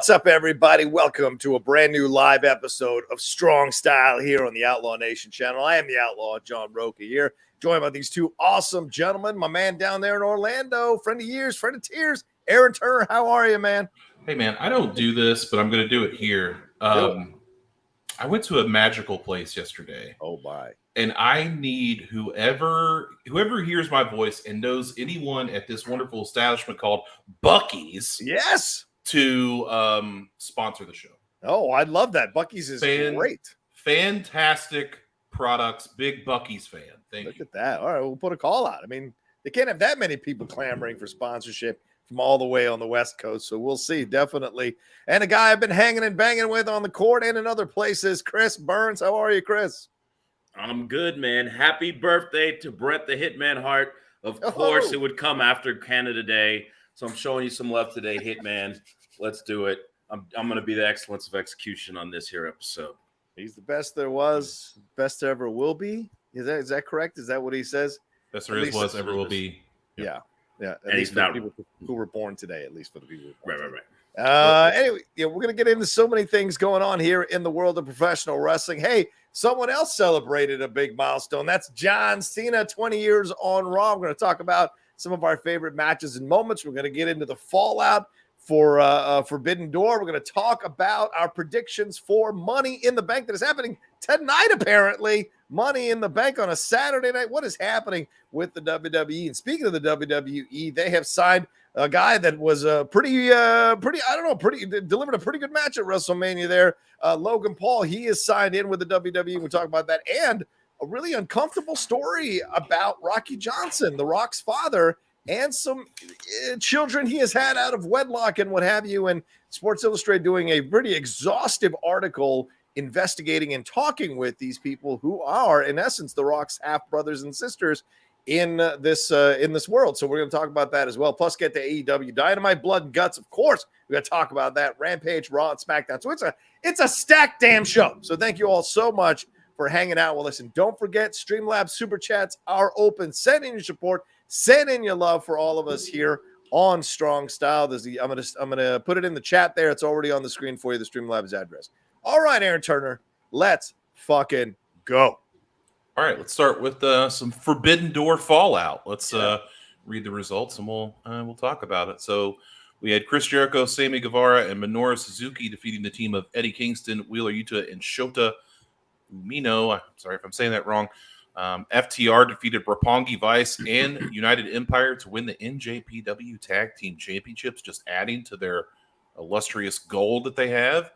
What's up, everybody? Welcome to a brand new live episode of Strong Style here on the Outlaw Nation channel. I am the Outlaw John Rocha here, joined by these two awesome gentlemen. My man down there in Orlando, friend of years, friend of tears, Aaron Turner. How are you, man? Hey, man, I don't do this, but I'm going to do it here. I went to a magical place yesterday. Oh, my. And I need whoever hears my voice and knows anyone at this wonderful establishment called Buc-ee's. Yes. To sponsor the show. Oh, I love that. Buc-ee's is great. Fantastic products. Big Buc-ee's fan. Thank you. Look at that. All right, we'll put a call out. I mean, they can't have that many people clamoring for sponsorship from all the way on the West Coast. So we'll see, definitely. And a guy I've been hanging and banging with on the court and in other places, Chris Burns. How are you, Chris? I'm good, man. Happy birthday to Bret the Hitman Hart. Of course, it would come after Canada Day. So I'm showing you some love today, Hitman. Let's do it. I'm going to be the excellence of execution on this here episode. He's the best there was, best there ever will be. Is that correct? Is that what he says? Best there is, was, ever will be. Yeah. At and least he's not people who were born today. At least for the people. Right. Anyway, we're going to get into so many things going on here in the world of professional wrestling. Hey, someone else celebrated a big milestone. That's John Cena, 20 years on Raw. We're going to talk about some of our favorite matches and moments. We're going to get into the fallout for Forbidden Door. We're going to talk about our predictions for Money in the Bank that is happening tonight, apparently. Money in the Bank on a Saturday night. What is happening with the WWE? And speaking of the WWE, they have signed a guy that was delivered a pretty good match at WrestleMania there. Logan Paul, he is signed in with the WWE. We'll talk about that. And a really uncomfortable story about Rocky Johnson, The Rock's father, and some children he has had out of wedlock and what have you. And Sports Illustrated doing a pretty exhaustive article investigating and talking with these people who are, in essence, The Rock's half brothers and sisters in this world. So we're going to talk about that as well. Plus, get to AEW Dynamite, Blood and Guts, of course. We're going to talk about that. Rampage, Raw, and SmackDown. So it's a stacked damn show. So thank you all so much for hanging out with us. And don't forget, Streamlabs SuperChats are open. Send in your support. Send in your love for all of us here on Strong Style. I'm gonna put it in the chat there. It's already on the screen for you, the Streamlabs address. All right, Aaron Turner, let's fucking go. All right, let's start with some Forbidden Door fallout. Let's read the results and we'll talk about it. So we had Chris Jericho, Sammy Guevara, and Minoru Suzuki defeating the team of Eddie Kingston, Wheeler Yuta, and Shota Umino. I'm sorry if I'm saying that wrong. FTR defeated Roppongi Vice and United Empire to win the NJPW Tag Team Championships, just adding to their illustrious gold that they have.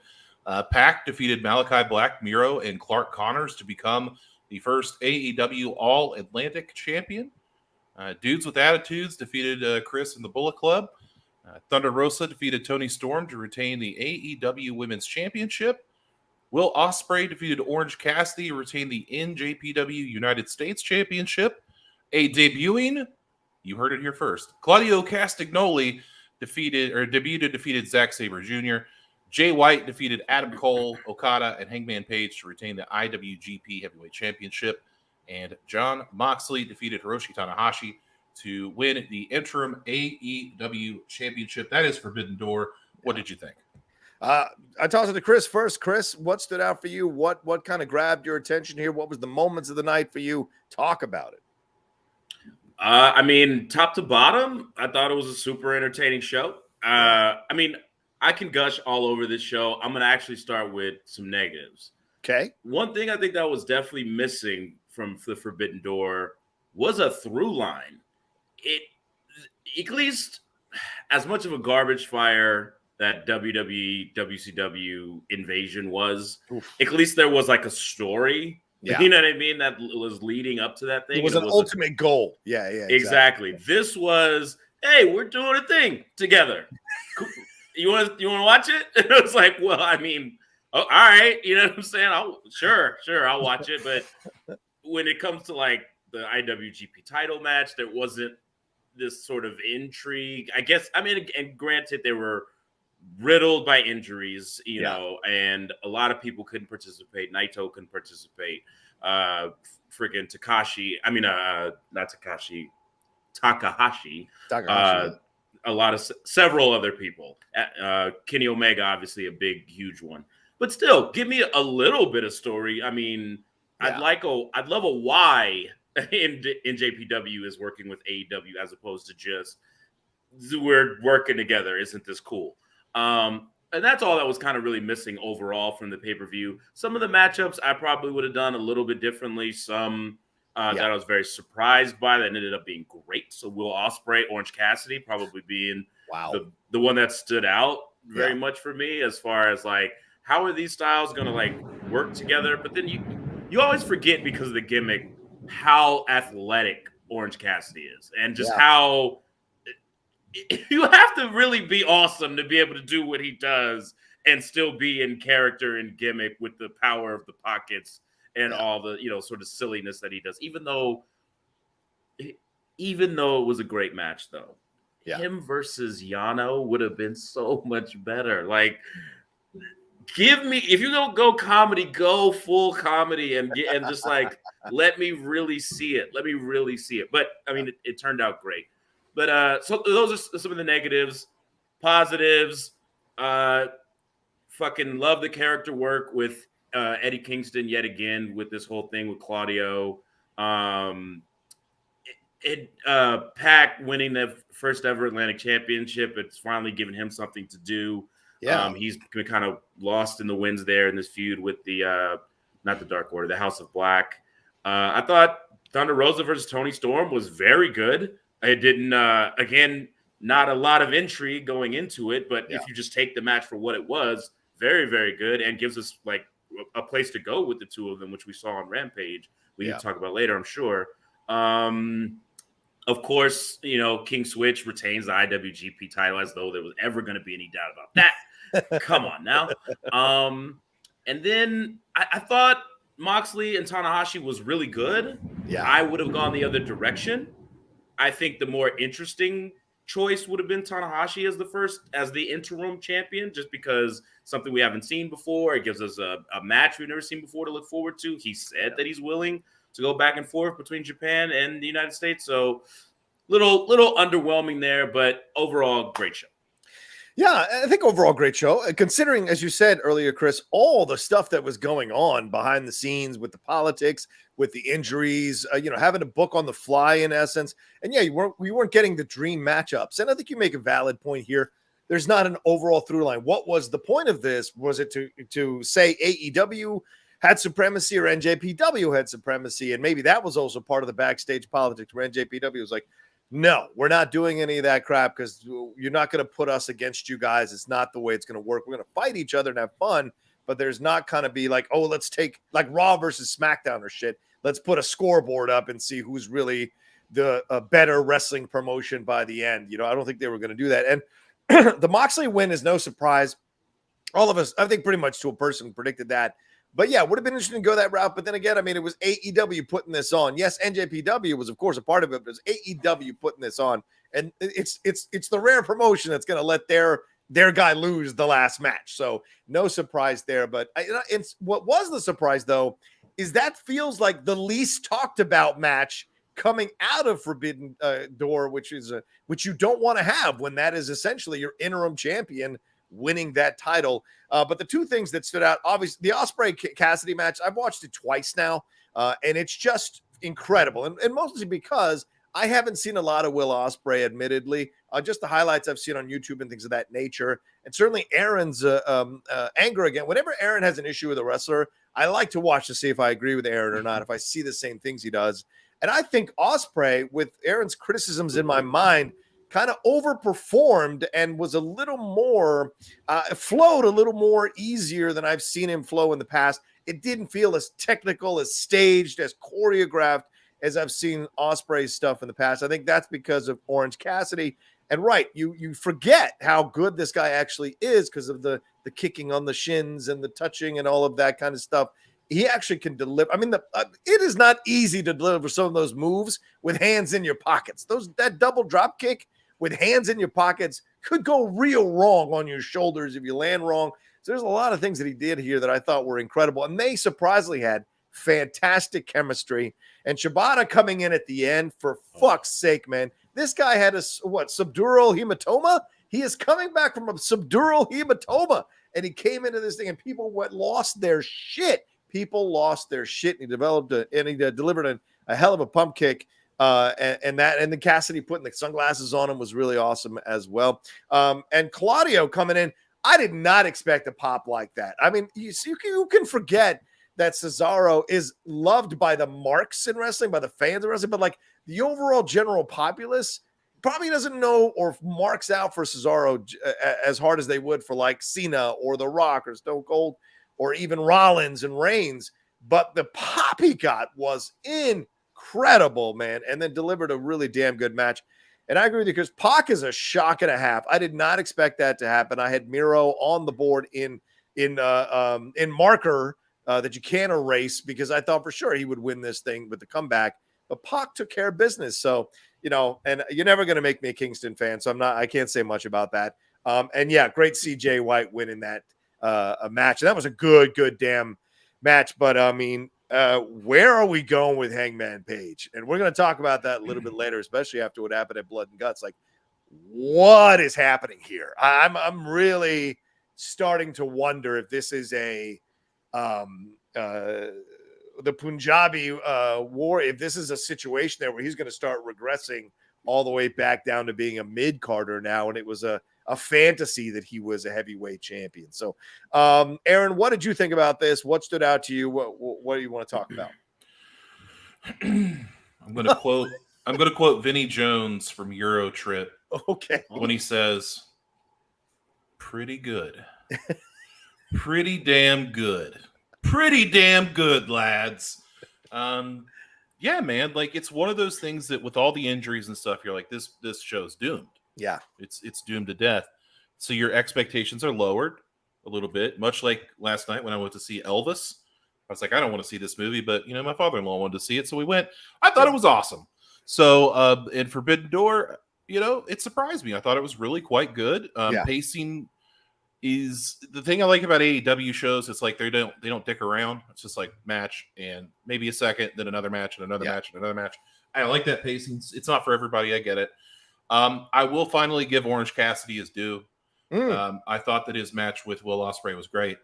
PAC defeated Malachi Black, Miro, and Clark Connors to become the first AEW All-Atlantic Champion. Dudes with Attitudes defeated Chris and the Bullet Club. Thunder Rosa defeated Tony Storm to retain the AEW Women's Championship. Will Ospreay defeated Orange Cassidy to retain the NJPW United States Championship. Debuting, you heard it here first, Claudio Castagnoli defeated Zack Sabre Jr. Jay White defeated Adam Cole, Okada, and Hangman Page to retain the IWGP Heavyweight Championship. And Jon Moxley defeated Hiroshi Tanahashi to win the interim AEW Championship. That is Forbidden Door. What did you think? I tossed it to Chris first. Chris, what stood out for you? What kind of grabbed your attention here? What was the moments of the night for you? Talk about it. I mean, top to bottom, I thought it was a super entertaining show. I mean, I can gush all over this show. I'm going to actually start with some negatives. Okay. One thing I think that was definitely missing from the Forbidden Door was a through line. At least as much of a garbage fire that WWE, WCW invasion was, at least there was like a story. Yeah. You know what I mean? That was leading up to that thing. It was an ultimate goal. Yeah, exactly. This was, hey, we're doing a thing together. You want to watch it? And it was like, well, I mean, all right. You know what I'm saying? Sure, I'll watch it. But when it comes to like the IWGP title match, there wasn't this sort of intrigue. I guess, I mean, and granted, they were riddled by injuries, you know, and a lot of people couldn't participate. Naito couldn't participate. Freaking Takahashi. several other people. Kenny Omega, obviously a big, huge one. But still, give me a little bit of story. I mean, I'd love a why NJPW is working with AEW as opposed to just we're working together. Isn't this cool? And that's all that was kind of really missing overall from the pay-per-view. Some of the matchups I probably would have done a little bit differently. Some that I was very surprised by that ended up being great. So Will Ospreay, Orange Cassidy probably being the one that stood out very much for me as far as like, how are these styles going to like work together? But then you always forget because of the gimmick how athletic Orange Cassidy is and just how you have to really be awesome to be able to do what he does and still be in character and gimmick with the power of the pockets and all the, sort of silliness that he does. Even though it was a great match though, him versus Yano would have been so much better. Like, give me, if you don't go comedy, go full comedy and just like, let me really see it. Let me really see it. But I mean, it turned out great. But so those are some of the negatives. Positives, fucking love the character work with Eddie Kingston yet again with this whole thing with Claudio. Pac winning the first ever Atlantic Championship. It's finally given him something to do. Yeah, he's been kind of lost in the winds there in this feud with the not the Dark Order, the House of Black. I thought Thunder Rosa versus Tony Storm was very good. It didn't, again, not a lot of intrigue going into it, but if you just take the match for what it was, very, very good, and gives us like a place to go with the two of them, which we saw on Rampage. We can talk about later, I'm sure. Of course, King Switch retains the IWGP title as though there was ever going to be any doubt about that. Come on now. And then I thought Moxley and Tanahashi was really good. Yeah, I would have gone the other direction. I think the more interesting choice would have been Tanahashi as the interim champion, just because something we haven't seen before. It gives us a match we've never seen before to look forward to. He said that he's willing to go back and forth between Japan and the United States. So little underwhelming there, but overall great show. Yeah, I think overall great show. Considering, as you said earlier, Chris, all the stuff that was going on behind the scenes with the politics, with the injuries, having to book on the fly in essence. And we weren't getting the dream matchups. And I think you make a valid point here. There's not an overall through line. What was the point of this? Was it to say AEW had supremacy or NJPW had supremacy? And maybe that was also part of the backstage politics where NJPW was like, no, we're not doing any of that crap because you're not going to put us against you guys. It's not the way it's going to work. We're going to fight each other and have fun, but there's not kind of be like, oh, let's take like Raw versus SmackDown or shit. Let's put a scoreboard up and see who's really the better wrestling promotion by the end. I don't think they were going to do that. And the Moxley win is no surprise. All of us, I think pretty much to a person predicted that. But yeah, it would have been interesting to go that route. But then again, I mean, it was AEW putting this on. Yes, NJPW was, of course, a part of it, but it was AEW putting this on. And it's the rare promotion that's going to let their guy lose the last match. So no surprise there. But it's what was the surprise, though, is that feels like the least talked about match coming out of Forbidden Door, which you don't want to have when that is essentially your interim champion winning that title. But the two things that stood out, obviously, the Ospreay Cassidy match, I've watched it twice now, and it's just incredible. And mostly because I haven't seen a lot of Will Ospreay, admittedly. Just the highlights I've seen on YouTube and things of that nature. And certainly Aaron's anger again. Whenever Aaron has an issue with a wrestler, I like to watch to see if I agree with Aaron or not, if I see the same things he does. And I think Ospreay, with Aaron's criticisms in my mind, kind of overperformed and was a little more, flowed a little more easier than I've seen him flow in the past. It didn't feel as technical, as staged, as choreographed as I've seen Ospreay's stuff in the past. I think that's because of Orange Cassidy. And right, you forget how good this guy actually is because of the kicking on the shins and the touching and all of that kind of stuff. He actually can deliver. I mean, it is not easy to deliver some of those moves with hands in your pockets. That double drop kick with hands in your pockets could go real wrong on your shoulders if you land wrong. So there's a lot of things that he did here that I thought were incredible. And they surprisingly had fantastic chemistry. And Shibata coming in at the end, for fuck's sake, man. This guy had a subdural hematoma? He is coming back from a subdural hematoma. And he came into this thing and people lost their shit. People lost their shit. And he delivered a hell of a pump kick. And then Cassidy putting the sunglasses on him was really awesome as well. And Claudio coming in, I did not expect a pop like that. I mean, you can forget that Cesaro is loved by the marks in wrestling, by the fans of wrestling, but like the overall general populace probably doesn't know or marks out for Cesaro as hard as they would for like Cena or The Rock or Stone Cold or even Rollins and Reigns. But the pop he got was incredible, man, and then delivered a really damn good match. And I agree with you because Pac is a shock and a half. I did not expect that to happen. I had Miro on the board in marker that you can't erase because I thought for sure he would win this thing with the comeback. But Pac took care of business. So, and you're never going to make me a Kingston fan. So I can't say much about that. And yeah, great CJ White winning that match. And that was a good damn match. But I mean, where are we going with Hangman Page? And we're going to talk about that a little bit later, especially after what happened at Blood and Guts. Like, what is happening here? I'm really starting to wonder if this is the Punjabi war, if this is a situation there where he's going to start regressing all the way back down to being a mid-carder now, and it was a fantasy that he was a heavyweight champion. So, Aaron, what did you think about this? What stood out to you? What do you want to talk about? I'm going to quote Vinnie Jones from Euro Trip. Okay. When he says, "Pretty good, pretty damn good, pretty damn good, lads." Yeah, man. Like, it's one of those things that with all the injuries and stuff, you're like, this show's doomed. Yeah, it's doomed to death. So your expectations are lowered a little bit, much like last night when I went to see Elvis. I was like, I don't want to see this movie, but my father-in-law wanted to see it, so we went. I thought it was awesome. So in Forbidden Door, it surprised me. I thought it was really quite good. Pacing is the thing I like about AEW shows. It's like they don't dick around. It's just like match and maybe a second, then another match and another match and another match. I like that pacing. It's not for everybody. I get it. I will finally give Orange Cassidy his due. I thought that his match with Will Ospreay was great.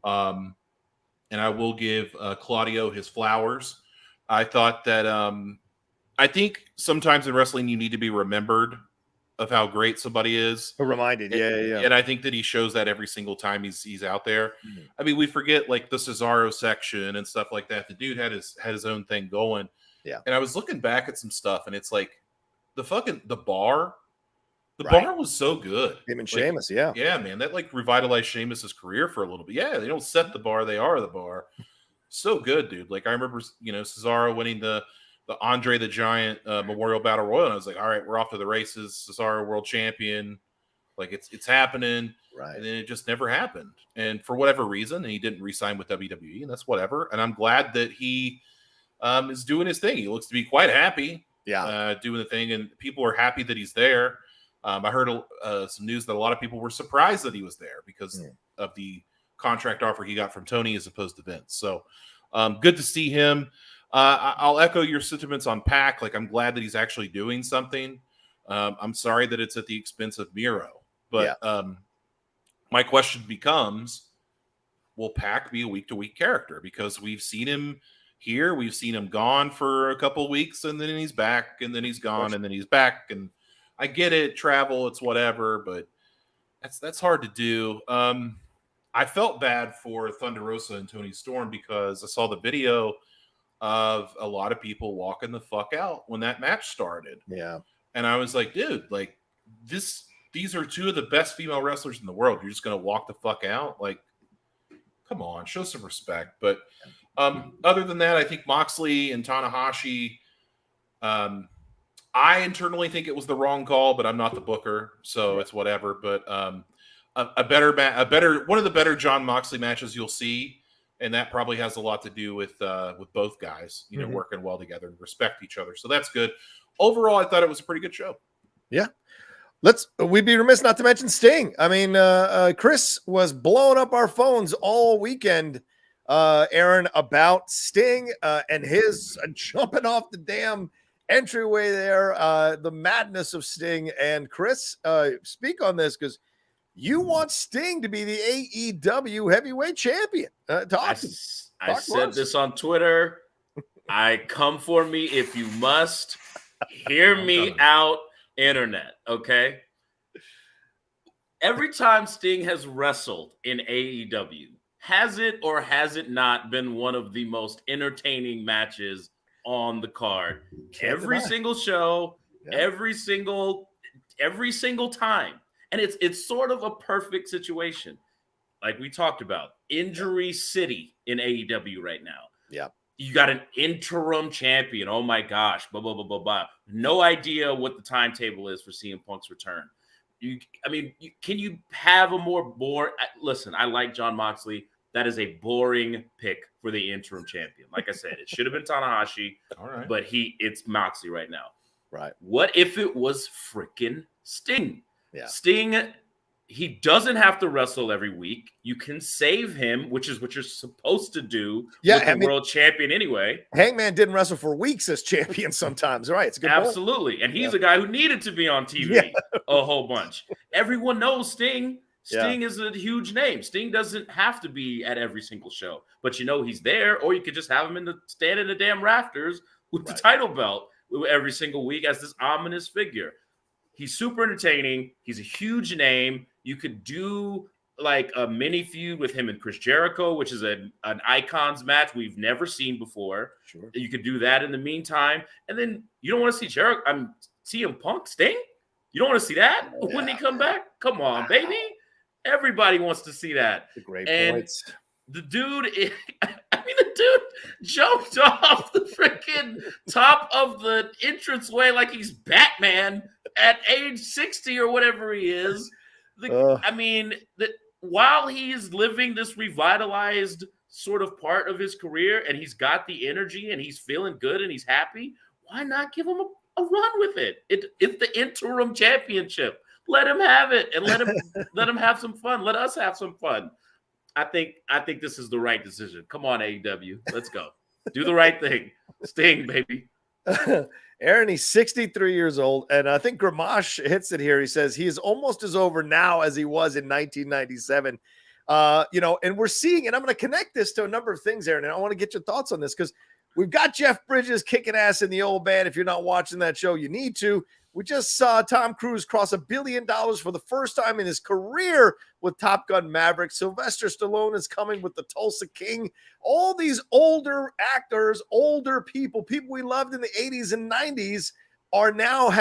And I will give Claudio his flowers. I thought that I think sometimes in wrestling you need to be remembered of how great somebody is. Reminded, yeah. And I think that he shows that every single time he's out there. Mm-hmm. I mean, we forget like the Cesaro section and stuff like that. The dude had his own thing going. Yeah. And I was looking back at some stuff, and it's like the bar. The right. bar was so good. Him and Sheamus, yeah. Yeah, man. That like revitalized Sheamus's career for a little bit. Yeah, they don't set the bar, they are the bar. So good, dude. Like I remember, Cesaro winning the Andre the Giant Memorial Battle Royal, and I was like, all right, we're off to the races. Cesaro world champion. Like it's happening. Right. And then it just never happened. And for whatever reason, he didn't re-sign with WWE, and that's whatever. And I'm glad that he is doing his thing. He looks to be quite happy. Yeah. Doing the thing, and people are happy that he's there. I heard some news that a lot of people were surprised that he was there because of the contract offer he got from Tony as opposed to Vince. So good to see him. I'll echo your sentiments on Pac. Like, I'm glad that he's actually doing something. I'm sorry that it's at the expense of Miro. But my question becomes, will Pac be a week-to-week character? Because we've seen him here. We've seen him gone for a couple of weeks, and then he's back, and then he's gone, and then he's back. And I get it, travel, it's whatever, but that's hard to do. I felt bad for Thunder Rosa and Tony Storm because I saw the video of a lot of people walking the fuck out when that match started. Yeah. And I was like, dude, like these are two of the best female wrestlers in the world. You're just going to walk the fuck out? Like, come on, show some respect. But other than that, I think Moxley and Tanahashi, I internally think it was the wrong call, but I'm not the booker, so it's whatever. But a better one of the better John Moxley matches you'll see, and that probably has a lot to do with both guys, working well together and respect each other. So that's good. Overall, I thought it was a pretty good show. Yeah. We'd be remiss not to mention Sting. I mean, Chris was blowing up our phones all weekend Aaron, about Sting and his jumping off the damn entryway there, the madness of Sting. And Chris, speak on this because you want Sting to be the AEW heavyweight champion. I said this on Twitter. I come for me if you must. Hear me out, internet, okay? Every time Sting has wrestled in AEW, has it or has it not been one of the most entertaining matches on the card? Every single show, every single time. And it's sort of a perfect situation. Like we talked about, injury city in AEW right now. Yeah. You got an interim champion. Oh my gosh, blah, blah, blah, blah, blah. No idea what the timetable is for CM Punk's return. Can you have a more boring? Listen, I like Jon Moxley. That is a boring pick for the interim champion. Like I said, it should have been Tanahashi, All right. but it's Moxley right now. Right. What if it was freaking Sting? Yeah. Sting, he doesn't have to wrestle every week. You can save him, which is what you're supposed to do with the world champion anyway. Hangman didn't wrestle for weeks as champion sometimes, right? It's a good Absolutely. point. And he's a guy who needed to be on TV a whole bunch. Everyone knows Sting. Sting is a huge name. Sting doesn't have to be at every single show, but he's there, or you could just have him stand in the damn rafters with the title belt every single week as this ominous figure. He's super entertaining. He's a huge name. You could do like a mini feud with him and Chris Jericho, which is an Icons match we've never seen before. Sure. You could do that in the meantime. And then you don't want to see CM Punk Sting? You don't want to see that when he come back? Come on, baby. Everybody wants to see that. Great points. The dude jumped off the freaking top of the entranceway like he's Batman at age 60 or whatever he is. While he's living this revitalized sort of part of his career and he's got the energy and he's feeling good and he's happy, why not give him a run with it? It's the interim championship. Let him have it and let him have some fun. Let us have some fun. I think this is the right decision. Come on, AEW. Let's go. Do the right thing. Sting, baby. Aaron, he's 63 years old, and I think Gramash hits it here. He says he is almost as over now as he was in 1997. And we're seeing, and I'm going to connect this to a number of things, Aaron, and I want to get your thoughts on this because we've got Jeff Bridges kicking ass in the old band. If you're not watching that show, you need to. We just saw Tom Cruise cross $1 billion for the first time in his career with Top Gun Maverick. Sylvester Stallone is coming with the Tulsa King. All these older actors, older people we loved in the 80s and 90s are now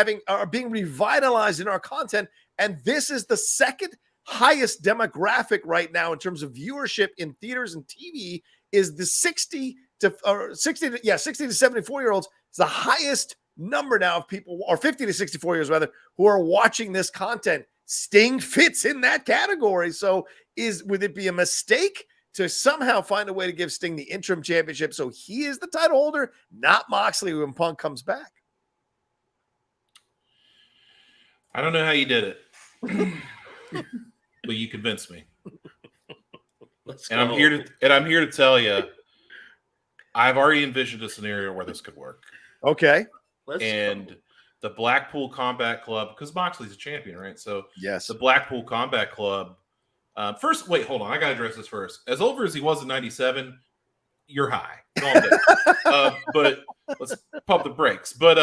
being revitalized in our content. And this is the second highest demographic right now in terms of viewership in theaters and TV is the 60 to 74 year olds. It's the highest number now of people, or 50 to 64 years rather, who are watching this content. Sting fits in that category. So would it be a mistake to somehow find a way to give Sting the interim championship so he is the title holder, not Moxley when Punk comes back? I don't know how you did it, but you convinced me. I'm here to tell you, I've already envisioned a scenario where this could work. Okay. The Blackpool Combat Club, because Moxley's a champion, right? So yes, the Blackpool Combat Club. First, wait, hold on. I got to address this first. As over as he was in 97, you're high. But let's pump the brakes. But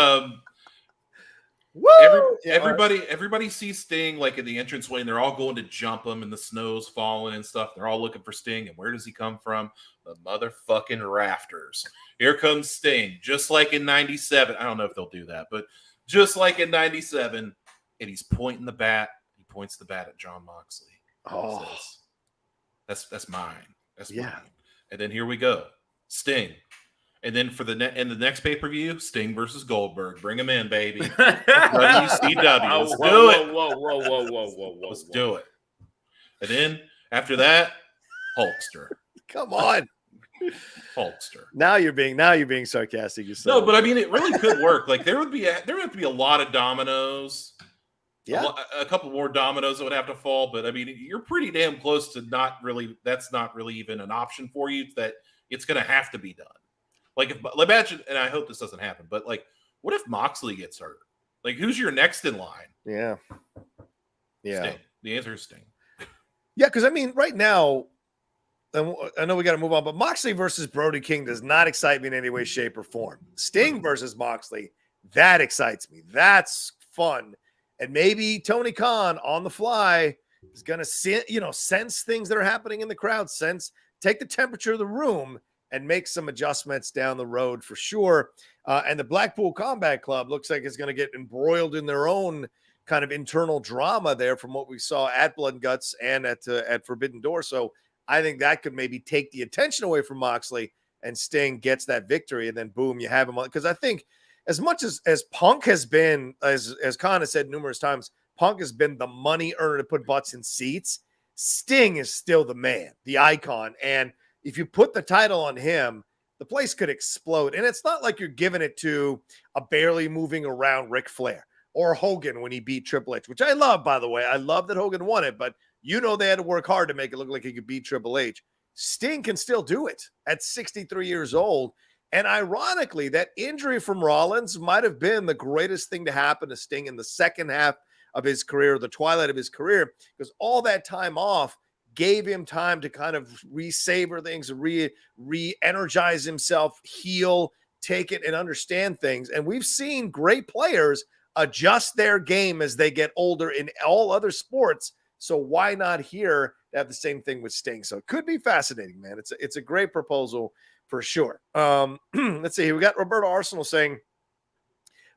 everybody sees Sting like in the entranceway, and they're all going to jump him, and the snow's falling and stuff. They're all looking for Sting, and where does he come from? The motherfucking rafters. Here comes Sting, just like in 97. I don't know if they'll do that, but just like in 97, and he's pointing the bat. He points the bat at John Moxley. Oh, that's mine. That's mine. Yeah. And then here we go, Sting. And then for the next pay-per-view, Sting versus Goldberg. Bring him in, baby. WCW. Let's do it. Whoa. Let's do it. And then after that, Hulkster. Come on. Hulkster. Now you're being sarcastic. No, but I mean, it really could work. Like there would be a lot of dominoes Yeah. A couple more dominoes that would have to fall, but I mean, you're pretty damn close to that's not really even an option for you, that it's going to have to be done. Like, imagine, and I hope this doesn't happen, but like, what if Moxley gets hurt? Like, who's your next in line? Yeah. Sting. The answer is Sting. Yeah, because I mean, right now, and I know we got to move on, but Moxley versus Brody King does not excite me in any way, shape, or form. Sting versus Moxley, that excites me. That's fun. And maybe Tony Khan on the fly is going to sense things that are happening in the crowd, take the temperature of the room and make some adjustments down the road for sure. And the Blackpool Combat Club looks like it's going to get embroiled in their own kind of internal drama there from what we saw at Blood and Guts and at Forbidden Door. So I think that could maybe take the attention away from Moxley, and Sting gets that victory, and then boom, you have him on. Because I think as much as Punk has been, as Khan has said numerous times, Punk has been the money earner to put butts in seats. Sting is still the man, the icon. And if you put the title on him, the place could explode. And it's not like you're giving it to a barely moving around Ric Flair or Hogan when he beat Triple H, which I love, by the way. I love that Hogan won it, but they had to work hard to make it look like he could beat Triple H. Sting can still do it at 63 years old. And ironically, that injury from Rollins might have been the greatest thing to happen to Sting in the second half of his career, the twilight of his career, because all that time off gave him time to kind of re-savor things, re-energize himself, heal, take it, and understand things. And we've seen great players adjust their game as they get older in all other sports. So why not here to have the same thing with Sting? So it could be fascinating, man. It's a great proposal for sure. Let's see. We got Roberto Arsenal saying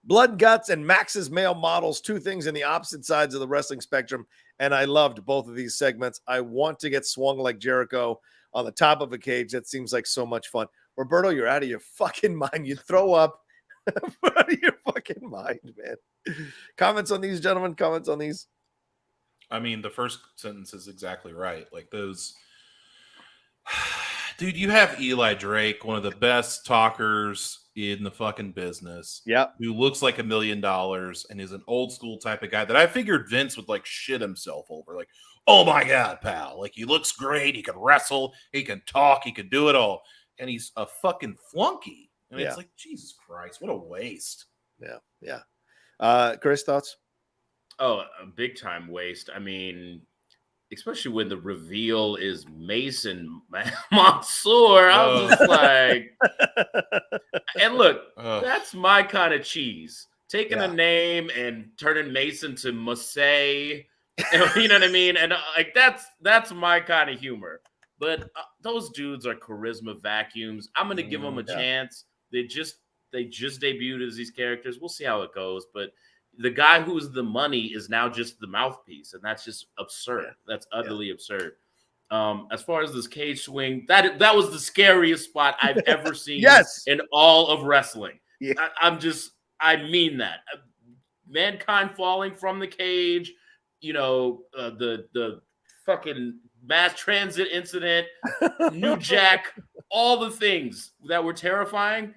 Blood and Guts and Max's male models, two things in the opposite sides of the wrestling spectrum. And I loved both of these segments. I want to get swung like Jericho on the top of a cage. That seems like so much fun. Roberto, you're out of your fucking mind. You throw up. Out of your fucking mind, man. Comments on these, gentlemen? Comments on these? I mean, the first sentence is exactly right. Like those, dude, you have Eli Drake, one of the best talkers in the fucking business. Yeah. Who looks like $1 million and is an old school type of guy that I figured Vince would like shit himself over. Like, oh my God, pal. Like, he looks great. He can wrestle. He can talk. He can do it all. And he's a fucking flunky. And it's like, Jesus Christ, what a waste. Yeah. Chris, thoughts? Oh, a big time waste. I mean, especially when the reveal is Mason Mansoor. I was just like, and look, that's my kind of cheese. Taking a name and turning Mason to Massey, you know what I mean? And like that's my kind of humor. But those dudes are charisma vacuums. I'm gonna give them a chance. They just debuted as these characters. We'll see how it goes. But the guy who's the money is now just the mouthpiece, and that's just absurd. That's utterly absurd. As far as this cage swing, that was the scariest spot I've ever seen in all of wrestling. Yeah. I mean that. Mankind falling from the cage, the fucking mass transit incident, New Jack, all the things that were terrifying.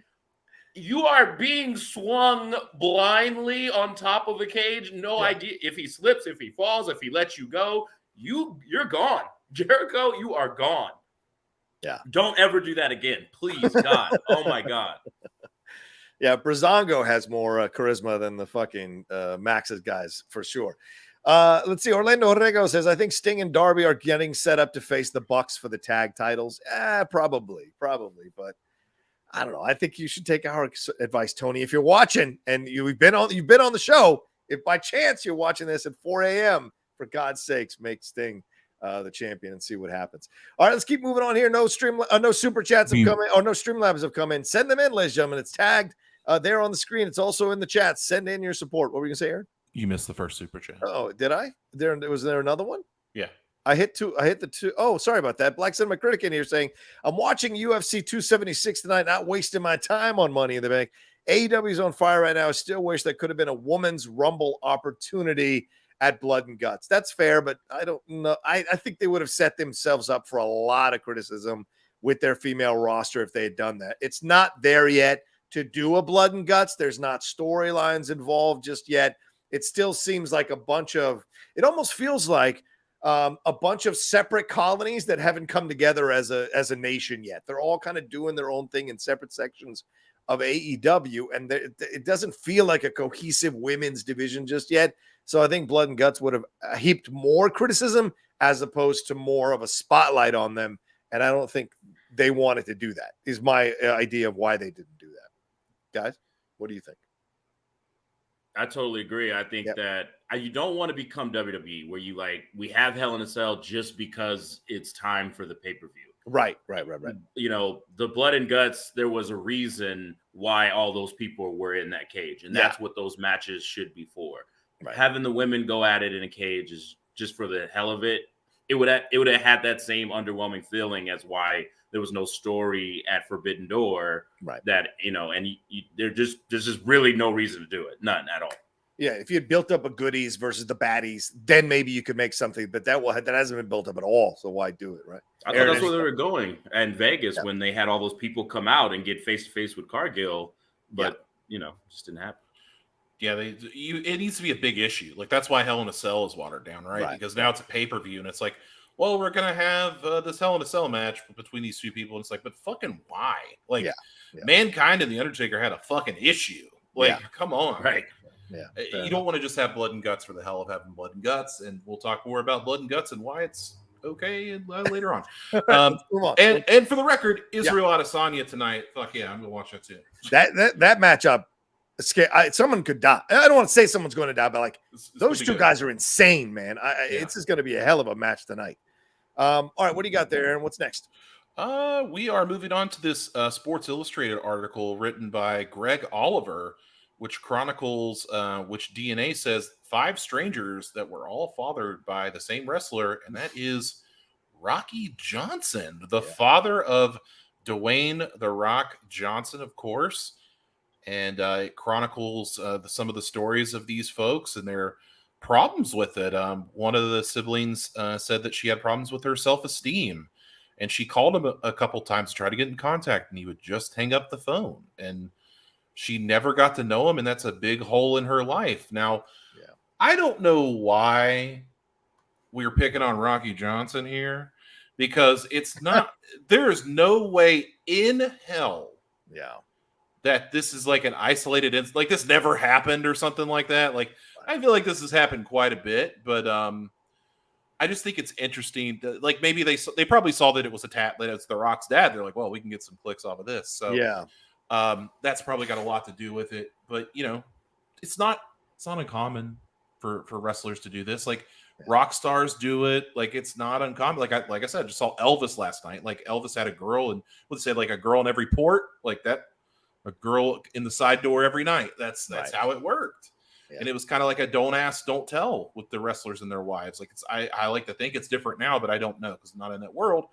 You are being swung blindly on top of a cage. No idea if he slips, if he falls, if he lets you go. You're gone. Jericho, you are gone. Yeah. Don't ever do that again. Please, God. Oh, my God. Yeah, Breezango has more charisma than the fucking Max's guys, for sure. Let's see. Orlando Orrego says, I think Sting and Darby are getting set up to face the Bucks for the tag titles. Probably. But I don't know. I think you should take our advice, Tony. If you're watching and you've been on the show, if by chance you're watching this at 4 a.m., for God's sakes, make Sting the champion and see what happens. All right, let's keep moving on here. No super chats have come in. Oh, no Streamlabs have come in. Send them in, ladies and gentlemen. It's tagged there on the screen. It's also in the chat. Send in your support. What were you gonna say, Aaron? You missed the first super chat. Oh, did I? Was there another one? Yeah. I hit the two. Oh, sorry about that. Black Cinema Critic in here saying, I'm watching UFC 276 tonight, not wasting my time on Money in the Bank. AEW's on fire right now. I still wish that could have been a woman's Rumble opportunity at Blood and Guts. That's fair, but I don't know. I think they would have set themselves up for a lot of criticism with their female roster if they had done that. It's not there yet to do a Blood and Guts. There's not storylines involved just yet. it still seems like it almost feels like a bunch of separate colonies that haven't come together as a nation yet. They're all kind of doing their own thing in separate sections of AEW, and it doesn't feel like a cohesive women's division just yet. So I think Blood and Guts would have heaped more criticism as opposed to more of a spotlight on them. And I don't think they wanted to do that, is my idea of why they didn't do that. Guys, what do you think? I totally agree. I think that you don't want to become WWE where we have Hell in a Cell just because it's time for the pay-per-view. Right. You know, the Blood and Guts, there was a reason why all those people were in that cage. And that's what those matches should be for. Right. Having the women go at it in a cage is just for the hell of it. It would have had that same underwhelming feeling as why there was no story at Forbidden Door. Right. That, you know, and there's just really no reason to do it. None at all. Yeah, if you had built up a goodies versus the baddies, then maybe you could make something, but that hasn't been built up at all. So why do it, right? I thought that's where they were going in Vegas when they had all those people come out and get face to face with Cargill, but you know, just didn't happen. Yeah, it needs to be a big issue. Like that's why Hell in a Cell is watered down, right? Because now it's a pay-per-view, and it's like, well, we're gonna have this Hell in a Cell match between these two people, and it's like, but fucking why? Like, Mankind and the Undertaker had a fucking issue. Like, come on, right? Yeah, you don't want to just have Blood and Guts for the hell of having Blood and Guts, and we'll talk more about Blood and Guts and why it's okay later on. And for the record, Israel Adesanya tonight. Fuck yeah, I'm gonna watch that too. That matchup. Someone could die. I don't want to say someone's going to die, but like those two guys are insane, man. It's just going to be a hell of a match tonight. All right, what do you got there, Aaron? What's next? We are moving on to this Sports Illustrated article written by Greg Oliver, which chronicles which DNA says 5 strangers that were all fathered by the same wrestler, and that is Rocky Johnson, the father of Dwayne "The Rock" Johnson, of course. And it chronicles some of the stories of these folks and their problems with it. One of the siblings said that she had problems with her self-esteem, and she called him a couple times to try to get in contact, and he would just hang up the phone. And she never got to know him, and that's a big hole in her life. Now, I don't know why we're picking on Rocky Johnson here, because it's not. There is no way in hell. That this is like an isolated incident, like this never happened or something like that. Like I feel like this has happened quite a bit, but I just think it's interesting. Like maybe they probably saw that it was that it's The Rock's dad. They're like, well, we can get some clicks off of this. So that's probably got a lot to do with it. But you know, it's not uncommon for wrestlers to do this. Like rock stars do it. Like it's not uncommon. Like I said, I just saw Elvis last night. Like Elvis had a girl, and let's say like a girl in every port, like that. A girl in the side door every night. That's how it worked. And it was kind of like a don't ask, don't tell with the wrestlers and their wives. Like I like to think it's different now, but I don't know because I'm not in that world.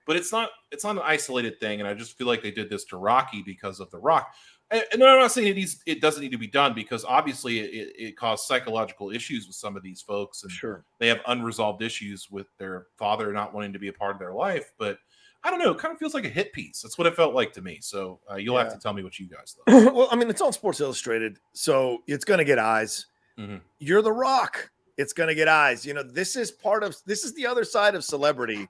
But it's not an isolated thing. And I just feel like they did this to Rocky because of The Rock. And I'm not saying it doesn't need to be done, because obviously it caused psychological issues with some of these folks. And they have unresolved issues with their father not wanting to be a part of their life. But I don't know. It kind of feels like a hit piece. That's what it felt like to me. So you'll have to tell me what you guys thought. Well, I mean, it's on Sports Illustrated, so it's going to get eyes. Mm-hmm. You're The Rock. It's going to get eyes. You know, this is the other side of celebrity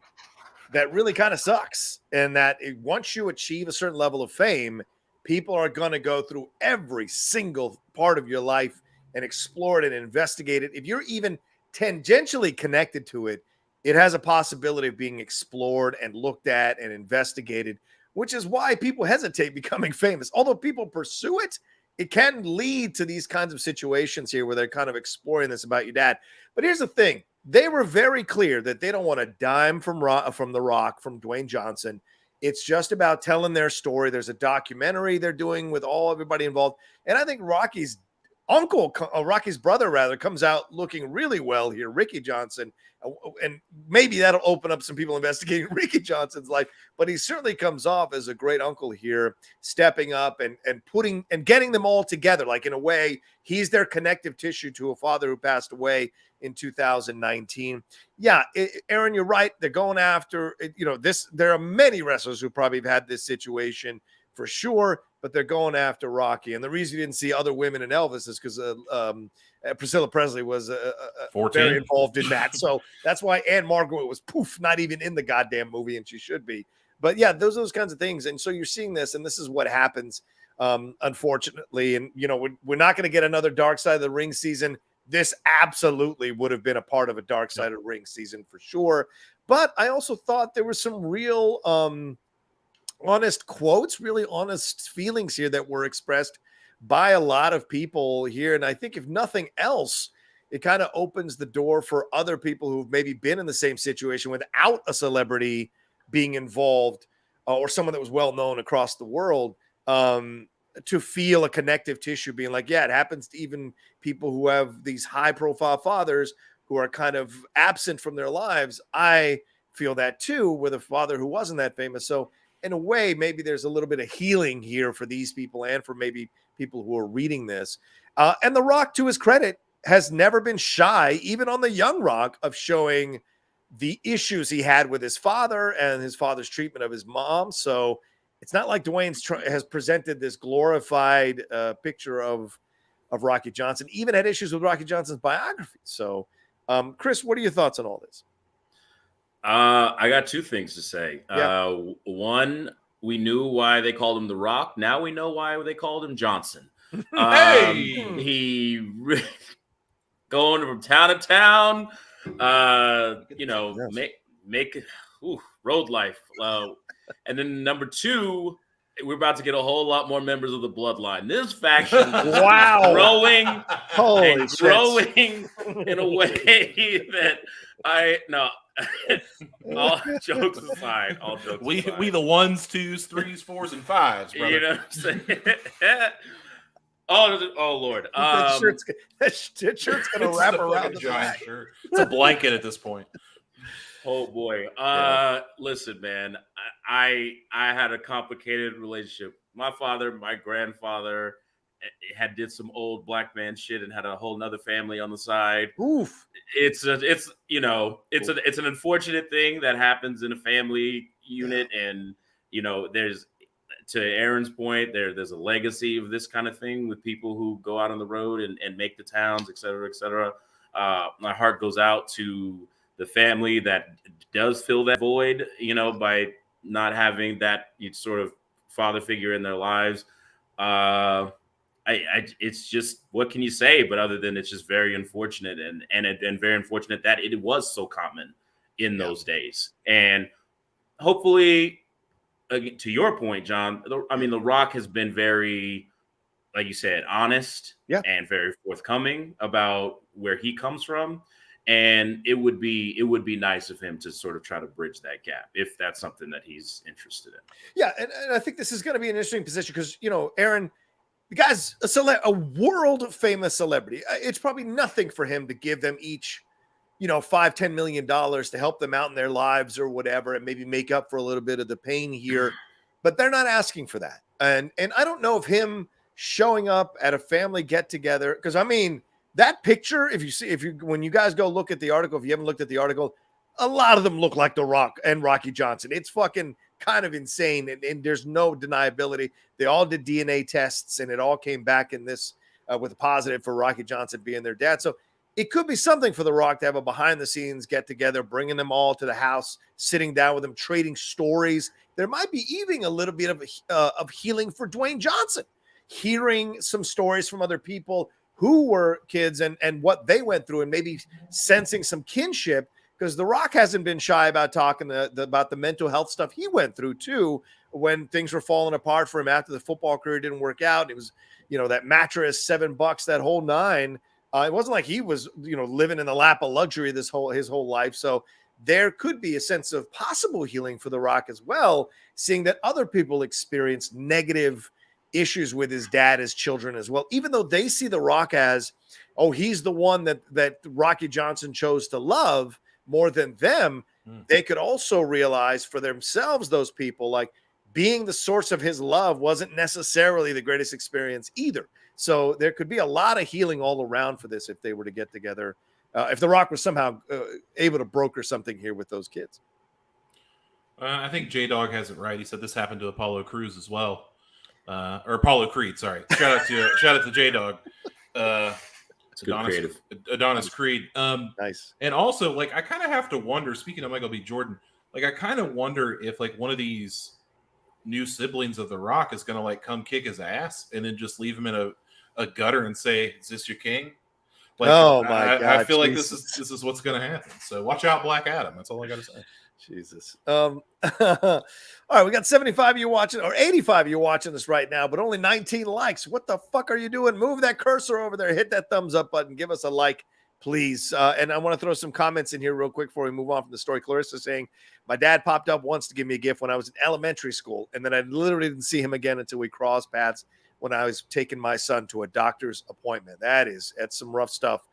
that really kind of sucks. And that once you achieve a certain level of fame, people are going to go through every single part of your life and explore it and investigate it. If you're even tangentially connected to it, it has a possibility of being explored and looked at and investigated, which is why people hesitate becoming famous. Although people pursue it, it can lead to these kinds of situations here where they're kind of exploring this about your dad. But here's the thing. They were very clear that they don't want a dime from The Rock, from Dwayne Johnson. It's just about telling their story. There's a documentary they're doing with everybody involved. And I think Rocky's brother rather, comes out looking really well here, Ricky Johnson. And maybe that'll open up some people investigating Ricky Johnson's life, but he certainly comes off as a great uncle here, stepping up and putting and getting them all together. Like in a way, he's their connective tissue to a father who passed away in 2019. Yeah, Aaron, you're right. They're going after, there are many wrestlers who probably have had this situation for sure, but they're going after Rocky. And the reason you didn't see other women in Elvis is because Priscilla Presley was very involved in that. So that's why Anne Margaret was not even in the goddamn movie, and she should be. But yeah, those kinds of things. And so you're seeing this, and this is what happens, unfortunately. And, we're not going to get another Dark Side of the Ring season. This absolutely would have been a part of a Dark Side of the Ring season for sure. But I also thought there were some real honest quotes, really honest feelings here that were expressed by a lot of people here. And I think if nothing else, it kind of opens the door for other people who've maybe been in the same situation without a celebrity being involved or someone that was well known across the world to feel a connective tissue, being like, yeah, it happens to even people who have these high profile fathers who are kind of absent from their lives. I feel that too with a father who wasn't that famous. So in a way, maybe there's a little bit of healing here for these people and for maybe people who are reading this. And The Rock, to his credit, has never been shy, even on the young Rock, of showing the issues he had with his father and his father's treatment of his mom. So it's not like Dwayne has presented this glorified picture of Rocky Johnson, even had issues with Rocky Johnson's biography. So, Chris, what are your thoughts on all this? I got two things to say. Yeah. One, we knew why they called him The Rock. Now we know why they called him Johnson. He going from town to town, make road life. And then number two, we're about to get a whole lot more members of the bloodline. This faction growing in a way that all jokes aside, we the 1s, 2s, 3s, 4s, and 5s, brother. You know what I'm saying? Oh Lord. That shirt's gonna wrap around the giant shirt. It's a blanket at this point. Oh boy. Listen, man, I had a complicated relationship. My father, my grandfather did some old black man shit and had a whole nother family on the side. Oof. It's an unfortunate thing that happens in a family unit. And, there's, to Aaron's point, there's a legacy of this kind of thing with people who go out on the road and make the towns, et cetera, et cetera. My heart goes out to the family that does fill that void, by not having that sort of father figure in their lives. It's just, what can you say? But other than it's just very unfortunate and very unfortunate that it was so common in those days. And hopefully, to your point, John, The Rock has been very, like you said, honest and very forthcoming about where he comes from. And it would be nice of him to sort of try to bridge that gap if that's something that he's interested in. Yeah, and I think this is going to be an interesting position because, Aaron, the guy's a world famous celebrity. It's probably nothing for him to give them each, $5-10 million to help them out in their lives or whatever, and maybe make up for a little bit of the pain here. But they're not asking for that. And I don't know if him showing up at a family get together, because that picture, when you guys go look at the article, if you haven't looked at the article, a lot of them look like The Rock and Rocky Johnson. It's fucking kind of insane. And there's no deniability. They all did DNA tests and it all came back in this with a positive for Rocky Johnson being their dad. So it could be something for The Rock to have a behind the scenes get together, bringing them all to the house, sitting down with them, trading stories. There might be even a little bit of healing for Dwayne Johnson, hearing some stories from other people who were kids and what they went through, and maybe sensing some kinship, because The Rock hasn't been shy about talking about the mental health stuff he went through too, when things were falling apart for him after the football career didn't work out. It was, that mattress, $7, that whole nine. It wasn't like he was, living in the lap of luxury his whole life. So there could be a sense of possible healing for The Rock as well, seeing that other people experience negative issues with his dad as children as well, even though they see The Rock as, he's the one that Rocky Johnson chose to love more than them. They could also realize for themselves, those people, like, being the source of his love wasn't necessarily the greatest experience either. So there could be a lot of healing all around for this if they were to get together, if The Rock was somehow able to broker something here with those kids. I think J-Dog has it right. He said this happened to Apollo Crews as well. Or Apollo Creed, sorry. Shout out to J-Dog. Adonis Creed. Nice. And also, like, I kind of have to wonder, speaking of Michael B. Jordan, like, I kind of wonder if, like, one of these new siblings of The Rock is going to, like, come kick his ass and then just leave him in a gutter and say, "Is this your king?" Like, oh my God! I feel Jesus. like this is what's going to happen. So watch out, Black Adam. That's all I got to say. Jesus. All right, we got 75 of you watching, or 85 of you watching this right now, but only 19 likes. What the fuck are you doing? Move that cursor over there, hit that thumbs up button, give us a like, please. And I want to throw some comments in here real quick before we move on from the story. Clarissa saying, my dad popped up once to give me a gift when I was in elementary school, and then I literally didn't see him again until we crossed paths when I was taking my son to a doctor's appointment. That's some rough stuff.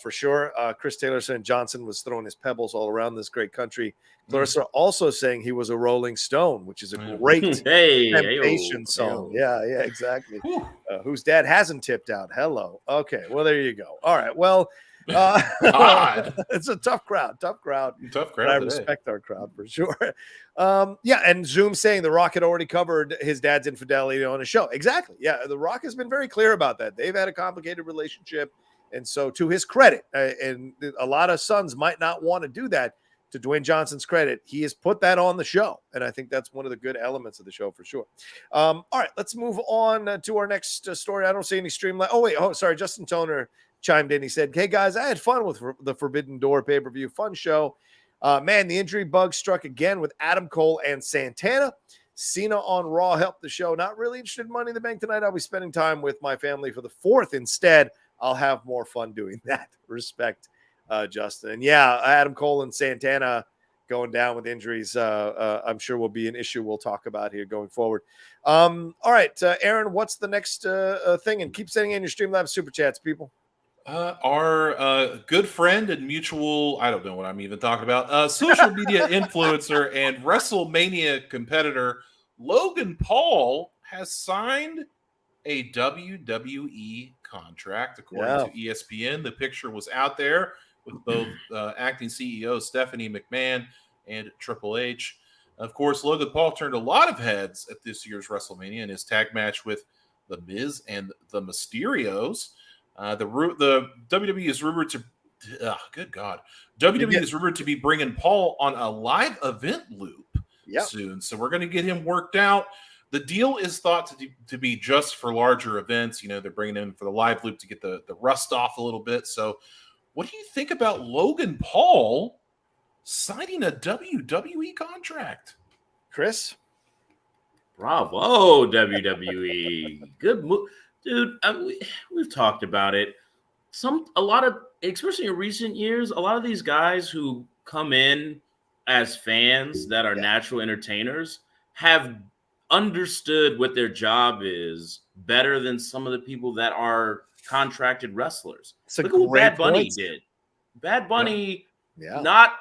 For sure. Chris Taylor saying Johnson was throwing his pebbles all around this great country. Clarissa also saying he was a Rolling Stone, which is a great Temptation song. Yeah, exactly. Whose dad hasn't tipped out. Hello. Okay, well, there you go. All right, well, it's a tough crowd. I respect our crowd for sure. And Zoom saying The Rock had already covered his dad's infidelity on his show. Exactly. Yeah, The Rock has been very clear about that. They've had a complicated relationship. And so, to his credit, and a lot of sons might not want to do that, to Dwayne Johnson's credit, he has put that on the show. And I think that's one of the good elements of the show for sure. All right, let's move on to our next story. I don't see any Streamlabs. Sorry. Justin Toner chimed in. He said, hey, guys, I had fun with the Forbidden Door pay-per-view. Fun show. Man, the injury bug struck again with Adam Cole and Santana. Cena on Raw helped the show. Not really interested in Money in the Bank tonight. I'll be spending time with my family for the 4th instead. I'll have more fun doing that. Respect, Justin. And yeah, Adam Cole and Santana going down with injuries, I'm sure will be an issue we'll talk about here going forward. All right, Aaron, what's the next thing? And keep sending in your Streamlabs super chats, people. Our good friend and mutual, I don't know what I'm even talking about, social media influencer and WrestleMania competitor, Logan Paul, has signed a WWE contract, according to ESPN. The picture was out there with both acting CEO Stephanie McMahon and Triple H. Of course, Logan Paul turned a lot of heads at this year's WrestleMania in his tag match with The Miz and the Mysterios. The WWE is rumored to, WWE is rumored to be bringing Paul on a live event loop soon. So we're going to get him worked out. The deal is thought to be just for larger events. You know, they're bringing him for the live loop to get the rust off a little bit. So what do you think about Logan Paul signing a WWE contract? Chris? Bravo, WWE. Good move. Dude, we've talked about it. A lot of, especially in recent years, a lot of these guys who come in as fans that are natural entertainers have understood what their job is better than some of the people that are contracted wrestlers. Look at what Bad Bunny did. Bad Bunny, not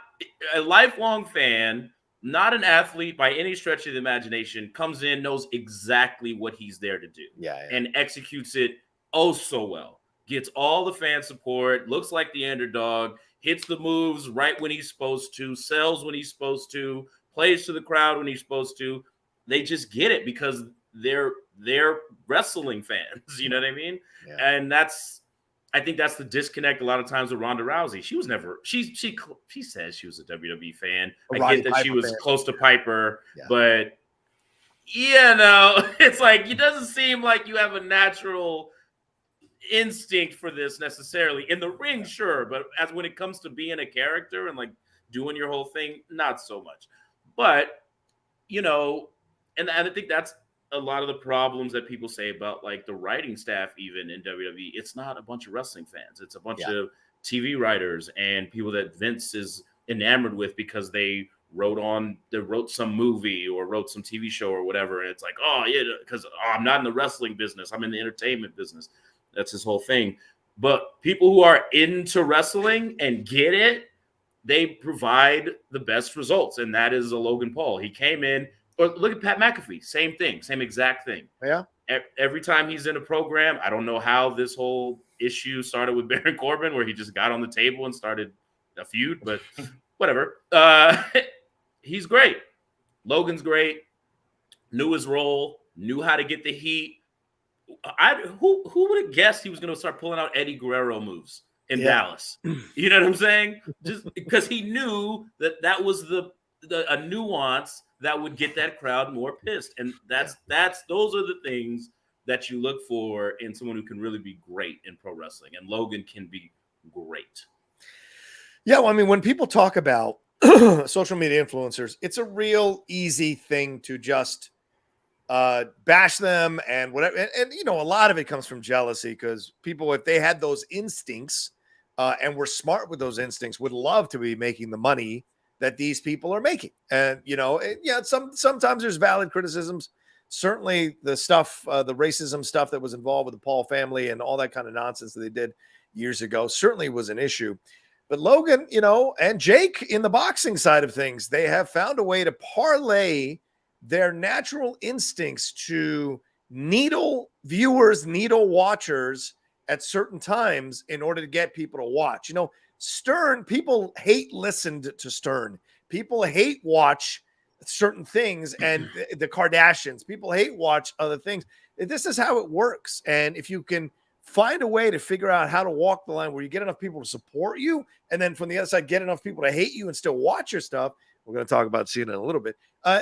a lifelong fan, not an athlete by any stretch of the imagination, comes in, knows exactly what he's there to do, and executes it so well. Gets all the fan support, looks like the underdog, hits the moves right when he's supposed to, sells when he's supposed to, plays to the crowd when he's supposed to. They just get it because they're wrestling fans. You know what I mean? Yeah. And I think that's the disconnect a lot of times with Ronda Rousey. She was never, she says she was a WWE fan. I get that she was close to Piper, but it's like, it doesn't seem like you have a natural instinct for this necessarily. In the ring, sure, but as when it comes to being a character and like doing your whole thing, not so much. But, and I think that's a lot of the problems that people say about like the writing staff, even in WWE. It's not a bunch of wrestling fans. It's a bunch of TV writers and people that Vince is enamored with because they wrote some movie or wrote some TV show or whatever. And it's like, because I'm not in the wrestling business. I'm in the entertainment business. That's his whole thing. But people who are into wrestling and get it, they provide the best results. And that is a Logan Paul. He came in. Or look at Pat McAfee, same thing, same exact thing. Yeah. Every time he's in a program, I don't know how this whole issue started with Baron Corbin, where he just got on the table and started a feud, but whatever. He's great. Logan's great. Knew his role, knew how to get the heat, Who would have guessed he was going to start pulling out Eddie Guerrero moves in Dallas? You know what I'm saying? Just because he knew that was a nuance that would get that crowd more pissed, and those are the things that you look for in someone who can really be great in pro wrestling, and Logan can be great. Yeah, well, I mean, when people talk about social media influencers, it's a real easy thing to just bash them and whatever. And you know, a lot of it comes from jealousy, because people, if they had those instincts and were smart with those instincts, would love to be making the money that these people are making. And, you know, sometimes there's valid criticisms. Certainly the stuff, the racism stuff that was involved with the Paul family and all that kind of nonsense that they did years ago certainly was an issue. But Logan, you know, and Jake in the boxing side of things, they have found a way to parlay their natural instincts to needle viewers, needle watchers at certain times in order to get people to watch. You know, Stern, people hate listened to Stern. People hate watch certain things, and the Kardashians, people hate watch other things. This is how it works. And if you can find a way to figure out how to walk the line where you get enough people to support you, and then from the other side, get enough people to hate you and still watch your stuff. We're going to talk about Cena in a little bit.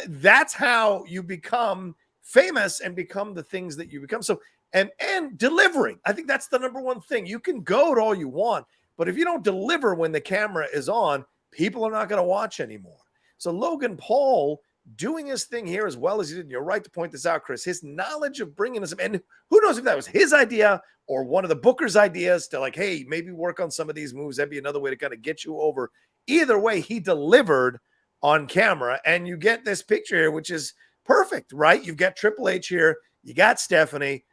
That's how you become famous and become the things that you become. So, and delivering. I think that's the number one thing. You can goad all you want, but if you don't deliver when the camera is on, people are not going to watch anymore. So Logan Paul doing his thing here as well as he did. You're right to point this out, Chris. His knowledge of bringing us, and who knows if that was his idea or one of the Booker's ideas to, like, hey, maybe work on some of these moves. That'd be another way to kind of get you over. Either way, he delivered on camera, and you get this picture here, which is perfect, right? You've got Triple H here. You got Stephanie.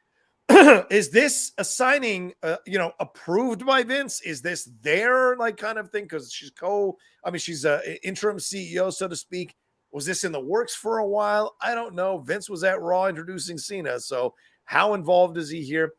Is this a signing, approved by Vince? Is this their kind of thing? Because she's she's an interim CEO, so to speak. Was this in the works for a while? I don't know. Vince was at Raw introducing Cena. So how involved is he here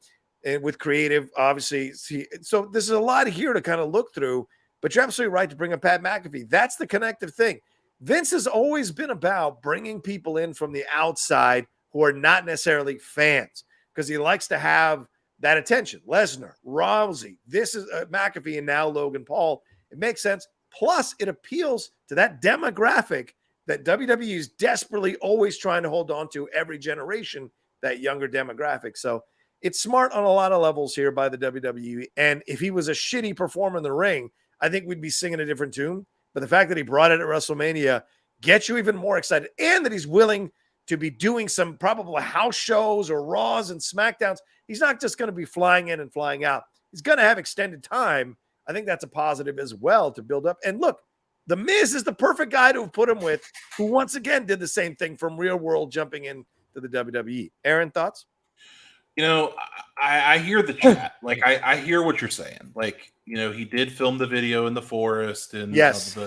with creative? Obviously. So there's a lot here to kind of look through, but you're absolutely right to bring up Pat McAfee. That's the connective thing. Vince has always been about bringing people in from the outside who are not necessarily fans, because he likes to have that attention. Lesnar, Rousey, this is McAfee, and now Logan Paul. It makes sense. Plus, it appeals to that demographic that WWE is desperately always trying to hold on to every generation, that younger demographic. So it's smart on a lot of levels here by the WWE. And if he was a shitty performer in the ring, I think we'd be singing a different tune. But the fact that he brought it at WrestleMania gets you even more excited, and that he's willing to be doing some probably house shows or Raws and SmackDowns. He's not just going to be flying in and flying out. He's going to have extended time. I think that's a positive as well to build up. And look, The Miz is the perfect guy to put him with, who once again did the same thing from real world jumping into the WWE. Aaron, thoughts? You know, I hear the chat. Like, I hear what you're saying. Like, you know, he did film the video in the forest, and yes,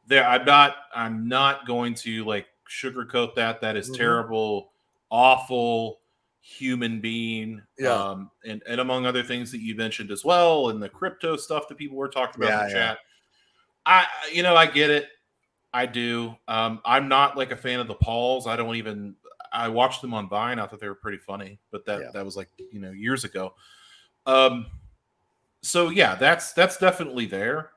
I'm not going to sugarcoat that. That is terrible, awful human being. Yeah. And among other things that you mentioned as well, and the crypto stuff that people were talking about in the chat. I get it. I do. I'm not a fan of the Pauls. I watched them on Vine. I thought they were pretty funny, but that was years ago. So yeah, that's definitely there.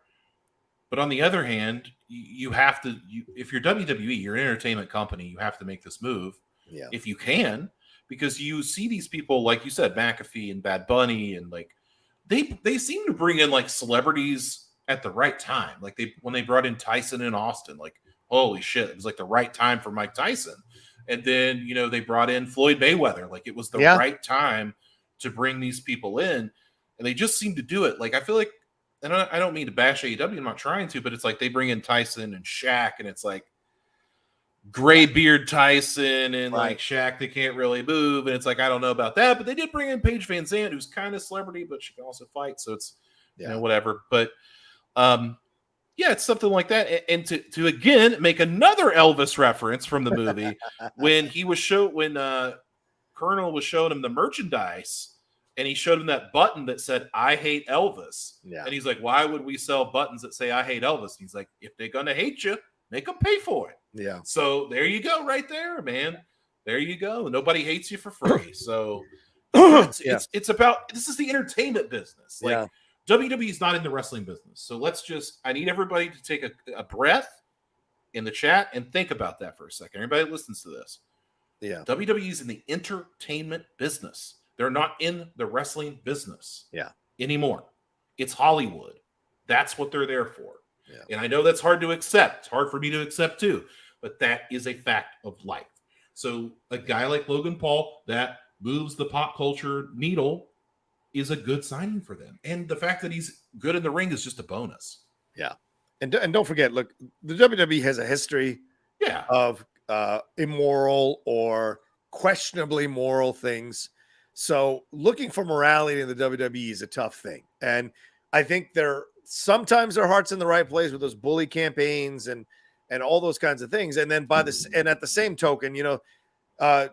But on the other hand, you have to, if you're WWE, you're an entertainment company, you have to make this move if you can, because you see these people, like you said, McAfee and Bad Bunny, and they seem to bring in celebrities at the right time. When they brought in Tyson in Austin, holy shit, it was the right time for Mike Tyson. And then, they brought in Floyd Mayweather. It was the right time to bring these people in. And they just seem to do it. I feel like, and I don't mean to bash AEW, I'm not trying to, but it's they bring in Tyson and Shaq, and it's gray beard Tyson and Shaq that can't really move. And it's I don't know about that. But they did bring in Paige Van Zandt, who's kind of celebrity, but she can also fight. So it's, whatever. But, it's something like that. And to again make another Elvis reference from the movie, when Colonel was showing him the merchandise, and he showed him that button that said, "I hate Elvis." Yeah. And he's like, "Why would we sell buttons that say I hate Elvis?" And he's like, "If they're gonna hate you, make them pay for it." Yeah. So there you go, right there, man. There you go. Nobody hates you for free. So It's about, this is the entertainment business. Like, Yeah. WWE is not in the wrestling business. So I need everybody to take a breath in the chat and think about that for a second. Everybody that listens to this. Yeah. WWE is in the entertainment business. They're not in the wrestling business anymore. It's Hollywood. That's what they're there for. Yeah. And I know that's hard to accept. It's hard for me to accept too, but that is a fact of life. So a guy like Logan Paul that moves the pop culture needle is a good signing for them. And the fact that he's good in the ring is just a bonus. Yeah. And don't forget, look, the WWE has a history of immoral or questionably moral things. So looking for morality in the WWE is a tough thing. And I think sometimes their heart's in the right place with those bully campaigns and all those kinds of things. And then and at the same token,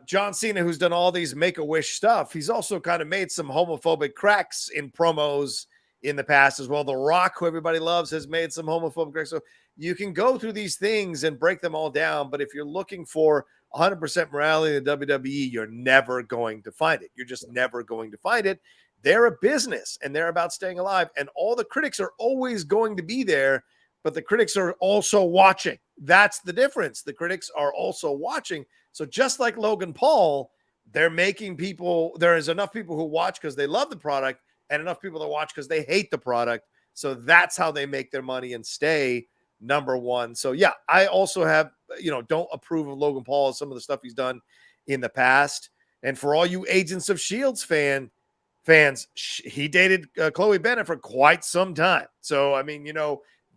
John Cena, who's done all these Make-A-Wish stuff, he's also kind of made some homophobic cracks in promos in the past as well. The Rock, who everybody loves, has made some homophobic cracks. So you can go through these things and break them all down. But if you're looking for 100% morality in the WWE, you're never going to find it. You're just never going to find it. They're a business and they're about staying alive. And all the critics are always going to be there, but the critics are also watching. That's the difference. The critics are also watching. So just like Logan Paul, there is enough people who watch because they love the product and enough people that watch because they hate the product. So that's how they make their money and stay number one. So yeah, I also don't approve of Logan Paul and some of the stuff he's done in the past. And for all you Agents of S.H.I.E.L.D. fans, he dated Chloe Bennett for quite some time. So, I mean,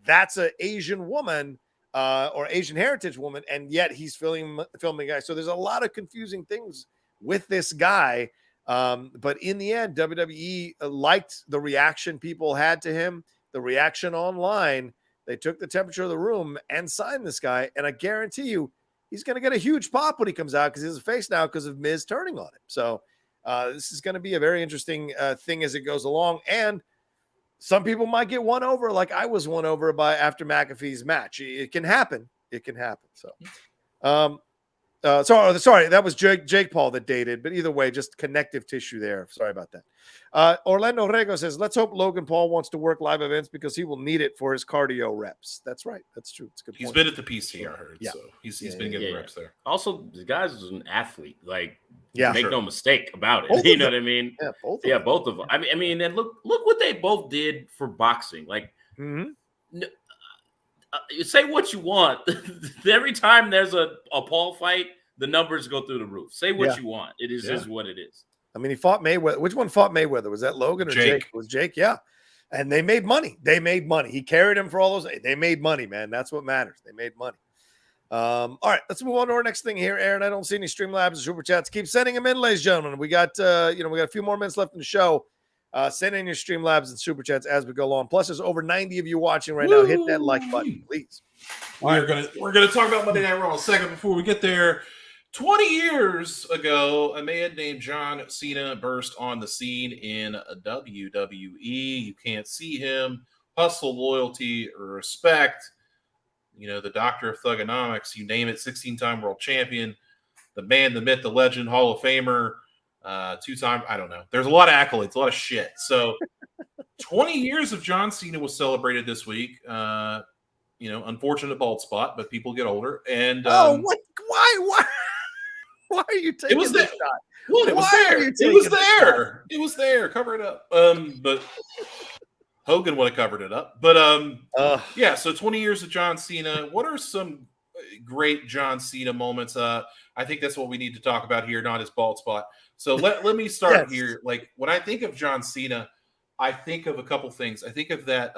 that's an Asian woman or Asian heritage woman, and yet he's filming a guy. So there's a lot of confusing things with this guy. But in the end, WWE liked the reaction people had to him, the reaction online. They took the temperature of the room and signed this guy. And I guarantee you, he's going to get a huge pop when he comes out because he's a face now because of Miz turning on him. So this is going to be a very interesting thing as it goes along. And some people might get won over like I was won over after McAfee's match. It can happen. It can happen. So, sorry, that was Jake Paul that dated, but either way, just connective tissue there. Sorry about that. Orlando Rego says, let's hope Logan Paul wants to work live events because he will need it for his cardio reps. That's right. That's true. It's a good point. He's been at the PC, I heard. Yeah. So he's been getting reps there. Also, the guy's an athlete. Like, yeah, make no mistake about it. You know what I mean? Yeah, both of them. I mean, and look what they both did for boxing. Like, say what you want. Every time there's a Paul fight, the numbers go through the roof. Say what you want. It is just what it is. I mean, he fought Mayweather. Which one fought Mayweather? Was that Logan or Jake? It was Jake, yeah. And they made money. He carried him for all those. They made money, man. That's what matters. They made money. All right, let's move on to our next thing here, Aaron. I don't see any Streamlabs and Super Chats. Keep sending them in, ladies and gentlemen. We got a few more minutes left in the show. Send in your Streamlabs and Super Chats as we go along. Plus, there's over 90 of you watching right now. Hit that like button, please. We're gonna talk about Monday Night Raw in a second. Before we get there, 20 years ago, a man named John Cena burst on the scene in WWE. You can't see him. Hustle, loyalty, respect. The doctor of thugonomics, you name it, 16-time world champion, the man, the myth, the legend, Hall of Famer, 2-time, I don't know. There's a lot of accolades, a lot of shit. So 20 years of John Cena was celebrated this week. Unfortunate bald spot, but people get older. And what? Why are you taking this shot? What? It was there. It was there. Cover it up. But Hogan would have covered it up. But so 20 years of John Cena. What are some great John Cena moments? I think that's what we need to talk about here, not his bald spot. So let me start here. Like, when I think of John Cena, I think of a couple things. I think of that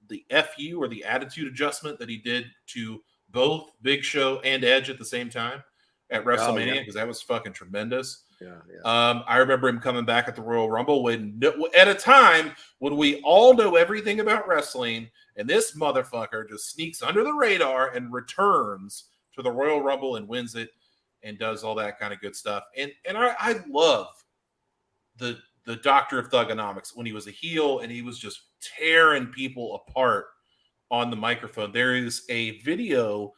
the FU, or the attitude adjustment, that he did to both Big Show and Edge at the same time at WrestleMania, because that was fucking tremendous. I remember him coming back at the Royal Rumble at a time when we all know everything about wrestling, and this motherfucker just sneaks under the radar and returns to the Royal Rumble and wins it and does all that kind of good stuff. And I love the doctor of thugonomics when he was a heel and he was just tearing people apart on the microphone. There is a video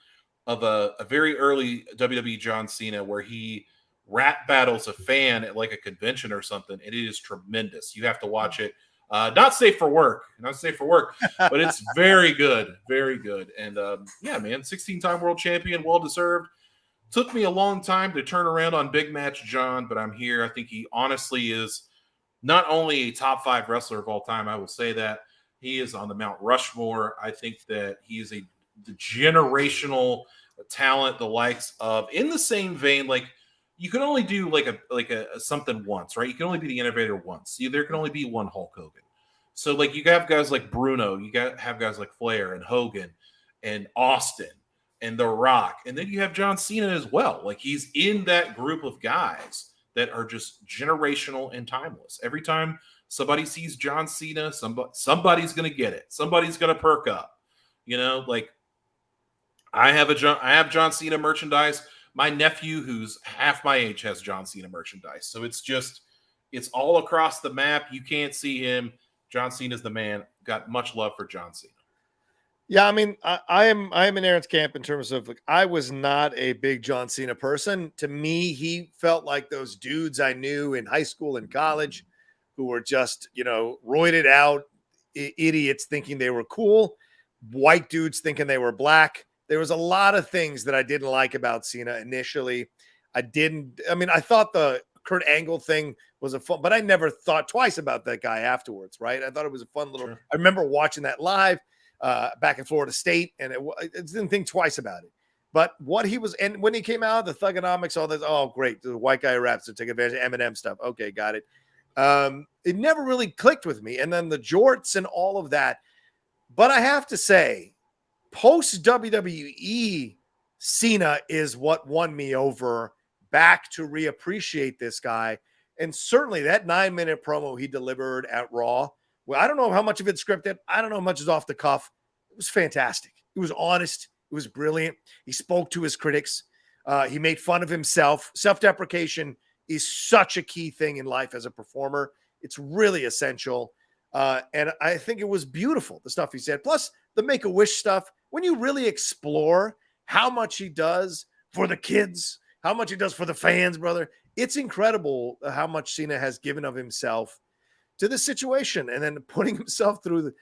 of a very early WWE John Cena where he rap battles a fan at like a convention or something, and it is tremendous. You have to watch it. Not safe for work, but it's very good, very good. And yeah, man, 16-time world champion, well deserved. Took me a long time to turn around on Big Match John, but I'm here. I think he honestly is not only a top 5 wrestler of all time, I will say that. He is on the Mount Rushmore. I think that he is the generational talent, the likes of, in the same vein, like you can only do like a something once, right? You can only be the innovator once. There can only be one Hulk Hogan. So like you have guys like Bruno, have guys like Flair and Hogan and Austin and The Rock, and then you have John Cena as well. Like he's in that group of guys that are just generational and timeless. Every time somebody sees John Cena, somebody's going to get it. Somebody's going to perk up. You know, like I have John Cena merchandise. My nephew, who's half my age, has John Cena merchandise. So it's all across the map. You can't see him. John Cena's the man. Got much love for John Cena. Yeah, I mean, I am in Aaron's camp in terms of like, I was not a big John Cena person. To me, he felt like those dudes I knew in high school and college who were just, roided out idiots thinking they were cool, white dudes thinking they were black. There was a lot of things that I didn't like about Cena initially. I thought the Kurt Angle thing was fun, but I never thought twice about that guy afterwards, right? I thought it was a fun little, sure. I remember watching that live back in Florida State, and I didn't think twice about it. But what he was, and when he came out, the Thugonomics, all this, oh, great, the white guy raps to take advantage of Eminem stuff. Okay, got it. It never really clicked with me. And then the jorts and all of that. But I have to say, post WWE, Cena is what won me over back to reappreciate this guy. And certainly that 9-minute promo he delivered at Raw, well, I don't know how much of it's scripted. I don't know how much is off the cuff. It was fantastic. It was honest. It was brilliant. He spoke to his critics. He made fun of himself. Self-deprecation is such a key thing in life as a performer. It's really essential. And I think it was beautiful, the stuff he said. Plus the Make-A-Wish stuff. When you really explore how much he does for the kids, how much he does for the fans, brother, it's incredible how much Cena has given of himself to this situation, and then putting himself through the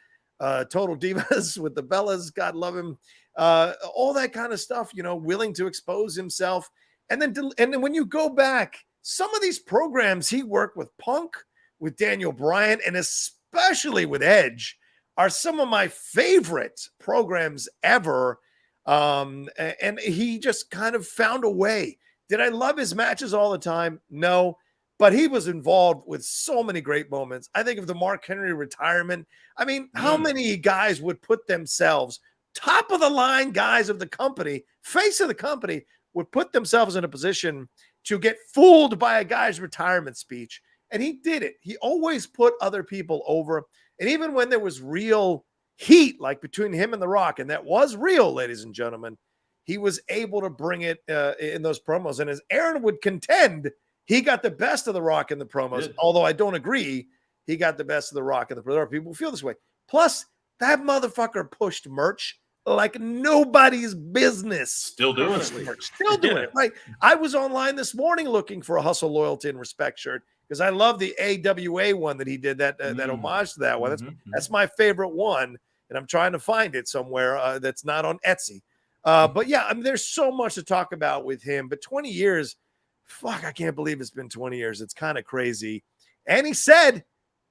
Total Divas with the Bellas, God love him, all that kind of stuff, willing to expose himself. And then when you go back, some of these programs he worked with Punk, with Daniel Bryan, and especially with Edge are some of my favorite programs ever. And he just kind of found a way. Did I love his matches all the time? No. But he was involved with so many great moments. I think of the Mark Henry retirement. I mean, how many guys would put themselves, top of the line guys of the company, face of the company, would put themselves in a position to get fooled by a guy's retirement speech? And he did it. He always put other people over. And even when there was real heat, like between him and The Rock, and that was real, ladies and gentlemen, he was able to bring it in those promos. And as Aaron would contend, he got the best of The Rock in the promos, although I don't agree. He got the best of The Rock in the promos. There are people who feel this way. Plus, that motherfucker pushed merch like nobody's business. Still doing it. Still doing it, right? I was online this morning looking for a Hustle, Loyalty, and Respect shirt because I love the AWA one that he did, that homage to that one. That's my favorite one, and I'm trying to find it somewhere that's not on Etsy. But yeah, I mean, there's so much to talk about with him. But 20 years, fuck, I can't believe it's been 20 years. It's kind of crazy. And he said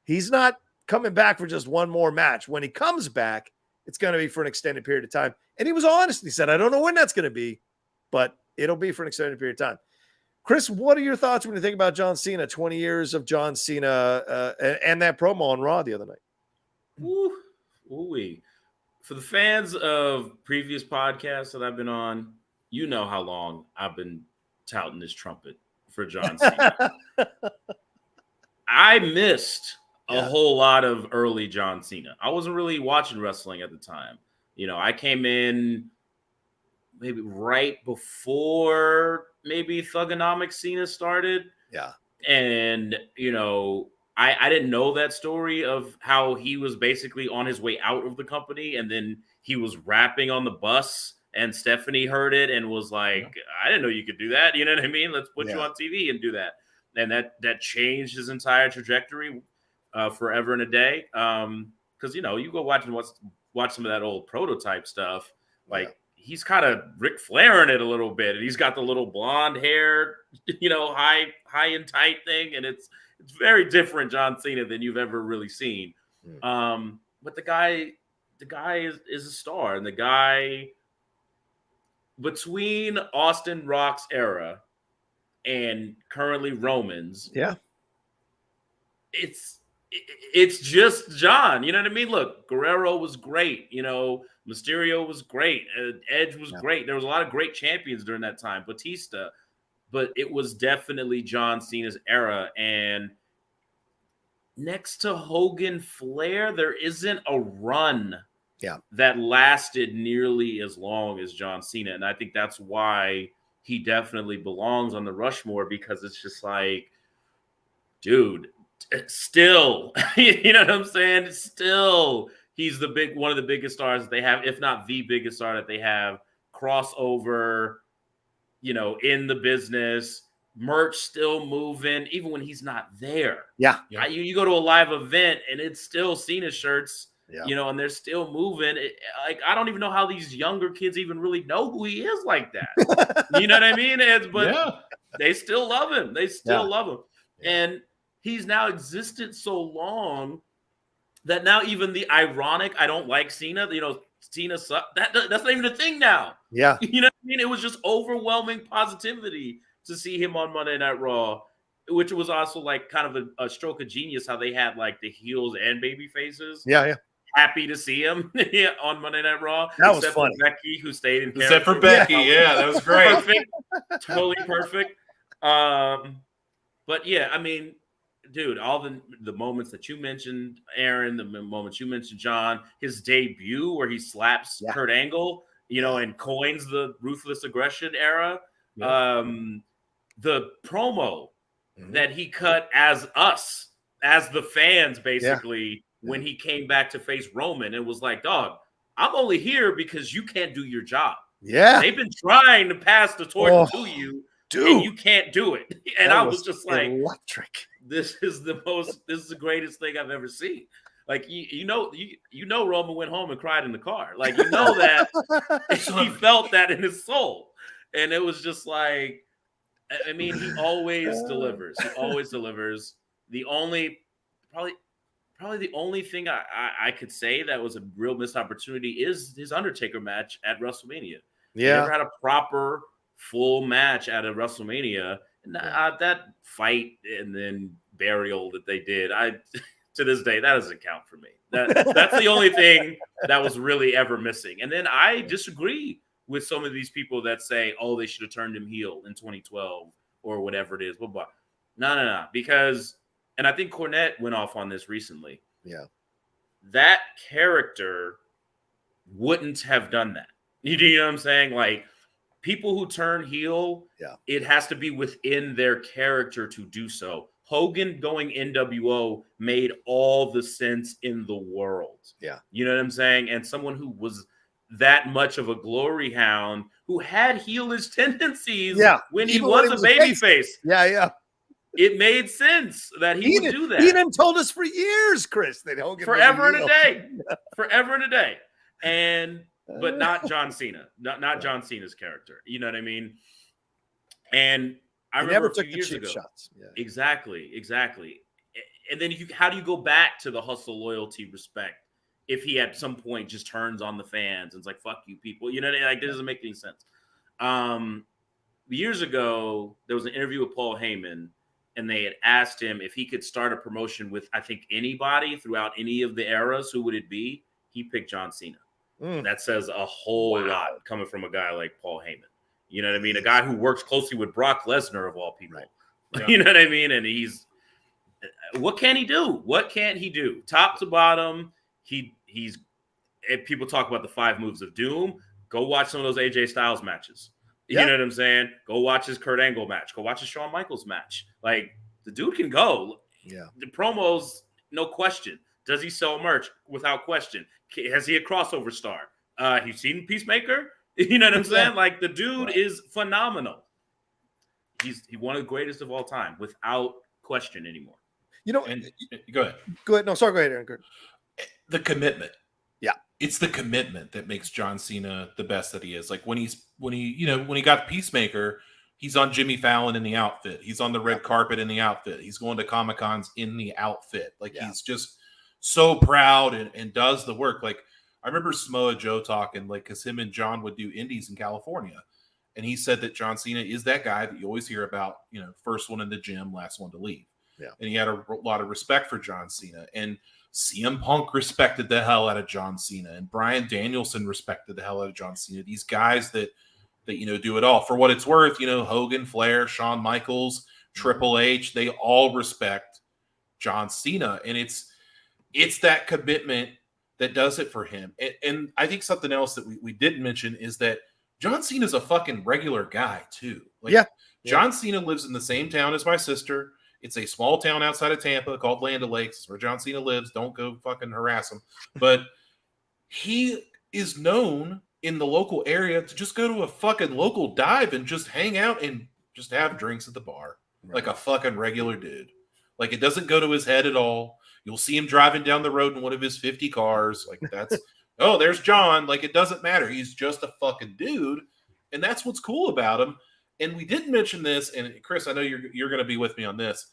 he's not coming back for just one more match. When he comes back, it's going to be for an extended period of time. And he was honest. He said, I don't know when that's going to be, but it'll be for an extended period of time. Chris, what are your thoughts when you think about John Cena, 20 years of John Cena and that promo on Raw the other night? Ooh-wee. For the fans of previous podcasts that I've been on, you know how long I've been touting this trumpet for John Cena. I missed a whole lot of early John Cena. I wasn't really watching wrestling at the time. I came in maybe right before maybe Thugonomics Cena started. Yeah. And, I didn't know that story of how he was basically on his way out of the company and then he was rapping on the bus And Stephanie heard it and was like, I didn't know you could do that. You know what I mean? Let's put you on TV and do that. And that changed his entire trajectory forever and a day. Because, you go watch some of that old Prototype stuff. Like, he's kind of Ric Flairing it a little bit. And he's got the little blonde hair, high and tight thing. And it's very different John Cena than you've ever really seen. But the guy is a star. And the guy, between Austin Rock's era and currently Roman's, it's just John. You know what I mean? Look, Guerrero was great. Mysterio was great. Edge was great. There was a lot of great champions during that time. Batista, but it was definitely John Cena's era. And next to Hogan Flair, there isn't a run that lasted nearly as long as John Cena. And I think that's why he definitely belongs on the Rushmore, because it's just like, dude, still, you know what I'm saying? Still, he's one of the biggest stars that they have, if not the biggest star that they have. Crossover, in the business, merch still moving, even when he's not there. You go to a live event and it's still Cena shirts. And they're still moving. I don't even know how these younger kids even really know who he is like that. You know what I mean? But they still love him. They still love him. And he's now existed so long that now even the ironic, I don't like Cena, Cena sucks. That's not even a thing now. Yeah. You know what I mean? It was just overwhelming positivity to see him on Monday Night Raw, which was also like kind of a stroke of genius how they had like the heels and baby faces. Yeah. Happy to see him on Monday Night Raw. That was funny. For Becky, who stayed in Except for Becky. Yeah, that was great. Perfect. Totally perfect. But yeah, I mean, dude, all the moments that you mentioned, Aaron, the moments you mentioned, John, his debut where he slaps Kurt Angle, and coins the Ruthless Aggression era. The promo that he cut as us, as the fans, basically, when he came back to face Roman, and was like, dog, I'm only here because you can't do your job. Yeah. They've been trying to pass the torch to you, dude, and you can't do it. And I was just like, electric. This is the greatest thing I've ever seen. Like, you know, Roman went home and cried in the car. Like, that he felt that in his soul. And it was just like, I mean, he always delivers. He always delivers. The only, probably the only thing I could say that was a real missed opportunity is his Undertaker match at WrestleMania. He never had a proper full match at a WrestleMania. And that fight and then burial that they did, to this day, that doesn't count for me. That's the only thing that was really ever missing. And then I disagree with some of these people that say, oh, they should have turned him heel in 2012 or whatever it is. Blah, blah. No. Because, and I think Cornette went off on this recently. Yeah. That character wouldn't have done that. You know what I'm saying? Like, people who turn heel, it has to be within their character to do so. Hogan going NWO made all the sense in the world. Yeah. You know what I'm saying? And someone who was that much of a glory hound, who had heelish tendencies when he was a babyface. Yeah. It made sense that he would do that. He done told us for years, Chris, that Hogan forever and a day. Forever and a day. But not John Cena. Not John Cena's character. You know what I mean? And I remember a few years ago. Shots. Yeah. Exactly. And then how do you go back to the hustle, loyalty, respect if he at some point just turns on the fans and it's like, fuck you people? You know, like, it doesn't make any sense. Years ago, there was an interview with Paul Heyman, and they had asked him if he could start a promotion with, I think, anybody throughout any of the eras, who would it be? He picked John Cena. That says a whole lot coming from a guy like Paul Heyman. You know what I mean? A guy who works closely with Brock Lesnar, of all people. Right. You know what I mean? And what can he do? What can't he do? Top to bottom, he's people talk about the 5 moves of doom. Go watch some of those AJ Styles matches. You know what I'm saying? Go watch his Kurt Angle match. Go watch his Shawn Michaels match. Like, the dude can go. Yeah. The promos, no question. Does he sell merch? Without question. Has he a crossover star? He's seen Peacemaker. You know what I'm saying? Like the dude is phenomenal. He's one of the greatest of all time, without question anymore. You know, And go ahead. Go ahead. No, sorry. Go ahead, Aaron. The commitment. Yeah. It's the commitment that makes John Cena the best that he is. Like when he got Peacemaker, he's on Jimmy Fallon in the outfit. He's on the red carpet in the outfit. He's going to Comic-Cons in the outfit. Like he's just so proud and does the work. Like I remember Samoa Joe talking, like, because him and John would do indies in California. And he said that John Cena is that guy that you always hear about, first one in the gym, last one to leave. Yeah. And he had a lot of respect for John Cena. And CM Punk respected the hell out of John Cena. And Bryan Danielson respected the hell out of John Cena. These guys that do it all. For what it's worth, Hogan, Flair, Shawn Michaels, Triple H, they all respect John Cena. And it's that commitment that does it for him. And I think something else that we didn't mention is that John Cena's a fucking regular guy too. John Cena lives in the same town as my sister. It's a small town outside of Tampa called Land O'Lakes, where John Cena lives. Don't go fucking harass him. But he is known in the local area to just go to a fucking local dive and just hang out and just have drinks at the bar. Right. Like a fucking regular dude. Like it doesn't go to his head at all. You'll see him driving down the road in one of his 50 cars. Like that's, oh, there's John. Like it doesn't matter. He's just a fucking dude. And that's what's cool about him. And we didn't mention this, and Chris, I know you're going to be with me on this.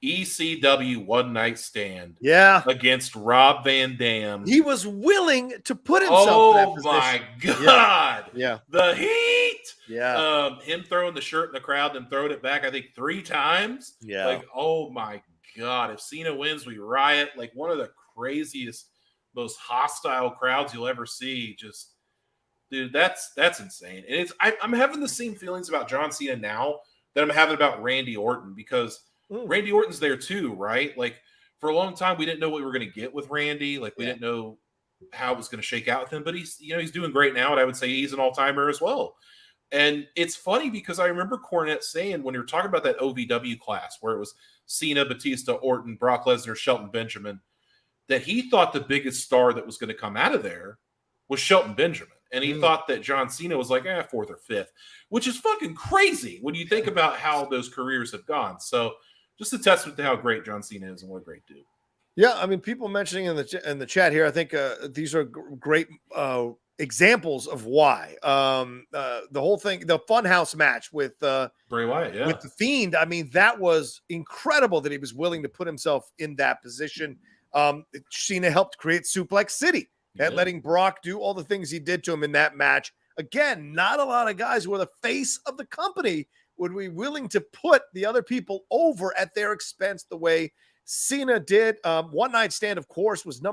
ECW One Night Stand, against Rob Van Dam. He was willing to put himself in that position. Oh my god! Yeah, the heat. Yeah, him throwing the shirt in the crowd, then throwing it back. I think 3 times. Yeah, like oh my god! If Cena wins, we riot. Like one of the craziest, most hostile crowds you'll ever see. Just. Dude, that's insane. And I'm having the same feelings about John Cena now that I'm having about Randy Orton, because Randy Orton's there too, right? Like for a long time, we didn't know what we were going to get with Randy. Like we didn't know how it was going to shake out with him, but he's doing great now. And I would say he's an all-timer as well. And it's funny because I remember Cornette saying when you were talking about that OVW class where it was Cena, Batista, Orton, Brock Lesnar, Shelton Benjamin, that he thought the biggest star that was going to come out of there was Shelton Benjamin. And he thought that John Cena was like, 4th or 5th, which is fucking crazy when you think about how those careers have gone. So just a testament to how great John Cena is and what a great dude. Yeah, I mean, people mentioning in the chat here, I think these are great examples of why. The whole thing, the Funhouse match with Bray Wyatt, with The Fiend, I mean, that was incredible that he was willing to put himself in that position. Cena helped create Suplex City. At letting Brock do all the things he did to him in that match. Again, not a lot of guys who are the face of the company would be willing to put the other people over at their expense the way Cena did. One Night Stand, of course, was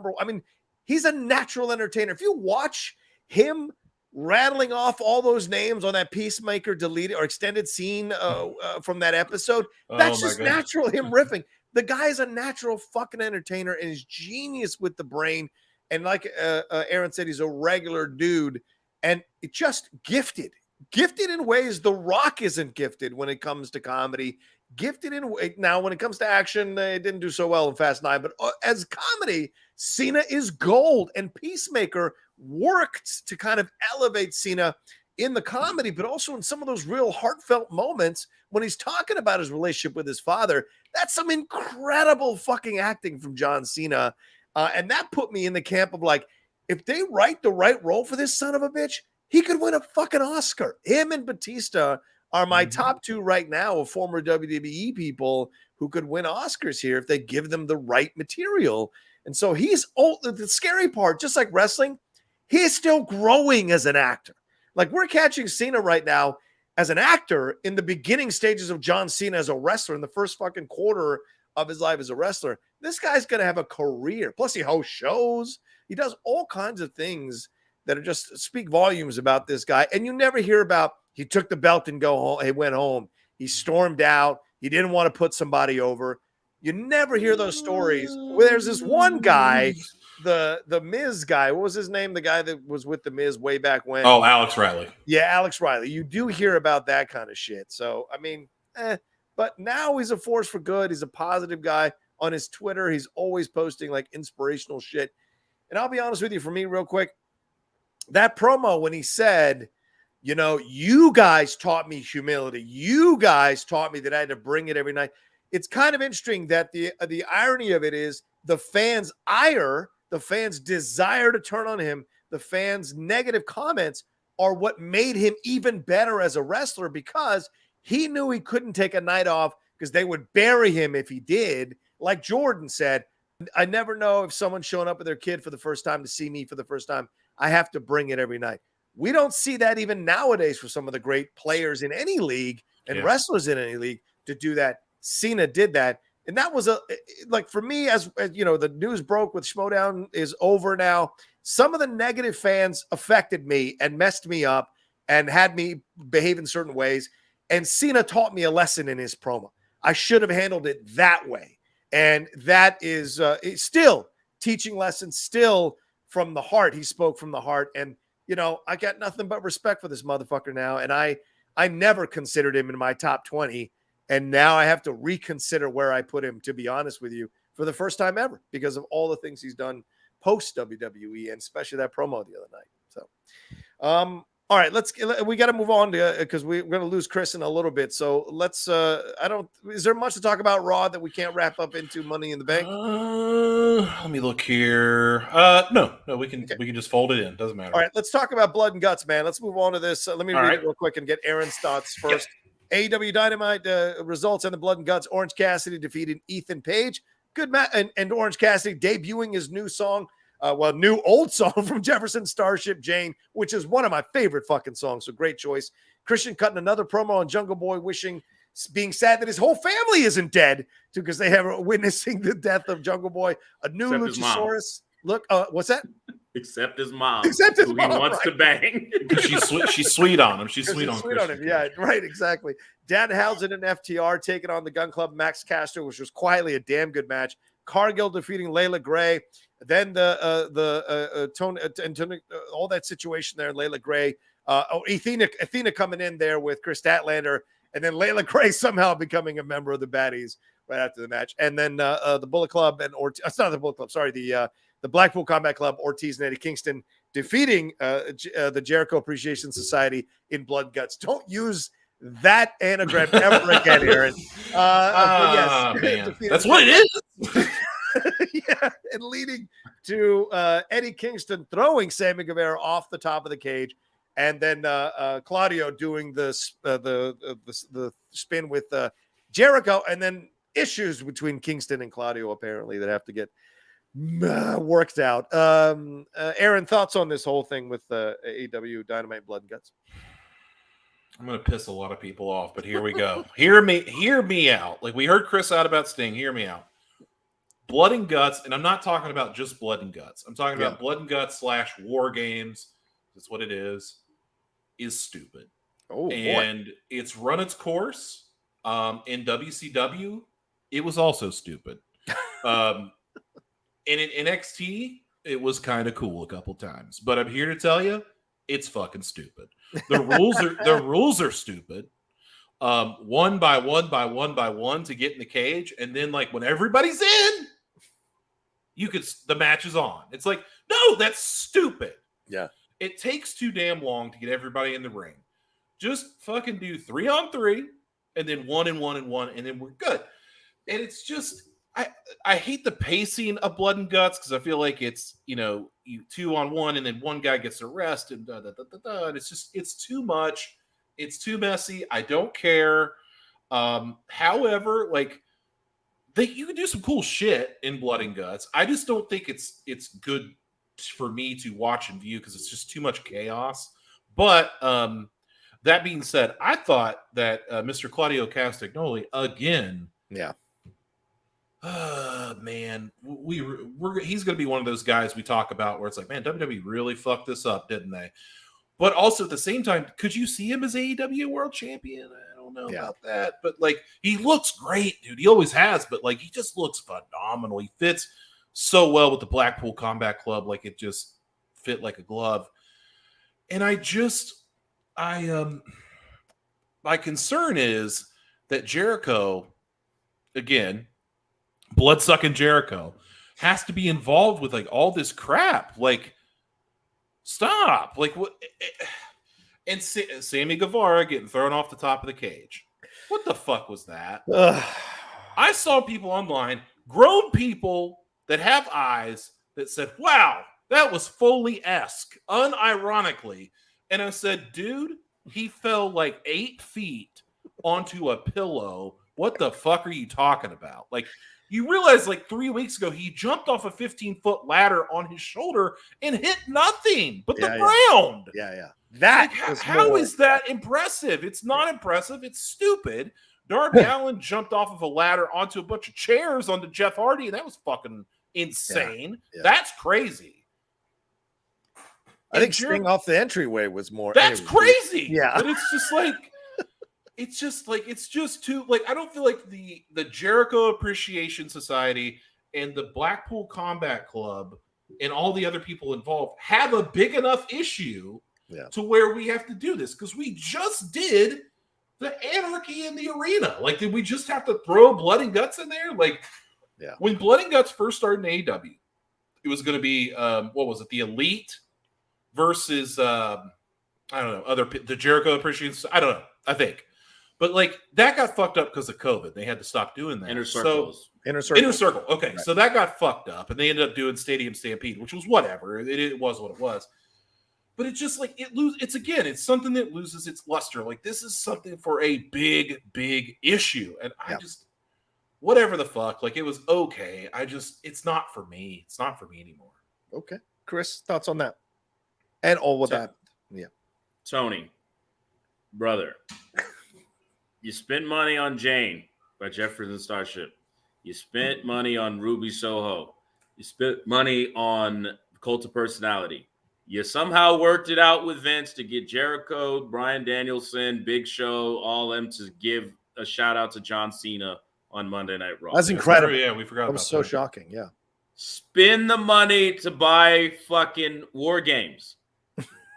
he's a natural entertainer. If you watch him rattling off all those names on that Peacemaker deleted or extended scene from that episode, that's just natural, him riffing. The guy is a natural fucking entertainer and is genius with the brain. And like Aaron said, he's a regular dude and just gifted in ways The Rock isn't gifted when it comes to comedy. Now, when it comes to action, it didn't do so well in Fast 9. But as comedy, Cena is gold. And Peacemaker worked to kind of elevate Cena in the comedy, but also in some of those real heartfelt moments when he's talking about his relationship with his father. That's some incredible fucking acting from John Cena. And that put me in the camp of like, if they write the right role for this son of a bitch, he could win a fucking Oscar. Him and Batista are my top 2 right now of former WWE people who could win Oscars here if they give them the right material. And so he's old. The scary part, just like wrestling, he's still growing as an actor. Like we're catching Cena right now as an actor in the beginning stages of John Cena as a wrestler in the first fucking quarter of his life as a wrestler. This guy's going to have a career. Plus he hosts shows. He does all kinds of things that are just speak volumes about this guy. And you never hear about he took the belt and go home. He went home. He stormed out. He didn't want to put somebody over. You never hear those stories. Well, there's this one guy, the Miz guy. What was his name? The guy that was with the Miz way back when. Oh, Alex Riley. Yeah, Alex Riley. You do hear about that kind of shit. So, I mean, but now he's a force for good. He's a positive guy. On his Twitter, he's always posting like inspirational shit. And I'll be honest with you, for me, real quick, that promo when he said, you know, you guys taught me humility. You guys taught me that I had to bring it every night. It's kind of interesting that the irony of it is the fans' ire, the fans' desire to turn on him, the fans' negative comments are what made him even better as a wrestler, because he knew he couldn't take a night off because they would bury him if he did. Like Jordan said, I never know if someone's showing up with their kid for the first time to see me for the first time. I have to bring it every night. We don't see that even nowadays for some of the great players in any league and wrestlers in any league to do that. Cena did that. And that was like for me, as you know, the news broke with Schmodown is over now. Some of the negative fans affected me and messed me up and had me behave in certain ways. And Cena taught me a lesson in his promo. I should have handled it that way. And that is still teaching lessons, still from the heart. He spoke from the heart. And, you know, I got nothing but respect for this motherfucker now. And I never considered him in my top 20. And now I have to reconsider where I put him, to be honest with you, for the first time ever, because of all the things he's done post WWE, and especially that promo the other night. So, all right, we got to move on to, because we're going to lose Chris in a little bit. So let's, is there much to talk about Raw that we can't wrap up into Money in the Bank? Let me look here. No, we can just fold it in. Doesn't matter. All right, let's talk about Blood and Guts, man. Let's move on to this. Let me read it real quick and get Aaron's thoughts first. Yep. AEW Dynamite results in the Blood and Guts. Orange Cassidy defeated Ethan Page. Good match, and Orange Cassidy debuting his new song, new old song from Jefferson Starship Jane, which is one of my favorite fucking songs. So great choice. Christian cutting another promo on Jungle Boy, being sad that his whole family isn't dead, because they have witnessing the death of Jungle Boy. A new Luchasaurus. Look, what's that? Except his mom. Except his mom. He wants to bang. She's sweet on him. She's sweet on him. Yeah, right, exactly. Danhausen and FTR taking on the Gun Club, Max Caster, which was quietly a damn good match. Cargill defeating Layla Gray. Then Tony, all that situation there, Layla Gray. Athena coming in there with Chris Statlander, and then Layla Gray somehow becoming a member of the Baddies right after the match. And then the Bullet Club it's not the Bullet Club, sorry, the Blackpool Combat Club, Ortiz and Eddie Kingston defeating the Jericho Appreciation Society in Blood Guts. Don't use that anagram ever again, Aaron. Man. That's what it is. Yeah, and leading to Eddie Kingston throwing Sammy Guevara off the top of the cage, and then Claudio doing the spin with Jericho, and then issues between Kingston and Claudio apparently that have to get worked out. Aaron, thoughts on this whole thing with AEW Dynamite Blood and Guts? I'm gonna piss a lot of people off, but here we go. Hear me out. Like, we heard Chris out about Sting. Hear me out. Blood and Guts, and I'm not talking about just Blood and Guts. I'm talking about Blood and Guts / War Games. That's what it is stupid. And it's run its course. In WCW, it was also stupid. And in NXT, it was kind of cool a couple times. But I'm here to tell you, it's fucking stupid. The rules are stupid. One by one to get in the cage, and then like when everybody's in, the match is on. It's like, no, that's stupid. Yeah. It takes too damn long to get everybody in the ring. Just fucking do 3-on-3 and then 1-and-1-and-1, and then we're good. And it's just, I hate the pacing of Blood and Guts, because I feel like it's, you 2-on-1 and then one guy gets a rest and and it's too much. It's too messy. I don't care. However, like, you can do some cool shit in Blood and Guts. I just don't think it's good for me to watch and view, because it's just too much chaos. But that being said, I thought that Mr. Claudio Castagnoli again. Yeah. Man, he's going to be one of those guys we talk about where it's like, man, WWE really fucked this up, didn't they? But also at the same time, could you see him as AEW World Champion? I don't know about that, but like, he looks great, dude. He always has, but like, he just looks phenomenal. He fits so well with the Blackpool Combat Club, like it just fit like a glove. And my concern is that Jericho, again, blood-sucking Jericho, has to be involved with like all this crap. Like, stop. Like, what? and Sammy Guevara getting thrown off the top of the cage. What the fuck was that? I saw people online, grown people that have eyes, that said, wow, that was Foley-esque, unironically. And I said, dude, he fell like 8 feet onto a pillow. What the fuck are you talking about? Like, you realize like 3 weeks ago, he jumped off a 15-foot ladder on his shoulder and hit nothing but the ground. Yeah. That like, how is that impressive? It's not impressive. It's stupid. Darby Allin jumped off of a ladder onto a bunch of chairs onto Jeff Hardy, and that was fucking insane. Yeah. That's crazy. I think Sting off the entryway was more. That's crazy. Yeah. But it's just too, like, I don't feel like the Jericho Appreciation Society and the Blackpool Combat Club and all the other people involved have a big enough issue to where we have to do this, because we just did the Anarchy in the Arena. Like, did we just have to throw Blood and Guts in there? Like, when Blood and Guts first started in AEW, it was going to be, what was it, the Elite versus, I don't know, the Jericho Appreciation, I don't know, I think. But, like, that got fucked up because of COVID. They had to stop doing that. Inner Circle. Okay, right. So that got fucked up, and they ended up doing Stadium Stampede, which was whatever. It was what it was. But it's just like it's something that loses its luster. Like, this is something for a big, big issue. And I just, whatever the fuck, like, it was okay. It's not for me. It's not for me anymore. Okay. Chris, thoughts on that? And all with that. Yeah. Tony, brother, you spent money on Jane by Jefferson Starship. You spent money on Ruby Soho. You spent money on Cult of Personality. You somehow worked it out with Vince to get Jericho, Bryan Danielson, Big Show, all them to give a shout out to John Cena on Monday Night Raw. That's incredible. Yeah, we forgot about that. That was so shocking. Yeah. Spend the money to buy fucking War Games.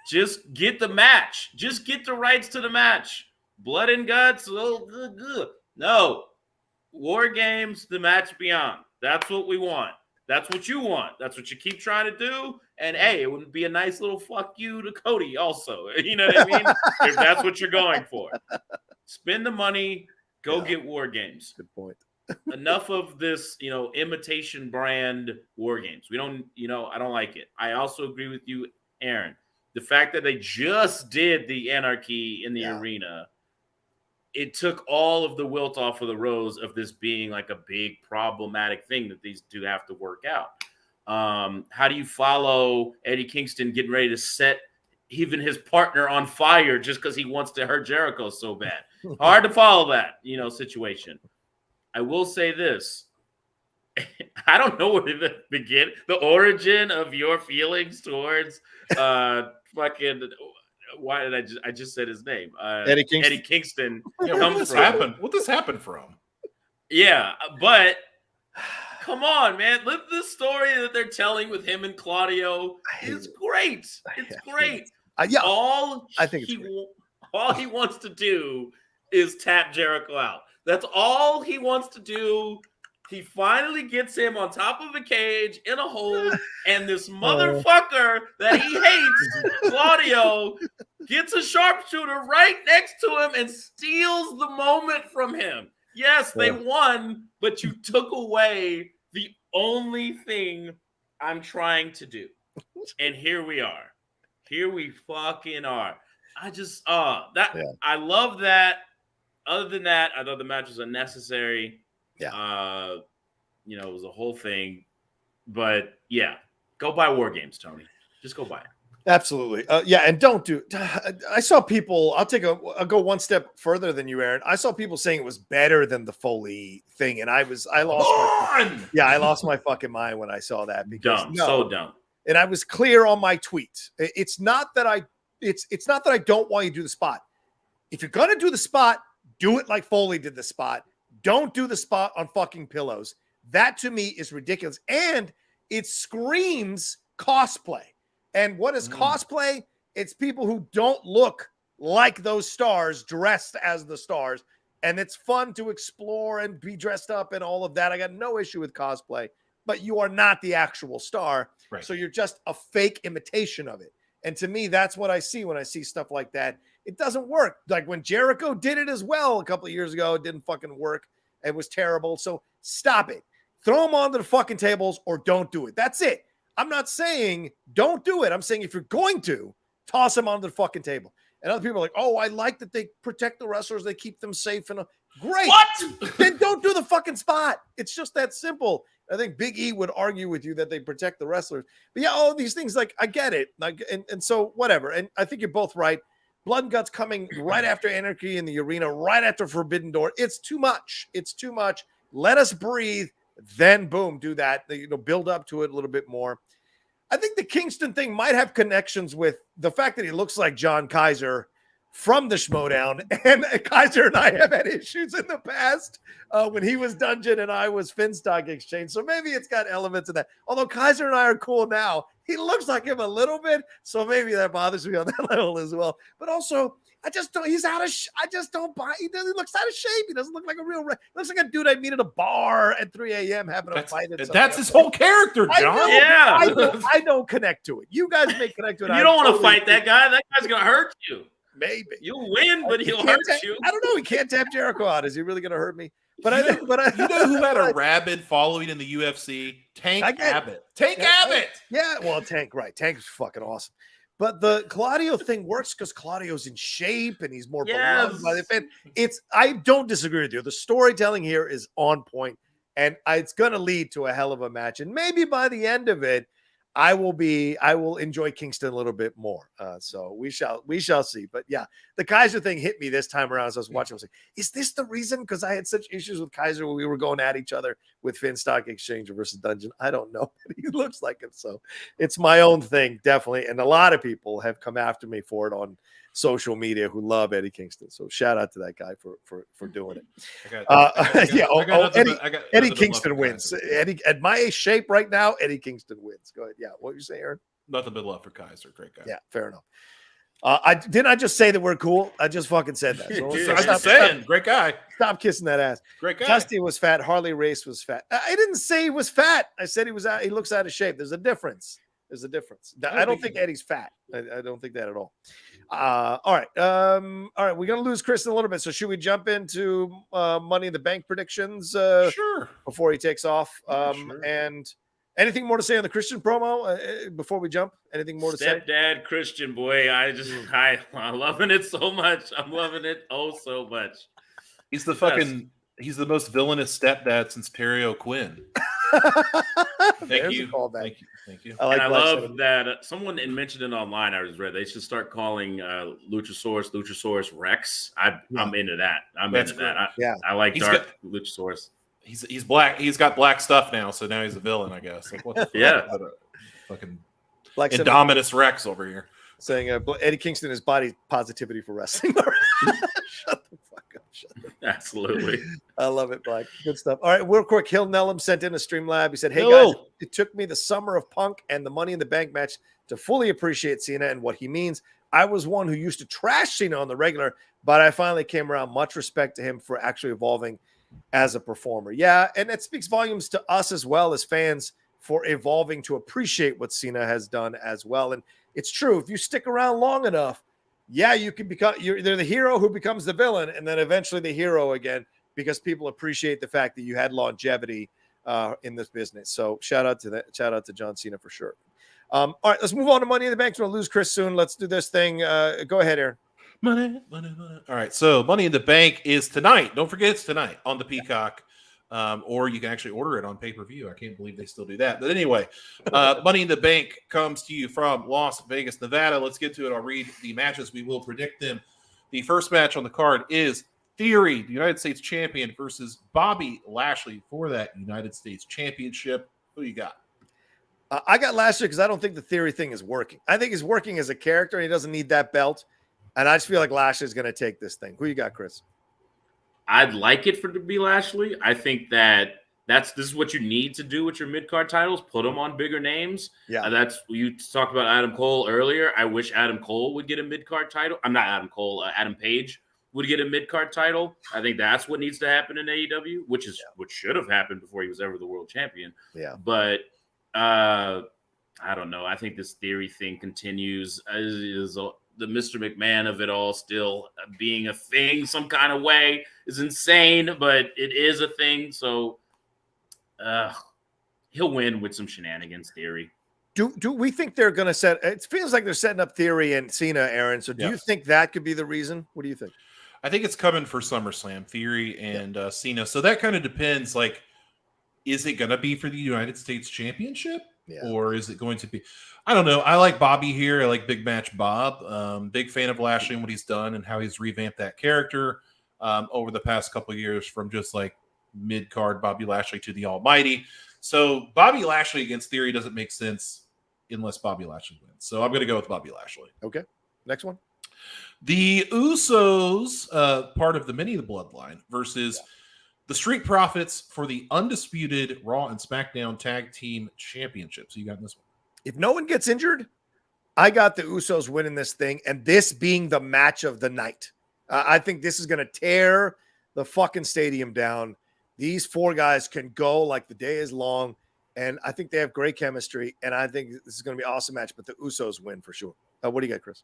Just get the match. Just get the rights to the match. Blood and Guts. No. War Games, the match beyond. That's what we want. That's what you want. That's what you keep trying to do. And hey, it would be a nice little fuck you to Cody also. You know what I mean? If that's what you're going for. Spend the money, go get War Games. Good point. Enough of this, imitation brand War Games. We don't, I don't like it. I also agree with you, Aaron. The fact that they just did the Anarchy in the Arena, it took all of the wilt off of the rose of this being like a big problematic thing that these two have to work out. How do you follow Eddie Kingston getting ready to set even his partner on fire just because he wants to hurt Jericho so bad? Hard to follow that, situation. I will say this. I don't know where to begin. The origin of your feelings towards fucking... Why did I just said his name? Eddie Kingston. Eddie Kingston. What this happen from? Yeah, but come on, man. This story that they're telling with him and Claudio is great. It's great. All he wants to do is tap Jericho out. That's all he wants to do. He finally gets him on top of a cage in a hold, and this motherfucker that he hates, Claudio, gets a sharpshooter right next to him and steals the moment from him. Yes, they won, but you took away the only thing I'm trying to do. And here we are. Here we fucking are. I love that. Other than that, I thought the match was unnecessary. Yeah. It was a whole thing. But yeah, go buy War Games, Tony. Just go buy it. Absolutely. And don't do. I saw people. I'll go one step further than you, Aaron. I saw people saying it was better than the Foley thing, and I lost my fucking mind when I saw that. Because so dumb. And I was clear on my tweet. It's not that I don't want you to do the spot. If you're gonna do the spot, do it like Foley did the spot. Don't do the spot on fucking pillows. That to me is ridiculous. And it screams cosplay. And what is cosplay? It's people who don't look like those stars dressed as the stars. And it's fun to explore and be dressed up and all of that. I got no issue with cosplay, but you are not the actual star. Right. So you're just a fake imitation of it. And to me, that's what I see when I see stuff like that. It doesn't work. Like when Jericho did it as well a couple of years ago, it didn't fucking work. It was terrible. So stop it. Throw them onto the fucking tables or don't do it. That's it. I'm not saying don't do it. I'm saying if you're going to, toss them onto the fucking table. And other people are like, oh, I like that they protect the wrestlers. They keep them safe. And great. What? Then don't do the fucking spot. It's just that simple. I think Big E would argue with you that they protect the wrestlers. But yeah, all these things, like, I get it. Like, and so whatever. And I think you're both right. Blood and Guts coming right after Anarchy in the arena, right after Forbidden Door. It's too much. It's too much. Let us breathe. Then boom, do that. You know, build up to it a little bit more. I think the Kingston thing might have connections with the fact that he looks like John Kaiser from the Schmodown. And Kaiser and I have had issues in the past when he was Dungeon and I was Finstock Exchange. So maybe it's got elements of that. Although Kaiser and I are cool now, he looks like him a little bit. So maybe that bothers me on that level as well. But also, I just don't, he's out of, I just don't buy, he looks out of shape. He doesn't look like a real, he looks like a dude I meet at a bar at 3 a.m. having a fight. That's his whole character, John. I don't connect to it. You guys may connect to it. You don't want to fight that guy. That guy's going to hurt you. Maybe. You'll win, but he'll hurt you. I don't know. He can't tap Jericho out. Is he really going to hurt me? But you know who had a rabid following in the UFC? Tank Abbott. Tank Abbott. Yeah, well, Tank, right. Tank is fucking awesome. But the Claudio thing works because Claudio's in shape and he's more beloved by the fan. I don't disagree with you. The storytelling here is on point, and it's going to lead to a hell of a match. And maybe by the end of it, I will enjoy Kingston a little bit more. So we shall see. But yeah, the Kaiser thing hit me this time around as I was watching. I was like, is this the reason? Because I had such issues with Kaiser when we were going at each other with Finstock Exchange versus Dungeon. I don't know. He looks like him. So it's my own thing, definitely. And a lot of people have come after me for it on social media who love Eddie Kingston. So shout out to that guy for doing it. Eddie Kingston wins. Eddie, at my shape right now, Eddie Kingston wins. Go ahead. Yeah. What you say, Aaron? Nothing but love for Kaiser. Great guy. Yeah, fair enough. I just say that we're cool. I just fucking said that. So I'm just saying, great guy. Stop kissing that ass. Great guy. Dusty was fat. Harley Race was fat. I didn't say he was fat. I said he was out. He looks out of shape. There's a difference. I don't think Eddie's fat. I don't think that at all. All right. We're going to lose Chris in a little bit. So should we jump into Money in the Bank predictions? Sure. Before he takes off. Sure. And anything more to say on the Christian promo before we jump? Anything more to say? Stepdad Christian, boy. I'm loving it so much. I'm loving it so much. He's the he's the most villainous stepdad since Perry O'Quinn. Thank you. I love that someone mentioned it online. I was read they should start calling Luchasaurus Rex. I'm into that. I like Luchasaurus. He's black. He's got black stuff now, so now he's a villain, I guess. Like what the fuck? Yeah, fucking like Indominus Rex over here saying Eddie Kingston is body positivity for wrestling. Shut the fuck up. Absolutely. I love it, Black. Good stuff. All right, real quick. Hill Nellum sent in a Streamlab. He said, hey, Hello. guys, it took me the summer of Punk and the Money in the Bank match to fully appreciate Cena and what he means. I was one who used to trash Cena on the regular, but I finally came around. Much respect to him for actually evolving as a performer. Yeah, and it speaks volumes to us as well as fans for evolving to appreciate what Cena has done as well. And it's true. If you stick around long enough, yeah, you can become they're the hero who becomes the villain and then eventually the hero again because people appreciate the fact that you had longevity in this business. So shout out to that. Shout out to John Cena for sure. All right, let's move on to Money in the Bank. We're going to lose Chris soon. Let's do this thing. Go ahead, Aaron. Money. All right, so Money in the Bank is tonight. Don't forget it's tonight on the Peacock. Or you can actually order it on pay-per-view. I can't believe they still do that. But anyway, Money in the Bank comes to you from Las Vegas, Nevada. Let's get to it. I'll read the matches. We will predict them. The first match on the card is Theory, the United States champion, versus Bobby Lashley for that United States championship. Who you got? I got Lashley because I don't think the Theory thing is working. I think he's working as a character and he doesn't need that belt. And I just feel like Lashley's going to take this thing. Who you got, Chris? I'd like it to be Lashley. I think this is what you need to do with your mid-card titles. Put them on bigger names. Yeah. That's you talked about Adam Cole earlier. I wish Adam Cole would get a mid-card title. I'm not Adam Cole. Adam Page would get a mid-card title. I think that's what needs to happen in AEW, which is what should have happened before he was ever the world champion. Yeah. But I don't know. I think this theory thing continues. Is the Mr. McMahon of it all still being a thing some kind of way is insane, but it is a thing. So he'll win with some shenanigans theory. Do we think they're going to set? It feels like they're setting up Theory and Cena, Aaron. So do you think that could be the reason? What do you think? I think it's coming for SummerSlam, Theory and Cena. So that kind of depends. Like, is it going to be for the United States Championship, or is it going to be? I don't know. I like Bobby here. I like Big Match Bob. Big fan of Lashley and what he's done and how he's revamped that character over the past couple of years from just like mid-card Bobby Lashley to the Almighty. So Bobby Lashley against Theory doesn't make sense unless Bobby Lashley wins. So I'm going to go with Bobby Lashley. Okay. Next one. The Usos, part of the Mini the Bloodline, versus the Street Profits for the undisputed Raw and SmackDown Tag Team Championships. So you got this one. If no one gets injured, I got the Usos winning this thing, and this being the match of the night. I think this is going to tear the fucking stadium down. These four guys can go like the day is long. And I think they have great chemistry, and I think this is going to be an awesome match, but the Usos win for sure. What do you got, Chris?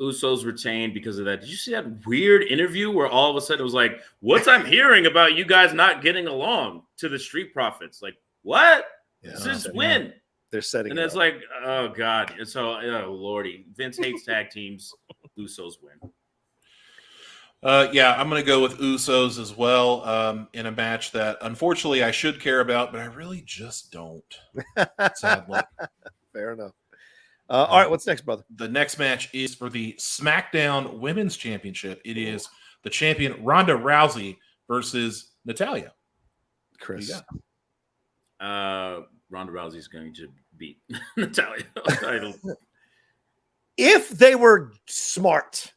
Usos retained because of that. Did you see that weird interview where all of a sudden it was like, what's I'm hearing about you guys not getting along to the Street Profits? Like, what? Just win. They're setting and it it's up. like, oh, God. And so, oh, Lordy. Vince hates tag teams. Usos win. I'm going to go with Usos as well in a match that, unfortunately, I should care about, but I really just don't. Sadly. Fair enough. All right, what's next, brother? The next match is for the SmackDown Women's Championship. It is the champion Ronda Rousey versus Natalya. Chris. Ronda Rousey is going to beat Natalya. If they were smart,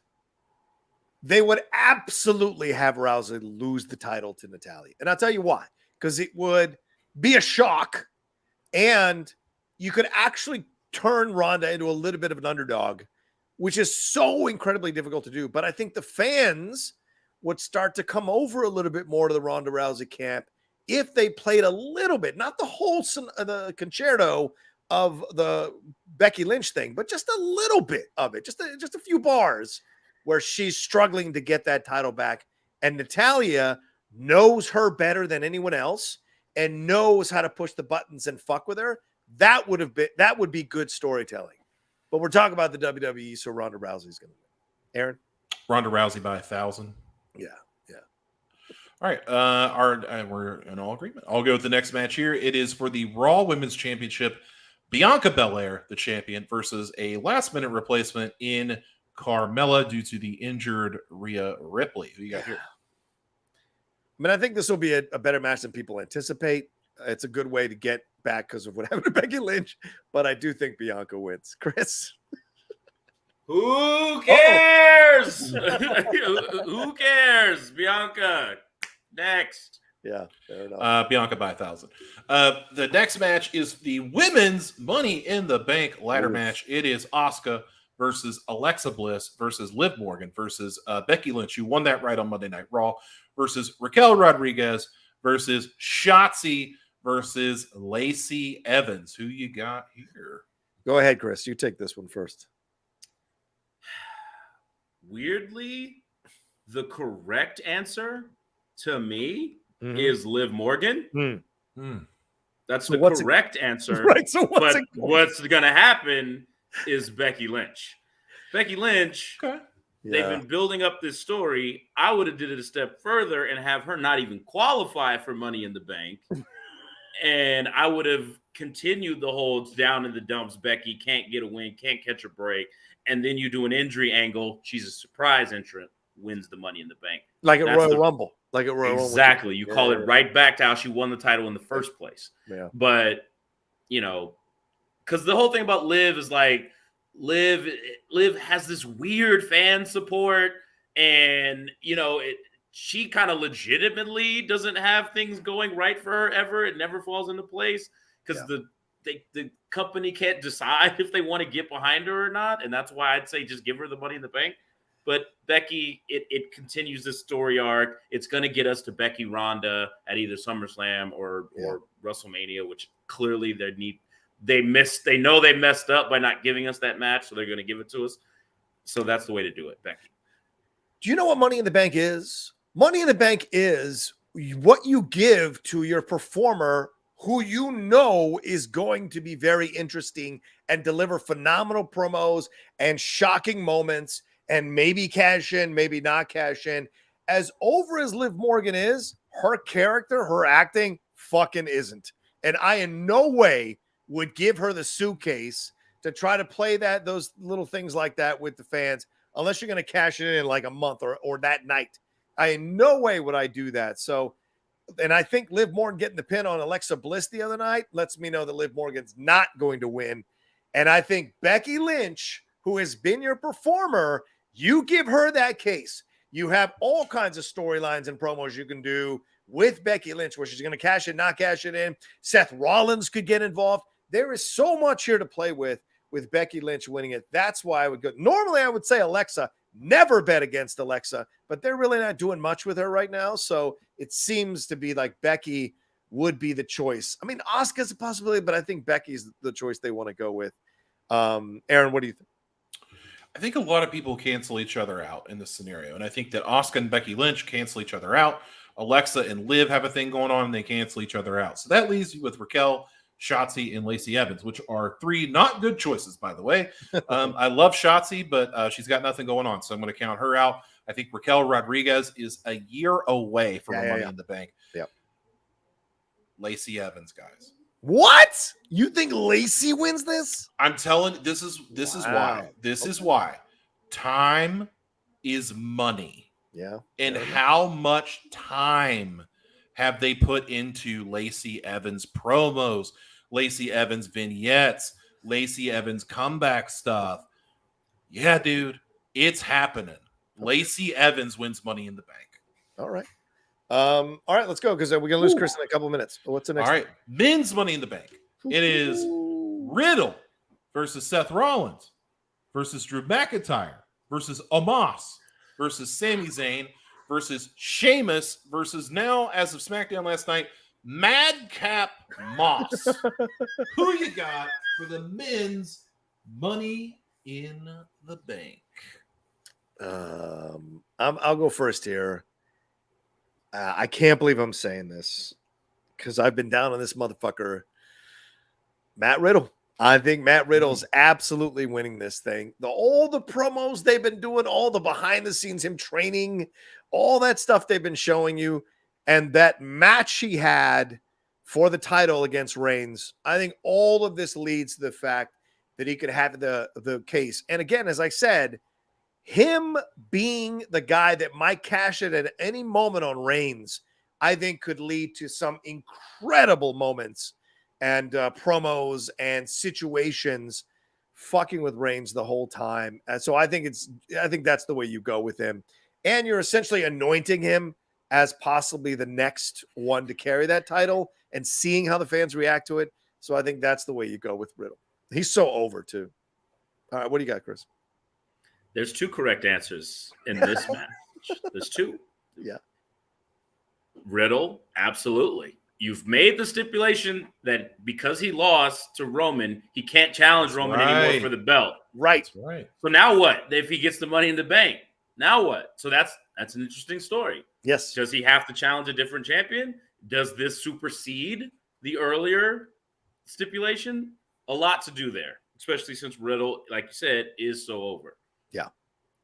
they would absolutely have Rousey lose the title to Natalya. And I'll tell you why. Because it would be a shock, and you could actually turn Ronda into a little bit of an underdog, which is so incredibly difficult to do. But I think the fans would start to come over a little bit more to the Ronda Rousey camp if they played a little bit, not the whole the concerto of the Becky Lynch thing, but just a little bit of it, just a few bars where she's struggling to get that title back. And Natalya knows her better than anyone else and knows how to push the buttons and fuck with her. That would be good storytelling. But we're talking about the WWE, so Ronda Rousey's going to win. Aaron? Ronda Rousey by 1,000. Yeah. All right. We're in all agreement. I'll go with the next match here. It is for the Raw Women's Championship. Bianca Belair, the champion, versus a last-minute replacement in Carmella due to the injured Rhea Ripley. Who you got here? I mean, I think this will be a better match than people anticipate. It's a good way to get back because of what happened to Becky Lynch, but I do think Bianca wins. Chris? Who cares? Who cares? Bianca. Next. Yeah, fair enough. Bianca by 1,000. The next match is the Women's Money in the Bank ladder match. It is Asuka versus Alexa Bliss versus Liv Morgan versus Becky Lynch, who won that right on Monday Night Raw, versus Raquel Rodriguez versus Shotzi versus Lacey Evans. Who you got here? Go ahead, Chris. You take this one first. Weirdly, the correct answer to me is Liv Morgan. That's the correct answer. Right. So what's going to happen is Becky Lynch. Becky Lynch, they've been building up this story. I would have did it a step further and have her not even qualify for Money in the Bank. And I would have continued the whole down in the dumps. Becky can't get a win, can't catch a break. And then you do an injury angle. She's a surprise entrant, wins the Money in the Bank. Like a Royal Rumble. Like a Royal Rumble. Exactly. You call it right back to how she won the title in the first place. Yeah. But, because the whole thing about Liv is like, Liv has this weird fan support, and she kind of legitimately doesn't have things going right for her ever. It never falls into place because the company can't decide if they want to get behind her or not, and that's why I'd say just give her the Money in the Bank. But Becky, it continues this story arc. It's going to get us to Becky Ronda at either SummerSlam or WrestleMania, which clearly they know they messed up by not giving us that match, so they're going to give it to us. So that's the way to do it, Becky. Do you know what Money in the Bank is? Money in the Bank is what you give to your performer who you know is going to be very interesting and deliver phenomenal promos and shocking moments and maybe cash in, maybe not cash in. As over as Liv Morgan is, her character, her acting fucking isn't. And I in no way would give her the suitcase to try to play those little things like that with the fans, unless you're going to cash it in like a month or that night. I in no way would I do that. So, and I think Liv Morgan getting the pin on Alexa Bliss the other night lets me know that Liv Morgan's not going to win. And I think Becky Lynch, who has been your performer, you give her that case. You have all kinds of storylines and promos you can do with Becky Lynch, where she's going to cash it, not cash it in. Seth Rollins could get involved. There is so much here to play with Becky Lynch winning it. That's why I would go. Normally, I would say Alexa. Never bet against Alexa, but they're really not doing much with her right now. So it seems to be like Becky would be the choice. I mean, Asuka's a possibility, but I think Becky's the choice they want to go with. Aaron, what do you think? I think a lot of people cancel each other out in this scenario. And I think that Asuka and Becky Lynch cancel each other out. Alexa and Liv have a thing going on, and they cancel each other out. So that leaves you with Raquel, Shotzi, and Lacey Evans, which are three not good choices, by the way. I love Shotzi, but she's got nothing going on, so I'm going to count her out. I think Raquel Rodriguez is a year away from Money in the Bank. Yep. Lacey Evans, guys. What? You think Lacey wins this? I'm telling this is why. This is why. Time is money. Yeah. And how much time have they put into Lacey Evans promos, Lacey Evans vignettes, Lacey Evans comeback stuff? Yeah, dude, it's happening. Lacey Evans wins Money in the Bank. All right. All right, let's go, because we're going to lose Chris in a couple of minutes. What's the next? All right, men's Money in the Bank. It is Riddle versus Seth Rollins versus Drew McIntyre versus Omos versus Sami Zayn versus Sheamus versus now, as of SmackDown last night, Madcap Moss. Who you got for the men's Money in the Bank? I'll go first here. I can't believe I'm saying this because I've been down on this motherfucker. Matt Riddle. I think Matt Riddle's absolutely winning this thing. All the promos they've been doing, all the behind the scenes, him training, all that stuff they've been showing you, and that match he had for the title against Reigns, I think all of this leads to the fact that he could have the case. And again, as I said, him being the guy that might cash it at any moment on Reigns, I think could lead to some incredible moments and promos and situations fucking with Reigns the whole time. And so I think that's the way you go with him. And you're essentially anointing him as possibly the next one to carry that title and seeing how the fans react to it. So I think that's the way you go with Riddle. He's so over too. All right, what do you got, Chris? There's two correct answers in this match. There's two. Yeah. Riddle, absolutely. You've made the stipulation that because he lost to Roman, he can't challenge Roman anymore for the belt. Right. So now what? If he gets the Money in the Bank, now what? So that's an interesting story. Yes. Does he have to challenge a different champion? Does this supersede the earlier stipulation? A lot to do there, especially since Riddle, like you said, is so over. Yeah.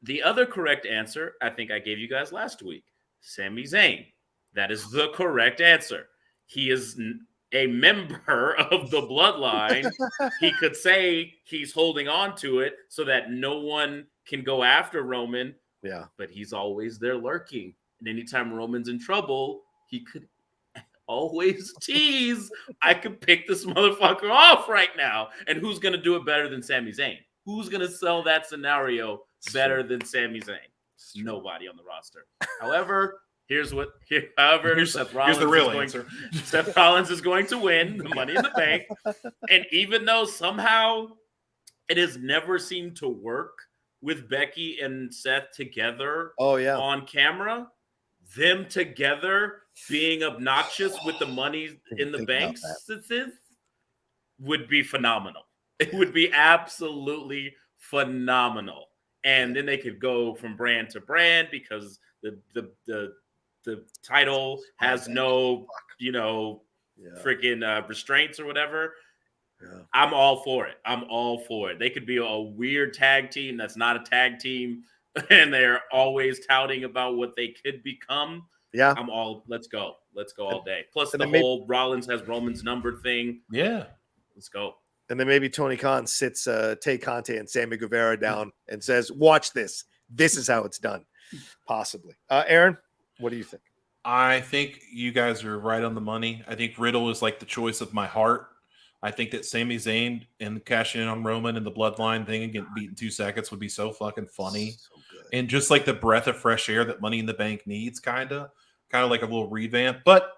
The other correct answer, I think I gave you guys last week, Sami Zayn. That is the correct answer. He is a member of the bloodline. He could say he's holding on to it so that no one can go after Roman. Yeah. But he's always there lurking. And anytime Roman's in trouble, he could always tease, I could pick this motherfucker off right now. And who's going to do it better than Sami Zayn? Who's going to sell that scenario better than Sami Zayn? Nobody on the roster. However, here's the real answer. Seth Rollins is going to win the Money in the Bank. And even though somehow it has never seemed to work with Becky and Seth together on camera, them together being obnoxious with the Money in the Bank, would be phenomenal. It would be absolutely phenomenal. And then they could go from brand to brand because the title has no, freaking restraints or whatever. Yeah. I'm all for it. I'm all for it. They could be a weird tag team that's not a tag team, and they're always touting about what they could become. Yeah. Let's go. Let's go all day. Plus and the whole Rollins has Roman's number thing. Yeah. Let's go. And then maybe Tony Khan sits Tay Conte and Sammy Guevara down and says, watch this. This is how it's done. Possibly. Aaron, what do you think? I think you guys are right on the money. I think Riddle is like the choice of my heart. I think that Sami Zayn and cashing in on Roman and the Bloodline thing and getting beat in 2 seconds would be so fucking funny. So good. And just like the breath of fresh air that Money in the Bank needs, kind of like a little revamp. But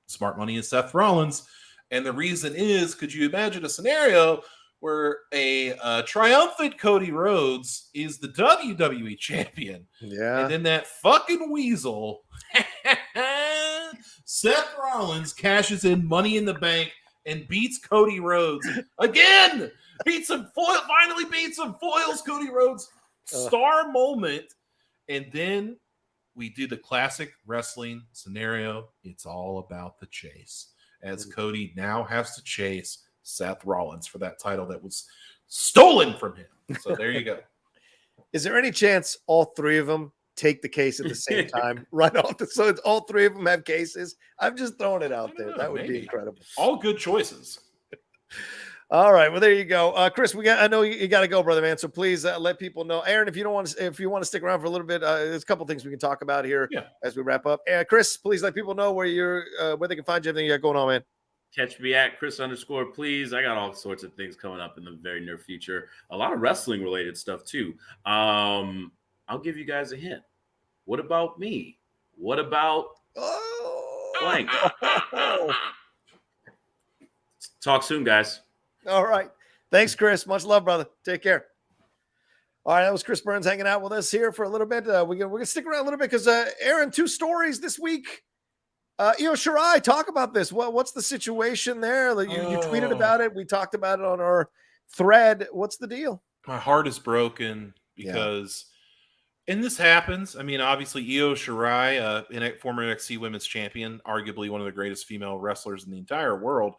smart money is Seth Rollins. And the reason is, could you imagine a scenario where a triumphant Cody Rhodes is the WWE champion? Yeah. And then that fucking weasel, Seth Rollins, cashes in Money in the Bank and beats Cody Rhodes again. Finally beats him, foils Cody Rhodes. Star moment. And then we do the classic wrestling scenario. It's all about the chase, as Cody now has to chase Seth Rollins for that title that was stolen from him. So there you go. Is there any chance all three of them take the case at the same time right off so it's all three of them have cases? I'm just throwing it out there. That would be incredible. All good choices. All right, well there you go, Chris. I know you got to go, brother man. So please let people know. Aaron, if you want to stick around for a little bit, there's a couple things we can talk about here as we wrap up. Chris, please let people know where they can find you, everything you got going on, man. Catch me at Chris_please. I got all sorts of things coming up in the very near future. A lot of wrestling related stuff too. I'll give you guys a hint. What about me? What about blank? Talk soon, guys. All right. Thanks, Chris. Much love, brother. Take care. All right. That was Chris Burns hanging out with us here for a little bit. We're going to stick around a little bit because, Aaron, 2 stories this week. Shirai, talk about this. What's the situation there? You tweeted about it. We talked about it on our thread. What's the deal? My heart is broken because, and this happens. I mean, obviously, Io Shirai, former NXT Women's Champion, arguably one of the greatest female wrestlers in the entire world,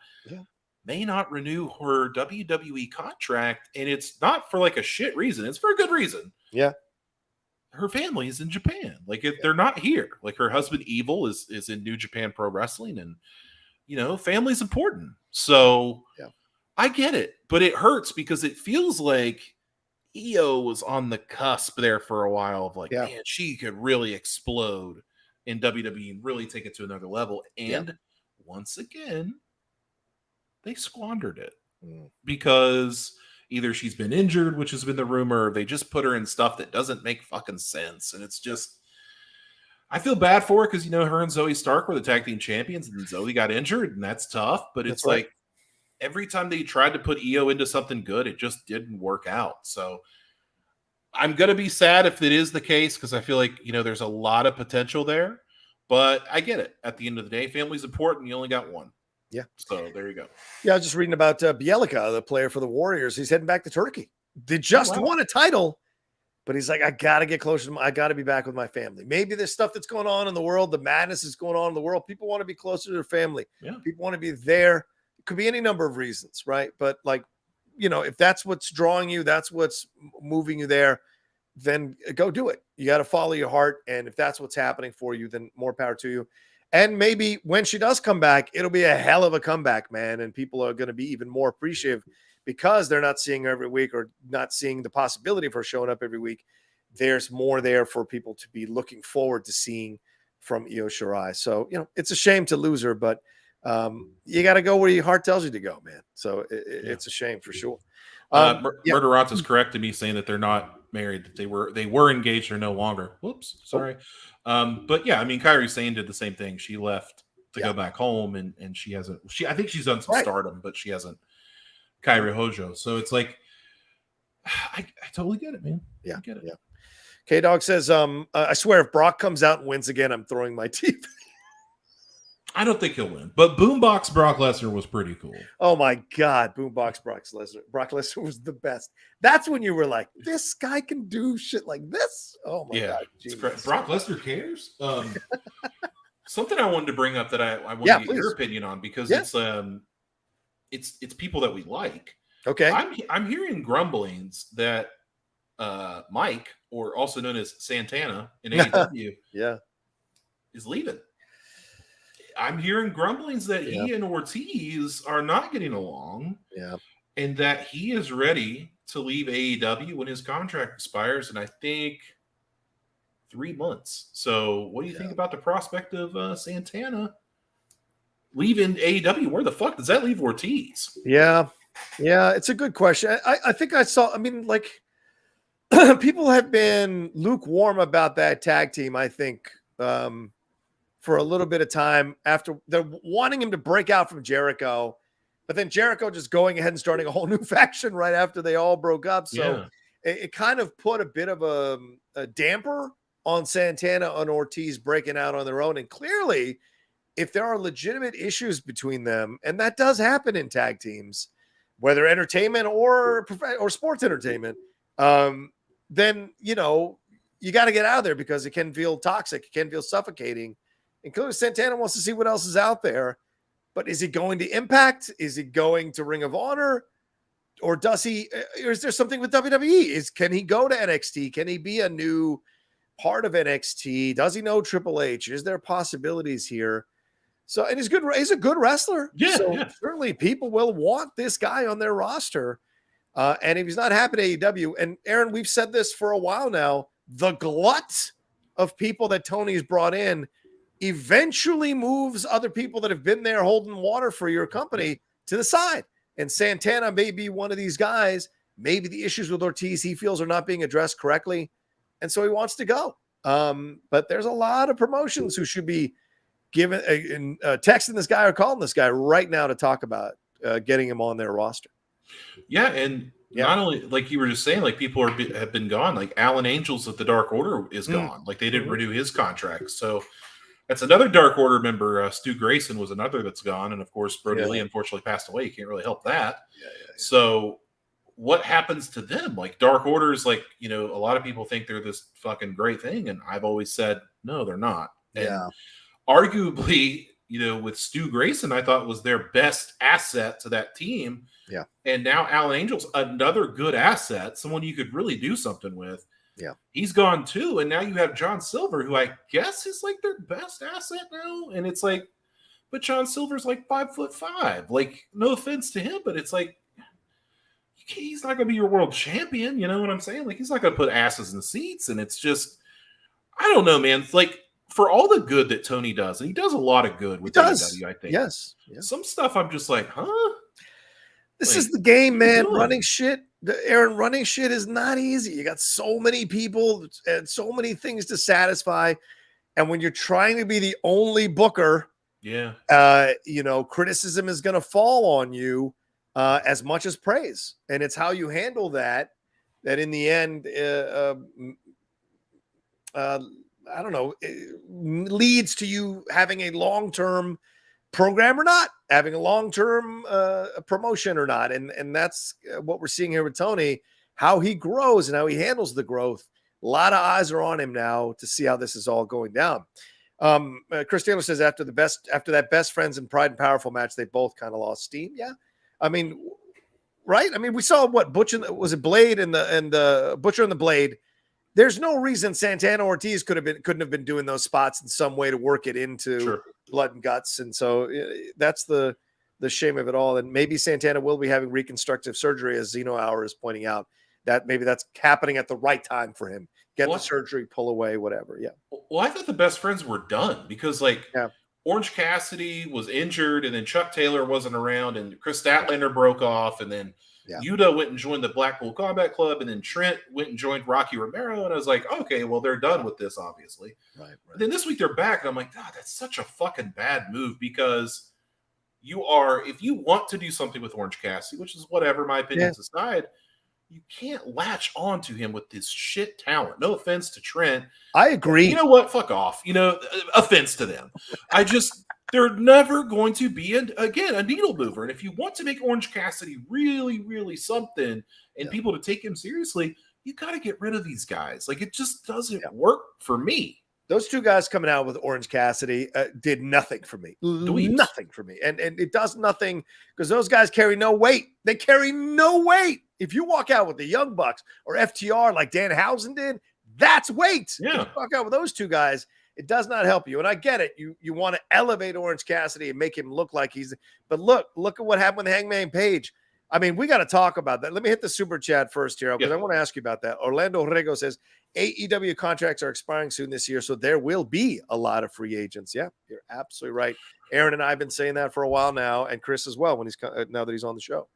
may not renew her WWE contract, and it's not for like a shit reason. It's for a good reason. Yeah. Her family is in Japan. Like, they're not here. Like, her husband Evil is in New Japan Pro Wrestling, and family's important. So I get it, but it hurts because it feels like Io was on the cusp there for a while of like, man, she could really explode in WWE and really take it to another level. And once again, they squandered it because either she's been injured, which has been the rumor, or they just put her in stuff that doesn't make fucking sense. And it's just, I feel bad for her because, her and Zoe Stark were the tag team champions and Zoe got injured, and that's tough. But it's like every time they tried to put Io into something good, it just didn't work out. So I'm going to be sad if it is the case because I feel like, there's a lot of potential there. But I get it. At the end of the day, family's important. You only got one. Yeah. So there you go. Yeah, I was just reading about Bielica, the player for the Warriors. He's heading back to Turkey. They just won a title, but he's like, I got to get closer. I got to be back with my family. Maybe there's stuff that's going on in the world. The madness is going on in the world. People want to be closer to their family. Yeah. People want to be there. It could be any number of reasons, right? But if that's what's drawing you, that's what's moving you there, then go do it. You got to follow your heart. And if that's what's happening for you, then more power to you. And maybe when she does come back, it'll be a hell of a comeback, man. And people are going to be even more appreciative because they're not seeing her every week or not seeing the possibility of her showing up every week. There's more there for people to be looking forward to seeing from Io Shirai. So, it's a shame to lose her, but you got to go where your heart tells you to go, man. So it's a shame for sure. Murderant is correct to me saying that they're not married, that they were engaged or no longer. Whoops, sorry. But yeah, I mean, Kairi Sane did the same thing. She left to go back home, and she hasn't. I think she's done some stardom, but she hasn't. Kairi Hojo. So it's like, I totally get it, man. Yeah, I get it. Yeah. K Dog says, I swear if Brock comes out and wins again, I'm throwing my TV. I don't think he'll win. But Boombox Brock Lesnar was pretty cool. Oh my God, Boombox Brock Lesnar. Brock Lesnar was the best. That's when you were like, this guy can do shit like this. Oh my God, it's Brock Lesnar cares. Something I wanted to bring up that I want to get your opinion on, because it's people that we like. Okay, I'm hearing grumblings that Mike, or also known as Santana in AEW, is leaving. I'm hearing grumblings that he and Ortiz are not getting along, and that he is ready to leave AEW when his contract expires, and I think 3 months. So what do you think about the prospect of Santana leaving AEW? Where the fuck does that leave Ortiz? Yeah, it's a good question. I think I saw, I mean, like, people have been lukewarm about that tag team, I think, for a little bit of time after they're wanting him to break out from Jericho, but then Jericho just going ahead and starting a whole new faction right after they all broke up. So it kind of put a bit of a damper on Santana and Ortiz breaking out on their own. And clearly, if there are legitimate issues between them, and that does happen in tag teams, whether entertainment or sports entertainment, then, you know, you got to get out of there because it can feel toxic. It can feel suffocating. And clearly Santana wants to see what else is out there. But is he going to Impact? Is he going to Ring of Honor? Or does he, or is there something with WWE? Can he go to NXT? Can he be a new part of NXT? Does he know Triple H? Is there possibilities here? So, and he's good. He's a good wrestler. Certainly people will want this guy on their roster. And if he's not happy at AEW, and Aaron, we've said this for a while now, the glut of people that Tony's brought in eventually moves other people that have been there holding water for your company to the side. And Santana may be one of these guys. Maybe the issues with Ortiz he feels are not being addressed correctly, and so he wants to go. But there's a lot of promotions who should be texting this guy or calling this guy right now to talk about getting him on their roster. And not only, like you were just saying, like people have been gone. Like Alan Angels of the Dark Order is gone. Like they didn't renew his contract. So that's another Dark Order member. Stu Grayson was another that's gone. And of course, Brody Lee unfortunately passed away. You can't really help that. So what happens to them? Like Dark Orders, like, you know, a lot of people think they're this fucking great thing. And I've always said, no, they're not. And arguably, you know, with Stu Grayson, I thought was their best asset to that team. And now Alan Angels, another good asset, someone you could really do something with. He's gone too. And now you have John Silver, who I guess is like their best asset now. And it's like, but John Silver's like 5'5". Like, no offense to him, but it's like, he's not going to be your world champion. You know what I'm saying? Like, he's not going to put asses in seats. And it's just, I don't know, man. It's like, for all the good that Tony does, and he does a lot of good with WWE, I think. Some stuff I'm just like, huh? This is the game, man. Running shit. Aaron, running shit is not easy. You got so many people and so many things to satisfy. And when you're trying to be the only booker, you know, criticism is going to fall on you as much as praise. And it's how you handle that in the end, I don't know, leads to you having a long-term program or not, having a long-term promotion or not. And that's what we're seeing here with Tony, how he grows and how he handles the growth. A lot of eyes are on him now to see how this is all going down. Chris Taylor says after that Best Friends and Pride and Powerful match, they both kind of lost steam. Yeah. I mean, right. I mean, we saw what Butcher was it Blade and the Butcher and the Blade. There's no reason Santana Ortiz couldn't have been doing those spots in some way to work it into Blood and Guts. And so that's the shame of it all. And maybe Santana will be having reconstructive surgery, as Zeno Hour is pointing out, that maybe that's happening at the right time for him. Get the surgery, pull away, whatever. Yeah. Well, I thought the Best Friends were done because Orange Cassidy was injured and then Chuck Taylor wasn't around and Chris Statlander broke off. And then Yuta went and joined the Blackpool Combat Club, and then Trent went and joined Rocky Romero. And I was like, okay, well, they're done with this, obviously. Right. Then this week they're back, and I'm like, God, that's such a fucking bad move because if you want to do something with Orange Cassidy, which is whatever, my opinions aside, you can't latch on to him with this shit talent. No offense to Trent. I agree. You know what? Fuck off. You know, offense to them. they're never going to be, a needle mover. And if you want to make Orange Cassidy really, really something and people to take him seriously, you got to get rid of these guys. Like, it just doesn't work for me. Those two guys coming out with Orange Cassidy did nothing for me. Nothing for me. And it does nothing because those guys carry no weight. They carry no weight. If you walk out with the Young Bucks or FTR like Danhausen did, that's weight. Yeah. If you walk out with those two guys, it does not help you. And I get it. You want to elevate Orange Cassidy and make him look like but look at what happened with Hangman Page. I mean, we got to talk about that. Let me hit the super chat first here because I want to ask you about that. Orlando Rego says AEW contracts are expiring soon this year, so there will be a lot of free agents. Yeah, you're absolutely right. Aaron and I have been saying that for a while now, and Chris as well now that he's on the show.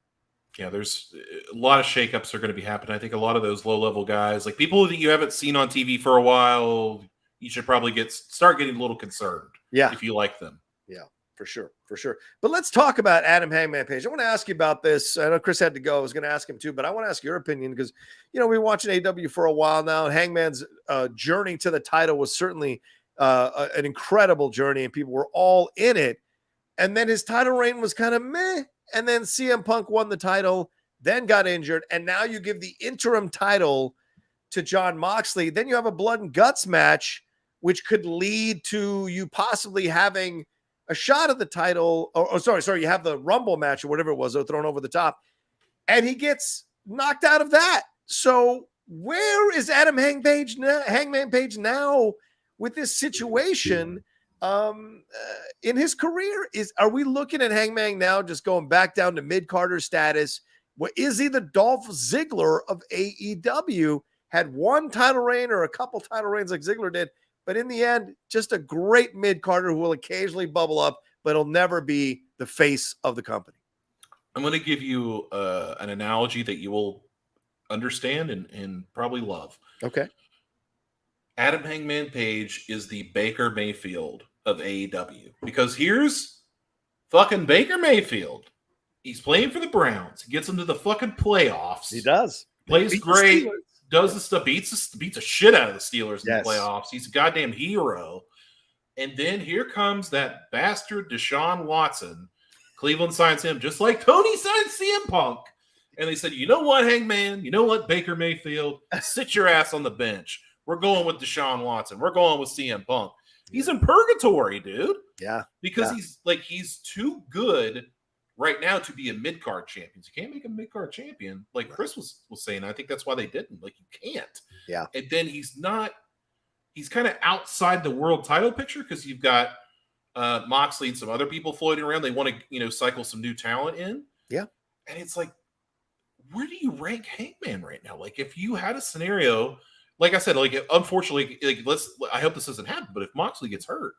Yeah, there's a lot of shakeups are going to be happening. I think a lot of those low-level guys, like people that you haven't seen on TV for a while, you should probably start getting a little concerned. Yeah, if you like them. Yeah. For sure. But let's talk about Adam Hangman Page. I want to ask you about this. I know Chris had to go. I was going to ask him too, but I want to ask your opinion because, we've been watching AEW for a while now, and Hangman's journey to the title was certainly an incredible journey, and people were all in it. And then his title reign was kind of meh, and then CM Punk won the title, then got injured, and now you give the interim title to Jon Moxley. Then you have a blood and guts match, which could lead to you possibly having a shot at the title, sorry, you have the Rumble match or whatever it was, they're thrown over the top, and he gets knocked out of that. So where is Adam Hangman Page now with this situation in his career? Are we looking at Hangman now just going back down to mid-Carter status? Is he the Dolph Ziggler of AEW? Had one title reign or a couple title reigns like Ziggler did, but in the end, just a great mid-Carter who will occasionally bubble up, but he'll never be the face of the company. I'm going to give you an analogy that you will understand and probably love. Okay. Adam Hangman Page is the Baker Mayfield of AEW because here's fucking Baker Mayfield. He's playing for the Browns. He gets into the fucking playoffs. He does. Plays great. Does the stuff, beats the shit out of the Steelers in the playoffs. He's a goddamn hero. And then here comes that bastard Deshaun Watson. Cleveland signs him just like Tony signed CM Punk. And they said, you know what, Hangman? You know what, Baker Mayfield? Sit your ass on the bench. We're going with Deshaun Watson. We're going with CM Punk. He's in purgatory, dude. Yeah. Because he's too good right now to be a mid-card champion. You can't make a mid-card champion. Like Chris was saying, I think that's why they didn't. Like, you can't. Yeah. And then he's kind of outside the world title picture because you've got Moxley and some other people floating around. They want to, cycle some new talent in. Yeah. And it's like, where do you rank Hangman right now? Like, if you had a scenario, like I said, like, unfortunately, I hope this doesn't happen, but if Moxley gets hurt,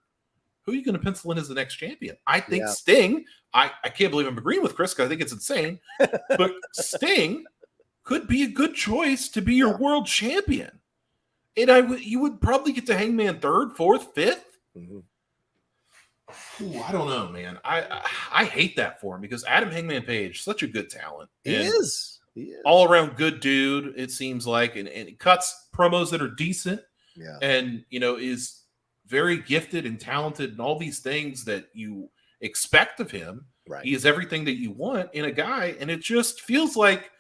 who are you going to pencil in as the next champion? I think Sting. I can't believe I'm agreeing with Chris because I think it's insane. But Sting could be a good choice to be your world champion. And you would probably get to Hangman third, fourth, fifth. Mm-hmm. Ooh, I don't know, man. I hate that for him because Adam Hangman Page, such a good talent. He is. All around good dude, it seems like. And he cuts promos that are decent. Yeah. And, is very gifted and talented and all these things that you expect of him. Right. He is everything that you want in a guy. And it just feels like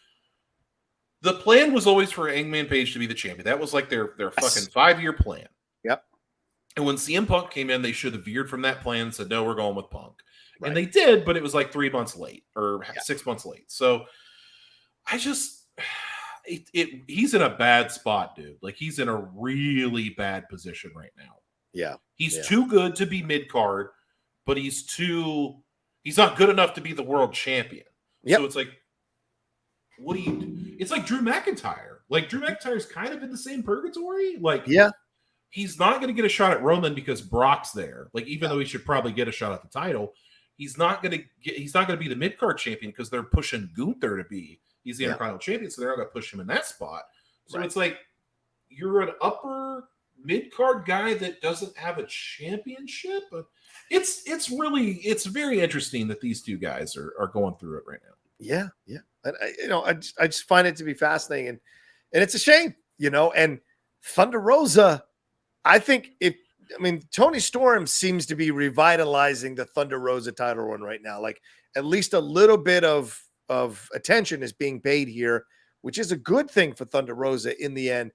the plan was always for Hangman Page to be the champion. That was like their fucking 5-year plan. Yep. And when CM Punk came in, they should have veered from that plan and said, no, we're going with Punk. Right. And they did, but it was like 3 months late or 6 months late. So I just, he's in a bad spot, dude. Like, he's in a really bad position right now. Yeah. He's too good to be mid-card, but he's not good enough to be the world champion. Yep. So it's like, what do you do? It's like Drew McIntyre. Like, Drew McIntyre's kind of in the same purgatory. Like, he's not going to get a shot at Roman because Brock's there. Like, even though he should probably get a shot at the title, he's not going to be the mid-card champion because they're pushing Gunther to be. He's the Intercontinental champion, so they're not going to push him in that spot. So it's like, you're an upper mid-card guy that doesn't have a championship. But it's very interesting that these two guys are going through it right now. Yeah. And I just find it to be fascinating, and it's a shame, and Thunder Rosa. I think if I mean, Tony Storm seems to be revitalizing the Thunder Rosa title run right now. Like at least a little bit of attention is being paid here, which is a good thing for Thunder Rosa in the end.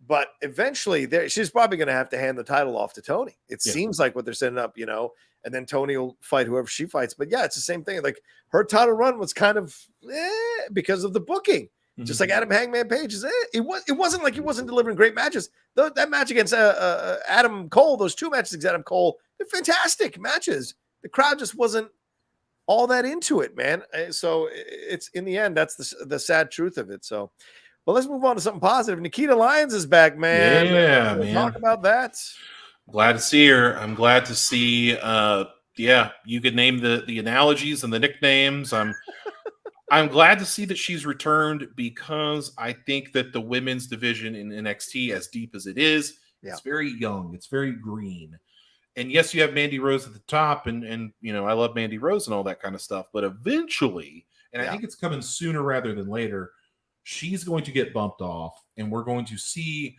But eventually, she's probably going to have to hand the title off to Tony. It seems like what they're setting up, and then Tony will fight whoever she fights. But yeah, it's the same thing. Like her title run was kind of because of the booking. Just like Adam Hangman Page is, it wasn't like he wasn't delivering great matches. That match against Adam Cole, those two matches against Adam Cole, they're fantastic matches. The crowd just wasn't all that into it, man. So it's in the end, that's the sad truth of it. So, well, let's move on to something positive. Nikkita Lyons is back, man. Yeah, man. Talk about that. Glad to see her. I'm glad to see. You could name the analogies and the nicknames. I'm glad to see that she's returned because I think that the women's division in NXT, as deep as it is, it's very young. It's very green. And yes, you have Mandy Rose at the top, and I love Mandy Rose and all that kind of stuff. But eventually, and I think it's coming sooner rather than later, she's going to get bumped off, and we're going to see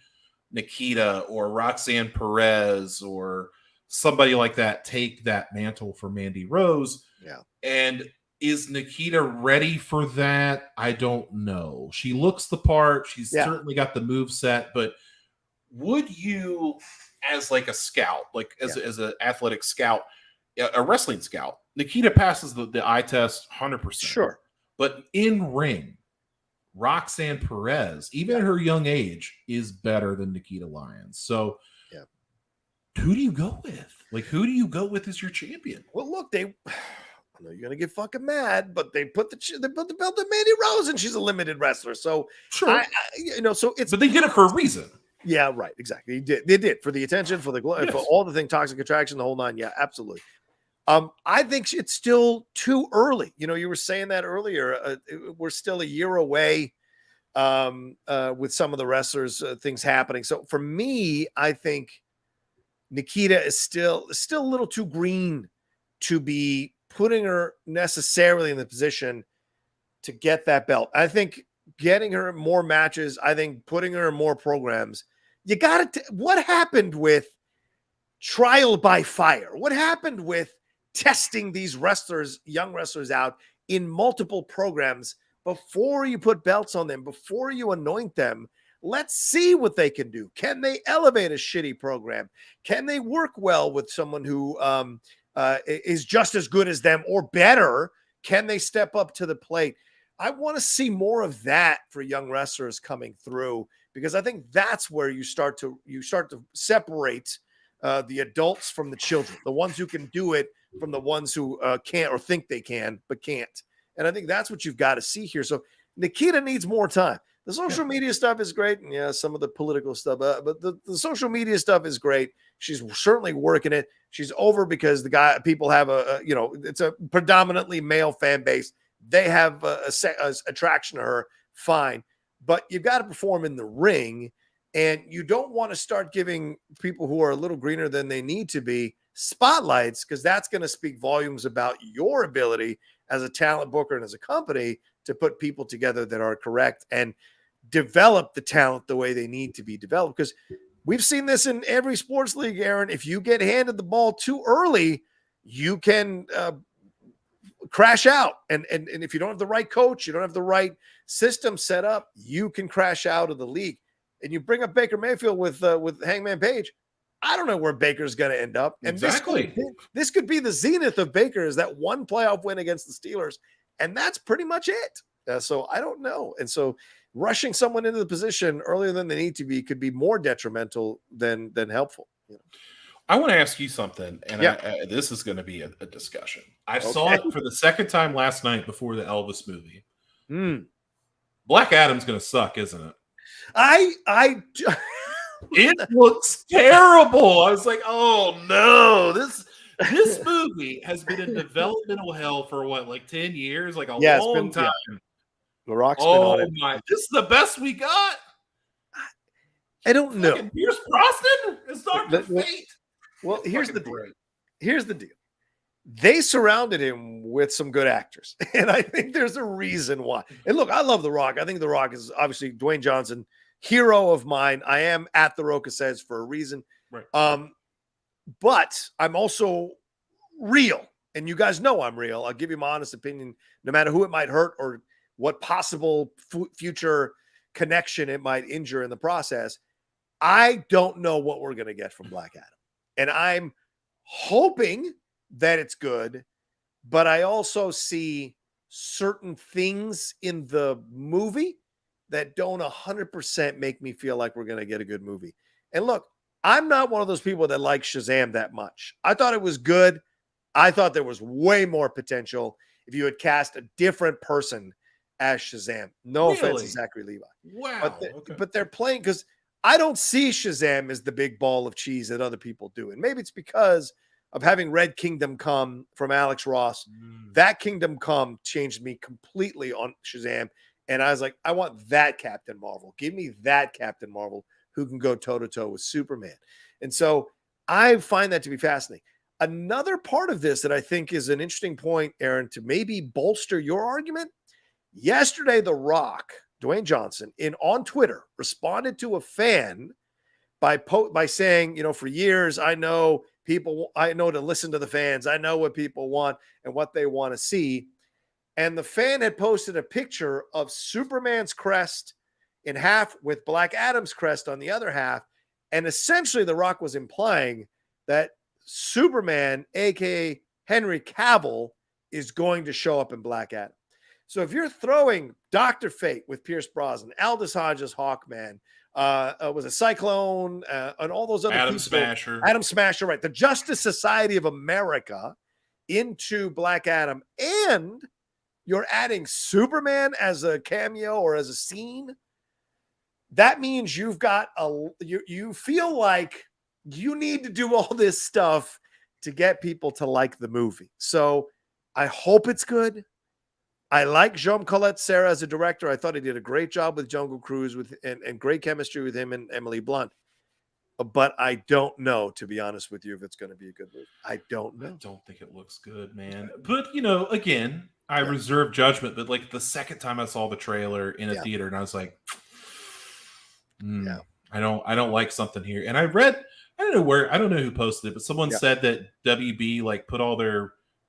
Nikkita or Roxanne Perez or somebody like that take that mantle for Mandy Rose. Yeah. And is Nikkita ready for that? I don't know. She looks the part. She's certainly got the move set, but would you, as like a scout, like as an athletic scout, a wrestling scout, Nikkita passes the eye test 100%. Sure. But in ring, Roxanne Perez, even at her young age, is better than Nikkita Lyons. So who do you go with? Like, who do you go with as your champion? Well, look, I know you're gonna get fucking mad, but they put the belt on Mandy Rose, and she's a limited wrestler. So sure, so it's. But they did it for a reason. Yeah, right. Exactly. They did for the attention, for the for all the thing, toxic attraction, the whole nine. Yeah, absolutely. I think it's still too early. You were saying that earlier. We're still a year away with some of the wrestlers, things happening. So for me, I think Nikkita is still a little too green to be putting her necessarily in the position to get that belt. I think getting her more matches, I think putting her in more programs, you got to, what happened with trial by fire? What happened with testing these young wrestlers out in multiple programs before you put belts on them, before you anoint them? Let's see what they can do. Can they elevate a shitty program? Can they work well with someone who is just as good as them or better? Can they step up to the plate? I want to see more of that for young wrestlers coming through, because I think that's where you start to separate the adults from the children, the ones who can do it from the ones who can't or think they can but can't. And I think that's what you've got to see here. So Nikkita needs more time. The social media stuff is great. And some of the political stuff, but the social media stuff is great. She's certainly working it. She's over because people have it's a predominantly male fan base. They have a attraction to her. Fine. But you've got to perform in the ring, and you don't want to start giving people who are a little greener than they need to be spotlights, because that's going to speak volumes about your ability as a talent booker and as a company to put people together that are correct and develop the talent the way they need to be developed. Because we've seen this in every sports league, Aaron. If you get handed the ball too early, you can crash out. And if you don't have the right coach, you don't have the right system set up, you can crash out of the league. And you bring up Baker Mayfield with Hangman Page. I don't know where Baker's going to end up. And exactly. This could be the zenith of Baker, is that one playoff win against the Steelers. And that's pretty much it. So I don't know. And so rushing someone into the position earlier than they need to be could be more detrimental than helpful. I want to ask you something, and this is going to be a discussion. I saw it for the second time last night before the Elvis movie. Black Adam's going to suck, isn't it? It looks terrible. I was like, oh no, this movie has been in developmental hell for what, like 10 years, like a long time. The Rock's been on it. My! This is the best we got. I don't know. Pierce Brosnan is Dr. Fate. Well, here's the deal. They surrounded him with some good actors, and I think there's a reason why. And look, I love The Rock. I think The Rock is obviously Dwayne Johnson, hero of mine. I am at The Rocha Says for a reason. Right. But I'm also real. And you guys know I'm real. I'll give you my honest opinion, no matter who it might hurt or what possible future connection it might injure in the process. I don't know what we're going to get from Black Adam. And I'm hoping that it's good, but I also see certain things in the movie that don't 100% make me feel like we're going to get a good movie. And look, I'm not one of those people that like Shazam that much. I thought it was good. I thought there was way more potential if you had cast a different person as Shazam. No offense to Zachary Levi. Wow. But they're playing because I don't see Shazam as the big ball of cheese that other people do. And maybe it's because of having read Kingdom Come from Alex Ross. That Kingdom Come changed me completely on Shazam. And I was like, I want that Captain Marvel. Give me that Captain Marvel who can go toe-to-toe with Superman. And so I find that to be fascinating. Another part of this that I think is an interesting point, Aaron, to maybe bolster your argument. Yesterday, The Rock, Dwayne Johnson, on Twitter, responded to a fan by saying, for years, I know to listen to the fans. I know what people want and what they want to see. And the fan had posted a picture of Superman's crest in half with Black Adam's crest on the other half. And essentially, The Rock was implying that Superman, aka Henry Cavill, is going to show up in Black Adam. So if you're throwing Dr. Fate with Pierce Brosnan, Aldous Hodges, Hawkman, was a Cyclone, and all those other Adam people, Smasher, right? The Justice Society of America into Black Adam, and you're adding Superman as a cameo or as a scene. That means you've got you feel like you need to do all this stuff to get people to like the movie. So I hope it's good. I like Jean Colette Serra as a director. I thought he did a great job with Jungle Cruise and great chemistry with him and Emily Blunt. But I don't know, to be honest with you, if it's going to be a good movie. I don't know. I don't think it looks good, man. But, again, I reserve judgment. But, like, the second time I saw the trailer in a theater, and I was like, I don't like something here. And I read, I don't know who posted it, but someone said that WB, like,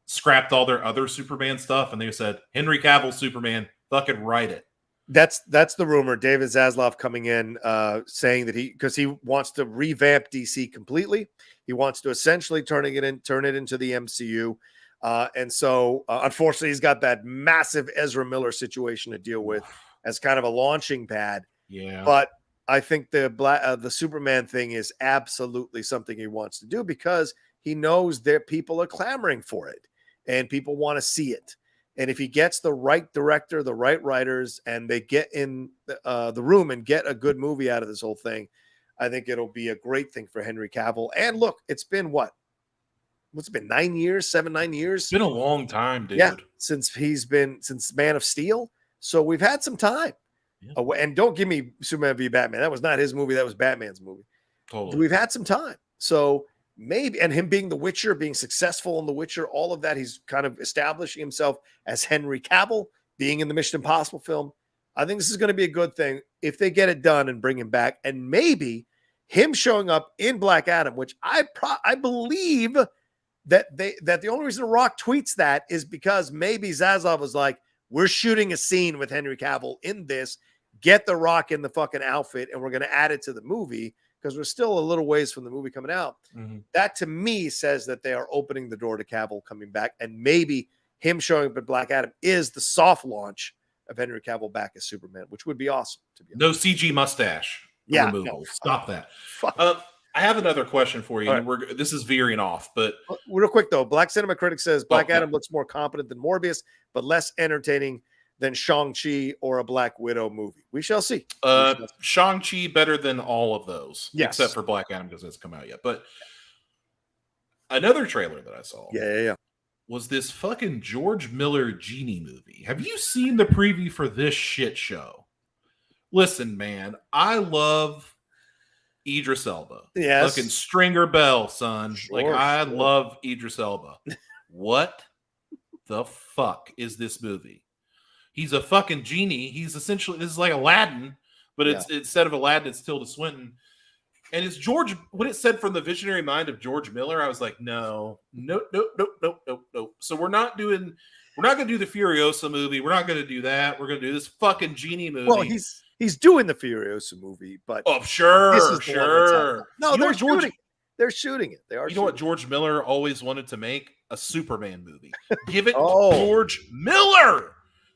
scrapped all their other Superman stuff, and they said Henry Cavill Superman, fucking write it. That's the rumor. David Zaslav coming in saying that because he wants to revamp DC completely. He wants to essentially turn it into the MCU. And so unfortunately he's got that massive Ezra Miller situation to deal with as kind of a launching pad. Yeah. But I think the Superman thing is absolutely something he wants to do because he knows that people are clamoring for it and people want to see it. And if he gets the right director, the right writers, and they get in the room and get a good movie out of this whole thing, I think it'll be a great thing for Henry Cavill. And look, it's been what's it been, 9 years, 9 years? It's been a long time, dude. Yeah, since Man of Steel. So we've had some time. Yeah. And don't give me Superman v. Batman. That was not his movie. That was Batman's movie. Totally. We've had some time. So maybe, and him being The Witcher, being successful in The Witcher, all of that, he's kind of establishing himself as Henry Cavill, being in the Mission Impossible film. I think this is going to be a good thing if they get it done and bring him back. And maybe him showing up in Black Adam, which I believe that the only reason Rock tweets that is because maybe Zaslav was like, we're shooting a scene with Henry Cavill in this, get The Rock in the fucking outfit, and we're going to add it to the movie because we're still a little ways from the movie coming out. Mm-hmm. That to me says that they are opening the door to Cavill coming back, and maybe him showing up in Black Adam is the soft launch of Henry Cavill back as Superman, which would be awesome. To be honest. No CG mustache. Yeah, removal. Stop that. I have another question for you. Right. And this is veering off, but real quick though, Black Cinema Critic says Black Adam looks more competent than Morbius, but less entertaining than Shang-Chi or a Black Widow movie. We shall see. Shang-Chi better than all of those, yes, except for Black Adam because it's come out yet. But another trailer that I saw, was this fucking George Miller Genie movie. Have you seen the preview for this shit show? Listen, man, I love Idris Elba. Yes. Fucking Stringer Bell, son. Sure, I love Idris Elba. What the fuck is this movie? He's a fucking genie. He's essentially, this is like Aladdin, but it's instead of Aladdin, it's Tilda Swinton. And it's George, when it said from the visionary mind of George Miller, I was like, no. So we're not going to do the Furiosa movie. We're not going to do that. We're going to do this fucking genie movie. Well, he's doing the Furiosa movie, but sure. No, they're shooting. They're shooting it. They are. You know what George Miller always wanted to make? A Superman movie. Give it to George Miller.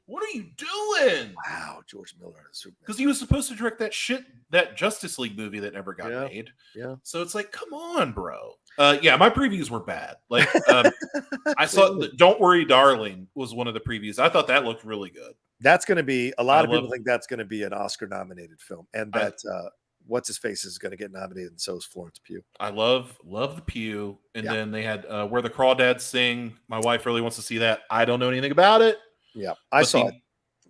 What are you doing? Wow, George Miller, Superman. Because he was supposed to direct that Justice League movie that never got made. Yeah. So it's like, come on, bro. My previews were bad. Like, I saw Don't Worry, Darling was one of the previews. I thought that looked really good. That's going to be, a lot of people think that's going to be an Oscar-nominated film. And that, what's-his-face is going to get nominated, and so is Florence Pugh. I love the Pugh. And then they had Where the Crawdads Sing. My wife really wants to see that. I don't know anything about it. Yeah, I saw it.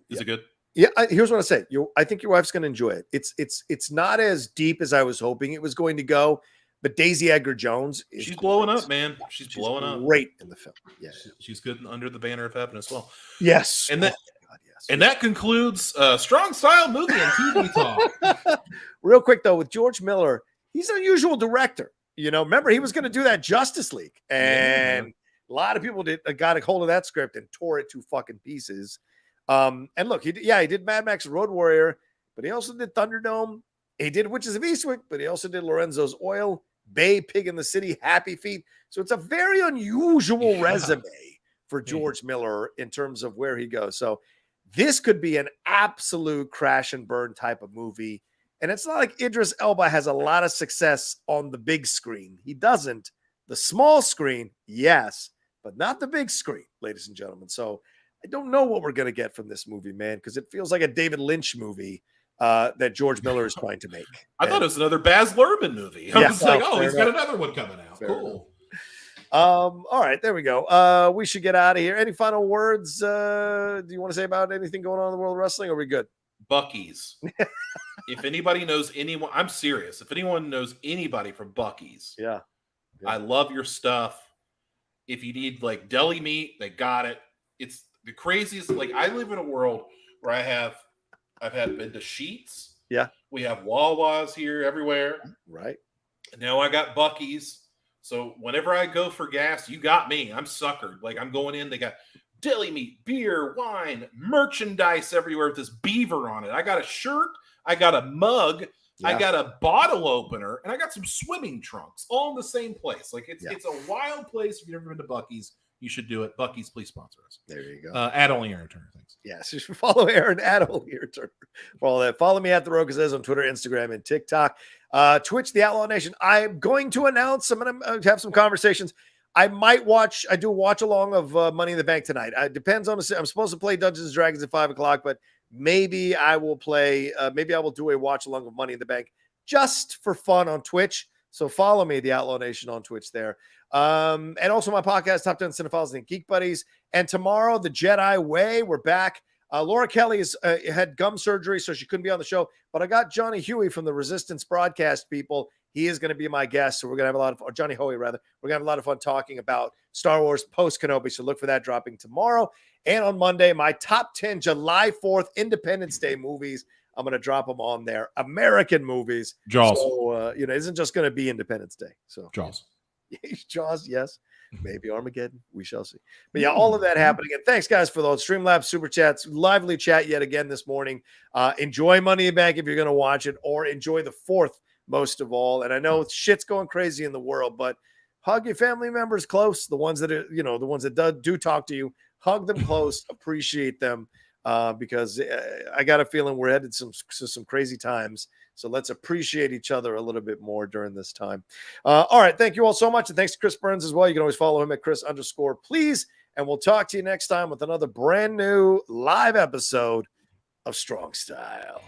Is it good? Yeah, here's what I say. I think your wife's going to enjoy it. It's not as deep as I was hoping it was going to go, but Daisy Edgar Jones she's blowing up, man. She's blowing up. Great in the film. Yeah, she's good Under the Banner of Heaven as well. Yes, and that concludes Strong Style Movie and TV Talk. Real quick though, with George Miller, he's an unusual director. Remember he was going to do that Justice League, and a lot of people got a hold of that script and tore it to fucking pieces. And look, he did Mad Max Road Warrior, but he also did Thunderdome. He did Witches of Eastwick, but he also did Lorenzo's Oil, Bay, Pig in the City, Happy Feet. So it's a very unusual resume for George Miller in terms of where he goes. So this could be an absolute crash and burn type of movie. And it's not like Idris Elba has a lot of success on the big screen. He doesn't. The small screen, yes, but not the big screen, ladies and gentlemen. So I don't know what we're going to get from this movie, man, because it feels like a David Lynch movie that George Miller is trying to make. I thought it was another Baz Luhrmann movie. I was like, he's got another one coming out. Cool. All right, there we go. We should get out of here. Any final words do you want to say about anything going on in the world of wrestling, or are we good? Buc-ee's. If anybody knows anyone, I'm serious. If anyone knows anybody from Buc-ee's, I love your stuff. If you need like deli meat, they got it. It's the craziest. Like, I live in a world where I've been to Sheetz. Yeah. We have Wawa's here everywhere. Right. And now I got Buc-ee's. So whenever I go for gas, you got me. I'm suckered. Like, I'm going in. They got deli meat, beer, wine, merchandise everywhere with this beaver on it. I got a shirt. I got a mug. Yeah. I got a bottle opener, and I got some swimming trunks all in the same place. Like, it's a wild place. If you've never been to Buc-ee's, you should do it. Buc-ee's, please sponsor us. There you go. Add only Aaron Turner. Thanks. Yes, you should follow Aaron at only Aaron Turner. For all that, follow me at The Rocha Says on Twitter, Instagram, and TikTok. Twitch, The Outlaw Nation. I'm going to announce. I'm going to have some conversations. I might watch. I do a watch along of Money in the Bank tonight. It depends on. I'm supposed to play Dungeons and Dragons at 5:00, but maybe I will play. Maybe I will do a watch along of Money in the Bank just for fun on Twitch. So follow me, The Outlaw Nation, on Twitch there. And also my podcast, Top 10 Cinephiles and Geek Buddies. And tomorrow, The Jedi Way. We're back. Laura Kelly had gum surgery, so she couldn't be on the show. But I got Johnny Huey from the Resistance broadcast people. He is going to be my guest. So we're going to have a lot of, or Johnny Hoey, rather. We're going to have a lot of fun talking about Star Wars post-Kenobi. So look for that dropping tomorrow. And on Monday, my top 10 July 4th Independence Day movies. I'm going to drop them on there. American movies. Jaws. So, it isn't just going to be Independence Day. So Jaws. Jaws, yes. Maybe Armageddon. We shall see. But yeah, all of that happening. And thanks, guys, for those Streamlabs Super Chats. Lively chat yet again this morning. Enjoy Money in the Bank if you're going to watch it, or enjoy the fourth most of all. And I know shit's going crazy in the world, but hug your family members close. The ones that are, the ones that do talk to you, hug them close, appreciate them. Because I got a feeling we're headed to some crazy times. So let's appreciate each other a little bit more during this time. All right. Thank you all so much. And thanks to Chris Burns as well. You can always follow him at Chris_please. And we'll talk to you next time with another brand new live episode of Strong Style.